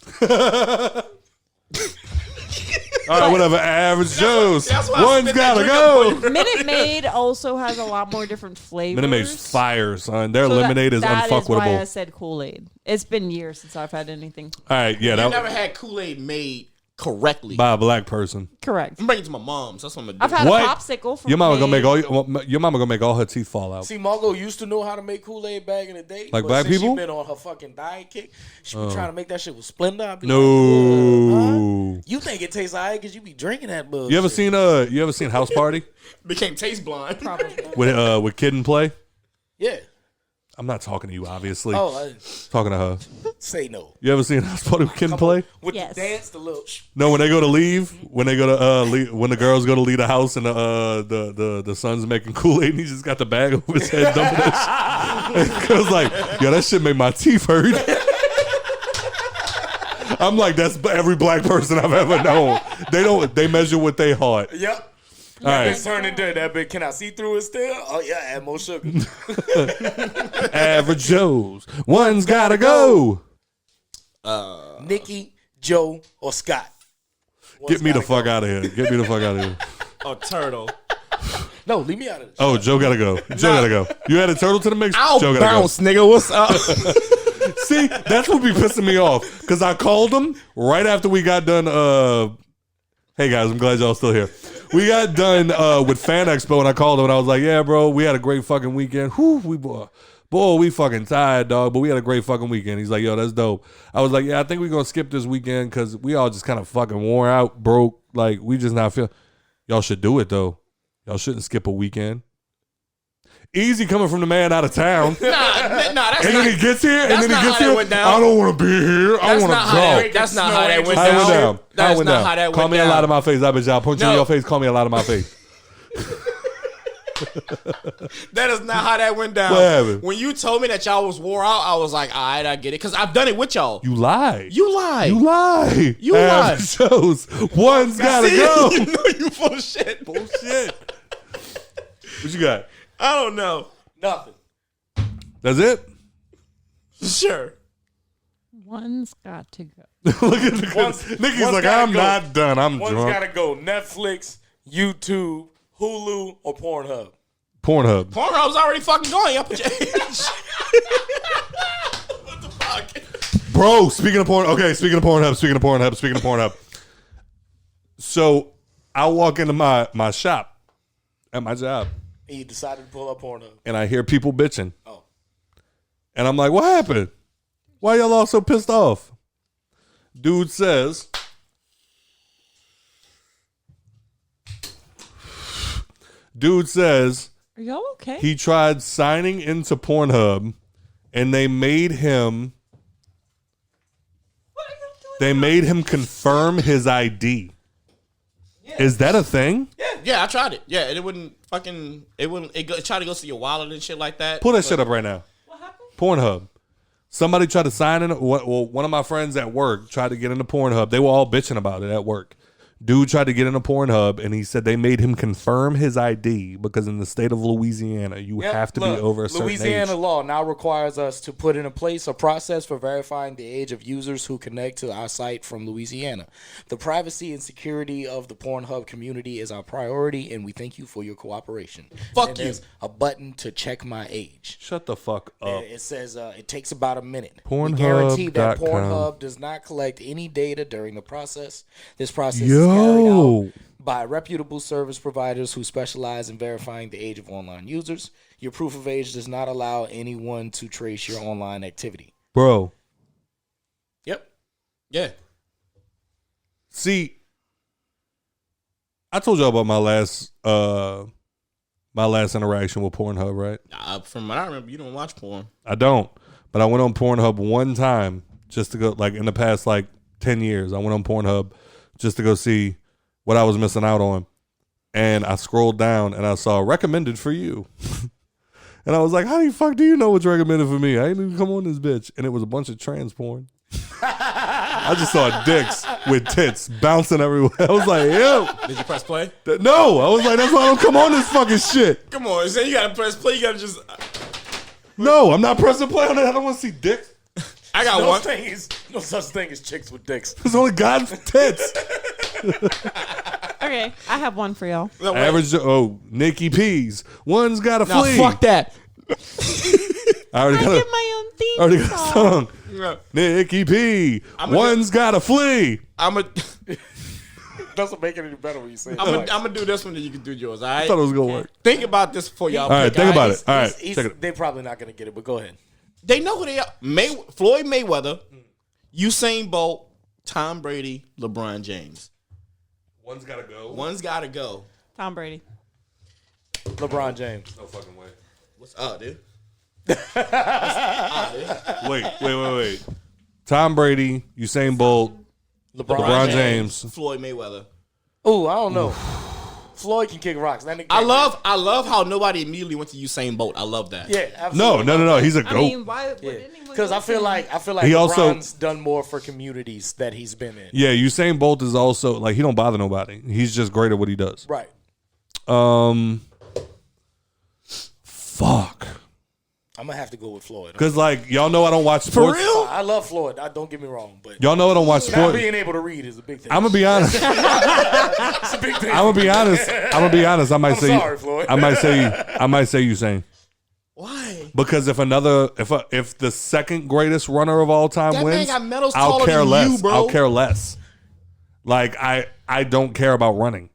All right, whatever. Average Joe's. that's why I One's spit that gotta drink go. up on Minute Maid also has a lot more different flavors. Minute Maid's fire, son. Their So that- lemonade is that is why I unfuckable. said Kool-Aid. It's been years since I've had anything. All right, yeah, I that never had Kool-Aid made correctly. by a black person. Correct. I'm bringing it to my mom's. That's what I'm gonna do. I've had What? a popsicle from Your mama gonna Maid. make your mama gonna make all her teeth fall out. See, Margot used to know how to make Kool-Aid back in the day. Like but black since people? She been on her fucking diet kick. She be trying to make that shit with Splenda. I be No. like, huh? You think it tastes alright because you be drinking that bullshit. You ever seen House Party Became taste blind. Probably. with Kid and Play? Yeah. I'm not talking to you, obviously. Oh, I Talking to her. say no. You ever seen House Party with Kid and Play? With Yes. the dance, the little... No, when they go to leave, when the girls go to leave the house and the son's making Kool-Aid and he just got the bag over his head dumping that shit. And the girl's like, yo, that shit made my teeth hurt. I'm like, that's every black person I've ever known. They measure with their heart. Yep. All right. It's turning into that bit. Can I see through it still? Oh, yeah, add more sugar. Average Joe's. One's gotta go. Nikki, Joe, or Scott? Get me the fuck out of here. Get me the fuck out of here. A turtle. No, leave me out of this. Oh, Joe gotta go. Joe gotta go. You add a turtle to the mix? I'll Joe gotta bounce, nigga. What's up? go. See, that's what be pissing me off. Because I called him right after we got done. Hey, guys, I'm glad y'all still here. We got done with Fan Expo, and I called him, and I was like, yeah, bro, we had a great fucking weekend. Whew, we fucking tired, dog, but we had a great fucking weekend. He's like, yo, that's dope. I was like, yeah, I think we're going to skip this weekend because we all just kind of fucking worn out, broke. Like, we just not feel. Y'all should do it, though. Y'all shouldn't skip a weekend. Easy coming from the man out of town. Nah, that's And not. then he gets here, and That's then he not gets how that here. went down. I don't want to be here. I That's want not to how go. that. That's not how that went How it down. went down? How it That's went not down? how that Call went me a down. lot of my face. I bet y'all punch you in No. your face. Call me a lot of my face. That is not how that went down. What happened? When you told me that y'all was wore out, I was like, all right, I get it. Because I've done it with y'all. You lie. You lie. You lie. You lie. Average Joe's. One's gotta go. You know you full of shit. Bullshit. What you got? I don't know. Nothing. That's it? Sure. One's got to go. Look at the Nikki's like, I'm not done. I'm One's drunk. gotta go. Netflix, YouTube, Hulu, or Pornhub. Pornhub. Pornhub's already fucking going. Up your age. What the fuck? Bro, speaking of Pornhub. So I walk into my shop at my job And you decided to pull up Pornhub. and I hear people bitching. Oh. And I'm like, what happened? Why y'all all so pissed off? Dude says, Are y'all okay? he tried signing into Pornhub and they made him confirm his ID. Is that a thing? Yeah, I tried it. Yeah, and it wouldn't. It tried to go to your wallet and shit like that. Pull that shit up right now. What happened? Pornhub. Somebody tried to sign in. Well, one of my friends at work tried to get into Pornhub. They were all bitching about it at work. Dude tried to get into Pornhub, and he said they made him confirm his ID because in the state of Louisiana, you have to be over a certain Louisiana age. law now requires us to put in place a process for verifying the age of users who connect to our site from Louisiana. The privacy and security of the Pornhub community is our priority, and we thank you for your cooperation. Fuck and you. There's a button to check my age. Shut the fuck up. It says it takes about a minute. Pornhub.com. We guarantee that Pornhub does not collect any data during the process. This process is carried out by reputable service providers who specialize in verifying the age of online users. Your proof of age does not allow anyone to trace your online activity. Bro, Yep. Yeah. see, I told y'all about my last interaction with Pornhub, right? From what I remember, you don't watch porn. I don't, but I went on Pornhub one time just to go, like in the past 10 years, I went on Pornhub just to go see what I was missing out on. And I scrolled down and I saw recommended for you. And I was like, how the fuck do you know what's recommended for me? I ain't even come on this bitch. And it was a bunch of trans porn. I just saw dicks with tits bouncing everywhere. I was like, yo. Did you press play? No. I was like, that's why I don't come on this fucking shit. Come on, so you gotta press play. You gotta just. No, I'm not pressing play on it. I don't want to see dicks. I got one. No such thing as chicks with dicks. There's only God's tits. Okay, I have one for y'all. No, wait. Average, Nikki P's. One's got to No, flee. fuck that. I already I got get my own theme already got a song. song. Nikki P. One's got to flee. I'm Doesn't make it any better when you say it. gonna do this one, then you can do yours. All right. I thought it was going to work. Think about this before y'all. All right, pick, think about right? it. All right, check it. They're probably not going to get it, but go ahead. They know who they are. Floyd Mayweather, Usain Bolt, Tom Brady, LeBron James. One's got to go. One's got to go. Tom Brady. LeBron James. No fucking way. What's up, dude? Wait. Tom Brady, Usain Bolt, LeBron James. Floyd Mayweather. Oh, I don't know. Floyd can kick rocks. That nigga I love how nobody immediately went to Usain Bolt. I love that. Yeah, absolutely. No. He's a goat. I mean, why would anyone? Because I feel like He LeBron's also- done more for communities that he's been in. Yeah, Usain Bolt is also he don't bother nobody. He's just great at what he does. Right. Fuck. I'm gonna have to go with Floyd. Because y'all know I don't watch sports. I love Floyd. Don't get me wrong, but Y'all know I don't watch not sports. being able to read is a big thing. I'm gonna be honest. It's a big thing. I'm gonna be honest. I might I'm say. sorry, Floyd. I might say Usain. Why? Because if the second greatest runner of all time That man wins, got medals I'll taller care than less. you, bro. I'll care less. I don't care about running.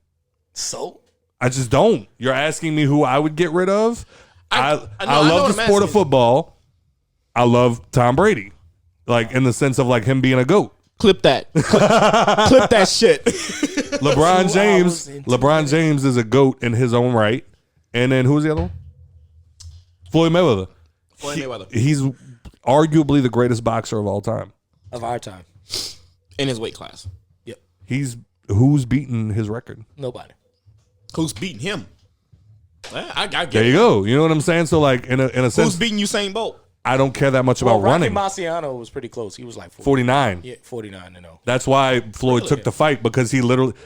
So I just don't. You're asking me who I would get rid of. I know love what the I'm sport of asking. football. I love Tom Brady, in the sense of him being a GOAT. Clip that. Clip that shit. LeBron James. LeBron James is a GOAT in his own right. And then who's the other one? Floyd Mayweather. Floyd Mayweather. He's arguably the greatest boxer of all time. of our time, In his weight class. yep, Who's beaten his record? nobody. Who's beating him? I get There it. you go. You know what I'm saying? So in a sense, Who's beating Usain Bolt? I don't care that much about Rocky running. Marciano was pretty close. He was like 49. Yeah, 49-0. That's why Floyd took the fight because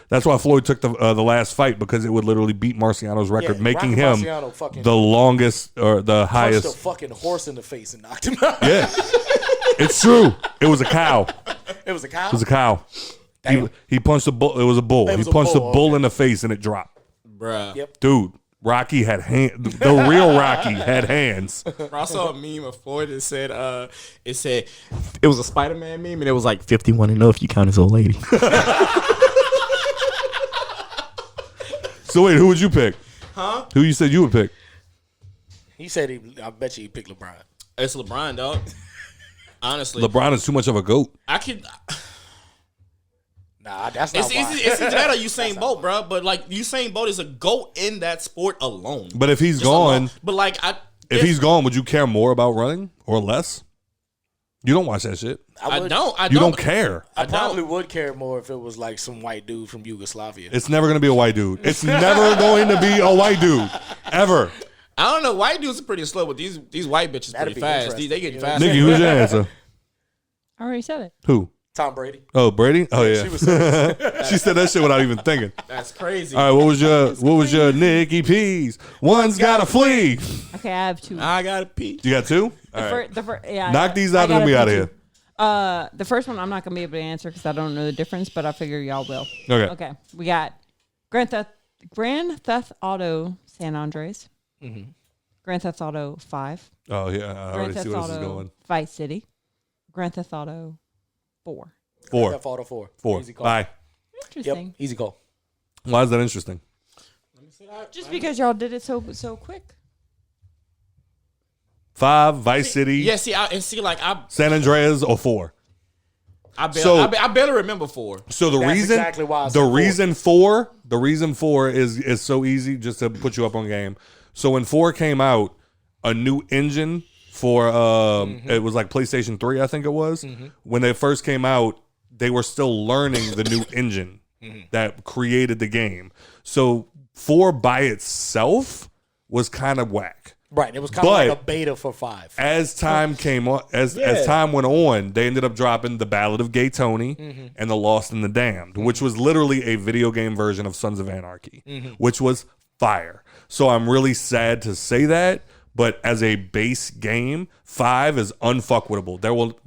that's why Floyd took the last fight because it would literally beat Marciano's record, Yeah, making Rocky him Marciano fucking the longest or the punched highest. a fucking horse in the face and knocked him out. Yeah, it's true. It was a cow. It was a cow? It was a cow. He punched a bull. It was a bull. He punched a bull in the face and it dropped. Bruh. Yep. Dude, Rocky had hands. The real Rocky had hands. I saw a meme of Floyd that said, it was a Spider-Man meme, and it was like 51-0 if you count his old lady. So wait, who would you pick? Huh? Who you said you would pick? He said I bet you he picked LeBron. It's LeBron, dog. Honestly. LeBron is too much of a GOAT. I could... Nah, that's not why. It's either that or Usain Bolt, bro. But like Usain Bolt is a GOAT in that sport alone. But if he's Just gone, alone. But like if he's gone, would you care more about running or less? You don't watch that shit. I don't. You don't care. I probably would care more if it was like some white dude from Yugoslavia. It's never going to be a white dude. It's never going to be a white dude. Ever. I don't know. White dudes are pretty slow, but these white bitches That'd pretty be fast. They interesting. getting You know? fast. Nikki, who's your answer? I already said it. Who? Tom Brady. Oh, Brady? Oh, yeah. She was serious. She said that shit without even thinking. That's crazy. All right, what was your Nikki P's? One's got to flee. Okay, I have two. I gotta pee. You got two? All right. Yeah, Knock these out and then we out of here. The first one I'm not gonna be able to answer because I don't know the difference, but I figure y'all will. Okay. Okay. We got Grand Theft Auto San Andreas, Grand Theft Auto 5, Oh, yeah. I Grand already Theft see where this is Auto going. Vice City, Grand Theft Auto 4. Four. Theft Auto 4. Four. Easy call. Bye. Interesting. Yep. Easy call. Why is that interesting? Just because y'all did it so quick. 5, Vice City, Yeah, see, like San Andreas, or 4? I barely remember 4. So the That's reason exactly why I the said 4. reason 4 is so easy, just to put you up on game. So when 4 came out, a new engine for it was like PlayStation 3, I think it was. When they first came out, they were still learning the new engine that created the game. So 4 by itself was kind of whack. Right. It was kind of like a beta for 5. As time came on, as time went on, they ended up dropping the Ballad of Gay Tony and the Lost and the Damned, which was literally a video game version of Sons of Anarchy, which was fire. So I'm really sad to say that, but as a base game, 5 is unfuckwittable. There will,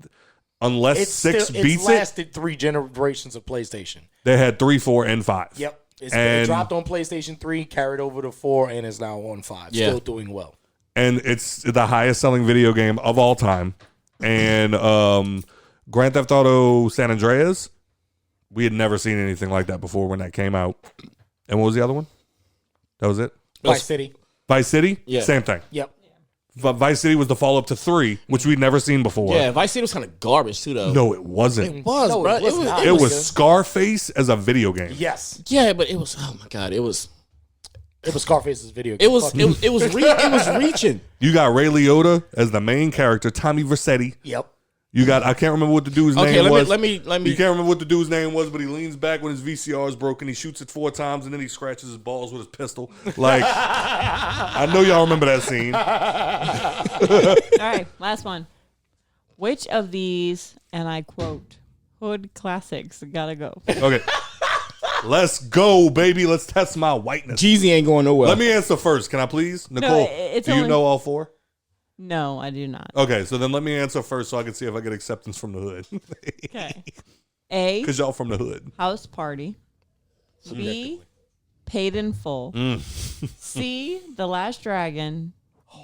unless 6 beats it's lasted 3 generations of PlayStation. they had 3, 4, and 5. Yep. It And- dropped on PlayStation 3, carried over to 4, and is now on 5. Yeah. Still doing well. And it's the highest selling video game of all time. And Grand Theft Auto San Andreas, we had never seen anything like that before when that came out. And what was the other one? That was it? Vice City. Vice City? Yeah. Same thing. Yep. Vice City was the follow-up to 3, which we'd never seen before. Yeah, Vice City was kind of garbage too, though. No, it wasn't. It was, No, bro. it was not. It was good. Scarface as a video game. Yes. Yeah, but it was. Oh my god, it was. It was Scarface's video game. It was. Fuck It was reaching. You got Ray Liotta as the main character, Tommy Vercetti. Yep. You got, I can't remember what the dude's Okay, name was. let me. You can't remember what the dude's name was, but he leans back when his VCR is broken. He shoots it 4 times, and then he scratches his balls with his pistol. Like, I know y'all remember that scene. All right, last one. Which of these, and I quote, hood classics gotta go? Okay. Let's go, baby. Let's test my whiteness. Jeezy ain't going nowhere. Let me answer first. Can I please? Nicole, it's do you only- know all 4? No, I do not. Okay, so then let me answer first so I can see if I get acceptance from the hood. Okay. A, Because y'all from the hood. house party. B, paid in full. C, the last dragon.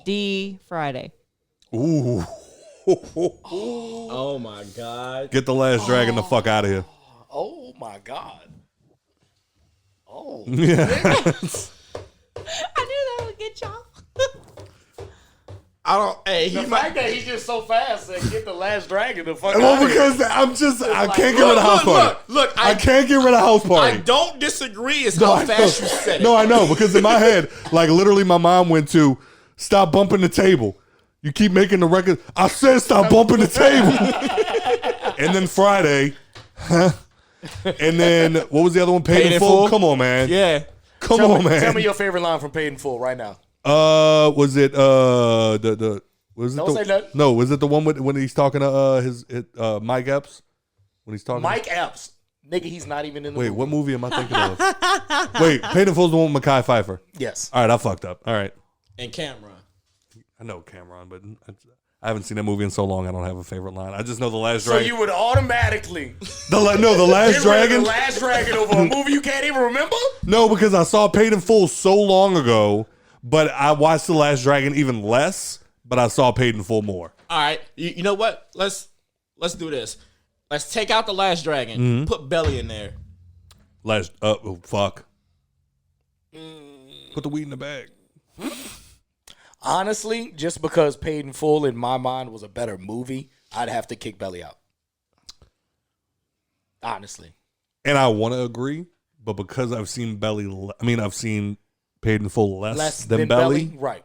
D, Friday. Ooh. Oh my god. Get the last dragon the fuck out of here. Oh, my God. Oh. I knew that would get y'all. I don't. Hey, The fact that he's just so fast and get the last dragon the fuck Well, out of here. because I like, can't get rid of house party. Look, I can't get rid of house party. I don't disagree. It's No, how I fast know. you said it. No, I know, because in my head, like literally my mom went to stop bumping the table. You keep making the record. I said stop bumping the table. And then Friday, huh? And then what was the other one? Paid in full? Come on, man. Yeah. Come on, man. Tell me your favorite line from Paid in Full right now. Was it the Was it Don't say nothing. No, was it the one when he's talking to his Mike Epps? When he's talking Mike Epps. Nigga, he's not even in the Wait, movie. what movie am I thinking of? Wait, Paid in Full's the one with Mekhi Phifer. Yes. All right, I fucked up. All right. And Cameron. I know Cameron, but I haven't seen that movie in so long I don't have a favorite line. I just know The Last So Dragon. you would automatically The Last Dragon? The Last Dragon over a movie you can't even remember? No, because I saw Paid in Full so long ago, but I watched The Last Dragon even less, but I saw Paid in Full more. All right. You know what? Let's do this. Let's take out The Last Dragon. Put Belly in there. Fuck. Put the weed in the bag. Honestly, just because Paid in Full in my mind was a better movie, I'd have to kick Belly out. Honestly. And I want to agree, but because I've seen I've seen Paid in Full less than Belly. Right.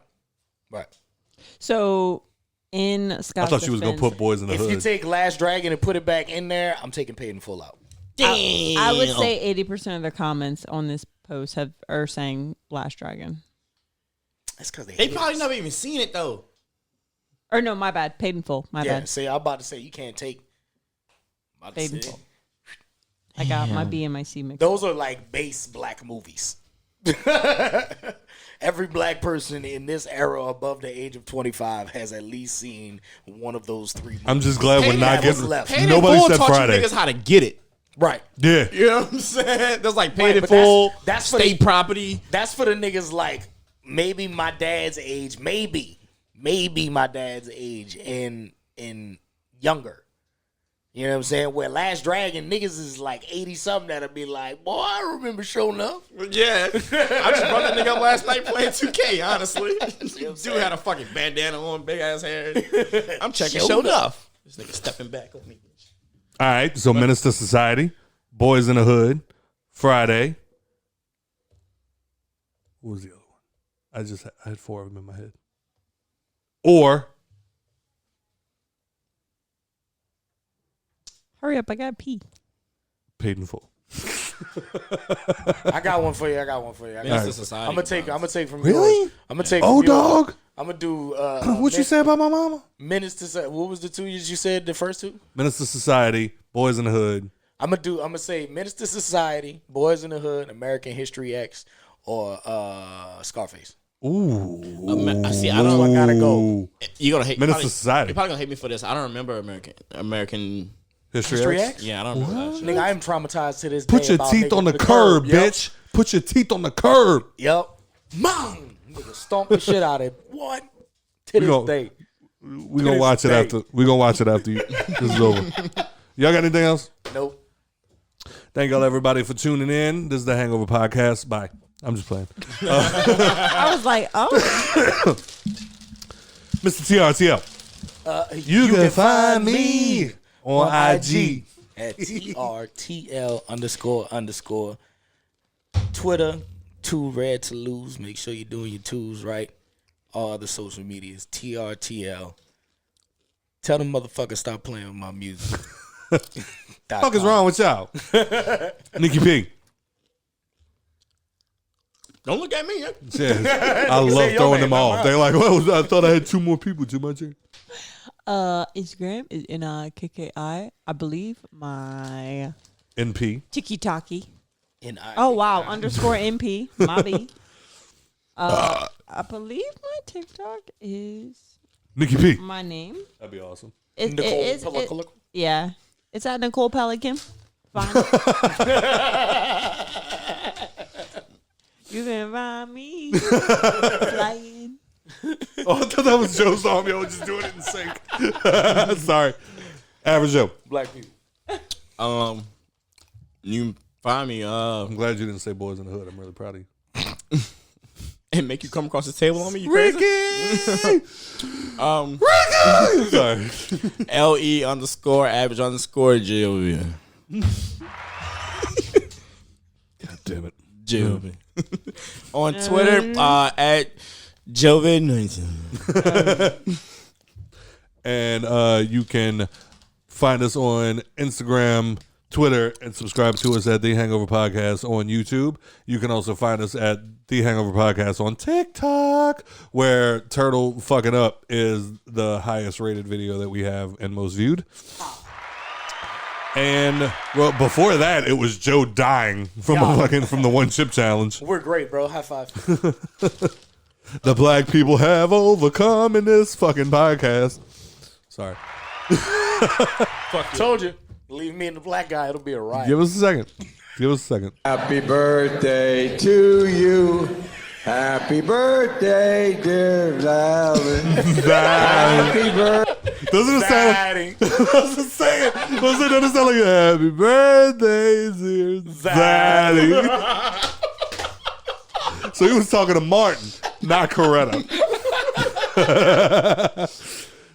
So in Scott's I thought she was going to put Boys in the If Hood. you take Last Dragon and put it back in there, I'm taking Paid in Full out. I would say 80% of their comments on this post are saying Last Dragon. That's because They probably never even seen it though. Or no, my bad. Paid in Full. My bad. See, I'm about to say you can't take. Paid in Full. I got my B and my C mixed. Those are like base black movies. Every black person in this era above the age of 25 has at least seen one of those three movies. I'm just glad we're not getting left. Paid in Nobody Full said taught Friday. you niggas how to get it. Right. Yeah. You know what I'm saying? There's like Paid Right, in but Full, that's for state the- property. That's for the niggas like maybe my dad's age, maybe my dad's age and younger. You know what I'm saying? Where Last Dragon niggas is like 80 something that'll be like, boy, I remember showing up. Yeah. I just brought that nigga up last night playing 2K, honestly. Dude had a fucking bandana on, big ass hair. I'm checking show enough. This nigga stepping back on me. All right, so Menace to Society, Boys in the Hood, Friday. What was the other one? I had four of them in my head. Or Hurry up, I got pee. Paid in Full. I got one for you. Menace to Society. I'm gonna take from Really? yours. I'm gonna take from Oh, yours. dog. I'm gonna do What you say about my mama? Menace to Society. What was the two you said? The first two? Menace to Society, Boys in the Hood. I'm gonna say Menace to Society, Boys in the Hood, American History X, or Scarface. Ooh. See, I don't. I gotta go. You're gonna hate Menace probably- to Society. You're probably gonna hate me for this. I don't remember American. History X? X? Yeah, I don't remember that shit. Nigga, I am traumatized to this Put day. your about teeth niggas on the to curb, Yep. bitch. Put your teeth on the curb. Yep. Mom! Nigga, stomp the shit out of it. What? To this gon- day. We're gonna watch it after. We're gonna watch it after this is over. Y'all got anything else? Nope. Thank y'all everybody for tuning in. This is the Hangover Podcast. Bye. I'm just playing. I was like, oh. Mr. TRTL. You can find me on IG. At TRTL__. Twitter, too red to lose. Make sure you're doing your twos right. All the social medias, TRTL. Tell them motherfuckers stop playing with my music. Fuck is wrong with y'all? Nikki P. Don't look at me. Yeah, I love your throwing name, them off. not They're like, well, I thought I had two more people to my chair. Instagram is NIKKI. I believe my NP. Tiki-Taki. NI. Oh, wow. _NP. My B. I believe my TikTok is Nikki P. my name. That'd be awesome. Yeah. It's at Nicole Pelican. Fine. You can find me flying. Oh, I thought that was Joe's song. I was just doing it in sync. Sorry. Average Joe. Black people. You can find me. I'm glad you didn't say Boys in the Hood. I'm really proud of you. And make you come across the table on me. You crazy? Ricky! Sorry. LE_average_Jovian. God damn it. Jovian. On Twitter, at Jovian19. And you can find us on Instagram, Twitter, and subscribe to us at The Hangover Podcast on YouTube. You can also find us at The Hangover Podcast on TikTok, where Turtle fucking up is the highest rated video that we have and most viewed. And well, before that, it was Joe dying from the one chip challenge. We're great, bro. High five. The black people have overcome in this fucking podcast. Sorry. Fuck you. Told you. Leave me and the black guy, it'll be a riot. Give us a second. Happy birthday to you. Happy birthday, dear Valen. Happy birthday. Doesn't it sound like happy birthday, dear Zaddy? So he was talking to Martin, not Coretta.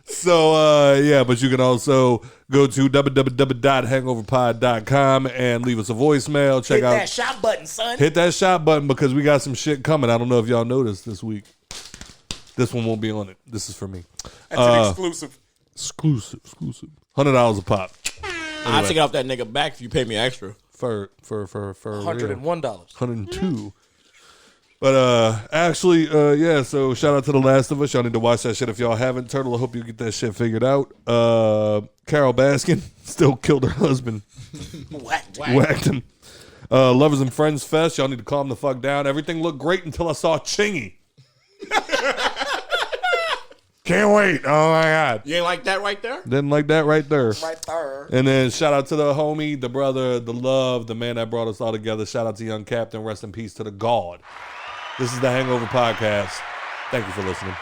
So, yeah, but you can also go to www.hangoverpod.com and leave us a voicemail. Hit that shot button, son. Hit that shot button because we got some shit coming. I don't know if y'all noticed this week. This one won't be on it. This is for me. That's an exclusive. Exclusive. $100 a pop. I'll take it off that nigga back if you pay me extra. For $101. $102. But actually, yeah, so shout out to The Last of Us. Y'all need to watch that shit if y'all haven't. Turtle, I hope you get that shit figured out. Carol Baskin still killed her husband. Whacked him. Lovers and Friends Fest. Y'all need to calm the fuck down. Everything looked great until I saw Chingy. Can't wait. Oh my God. You ain't like that right there? Didn't like that right there. Right there. And then shout out to the homie, the brother, the love, the man that brought us all together. Shout out to Young Captain. Rest in peace to the God. This is the Hangover Podcast. Thank you for listening.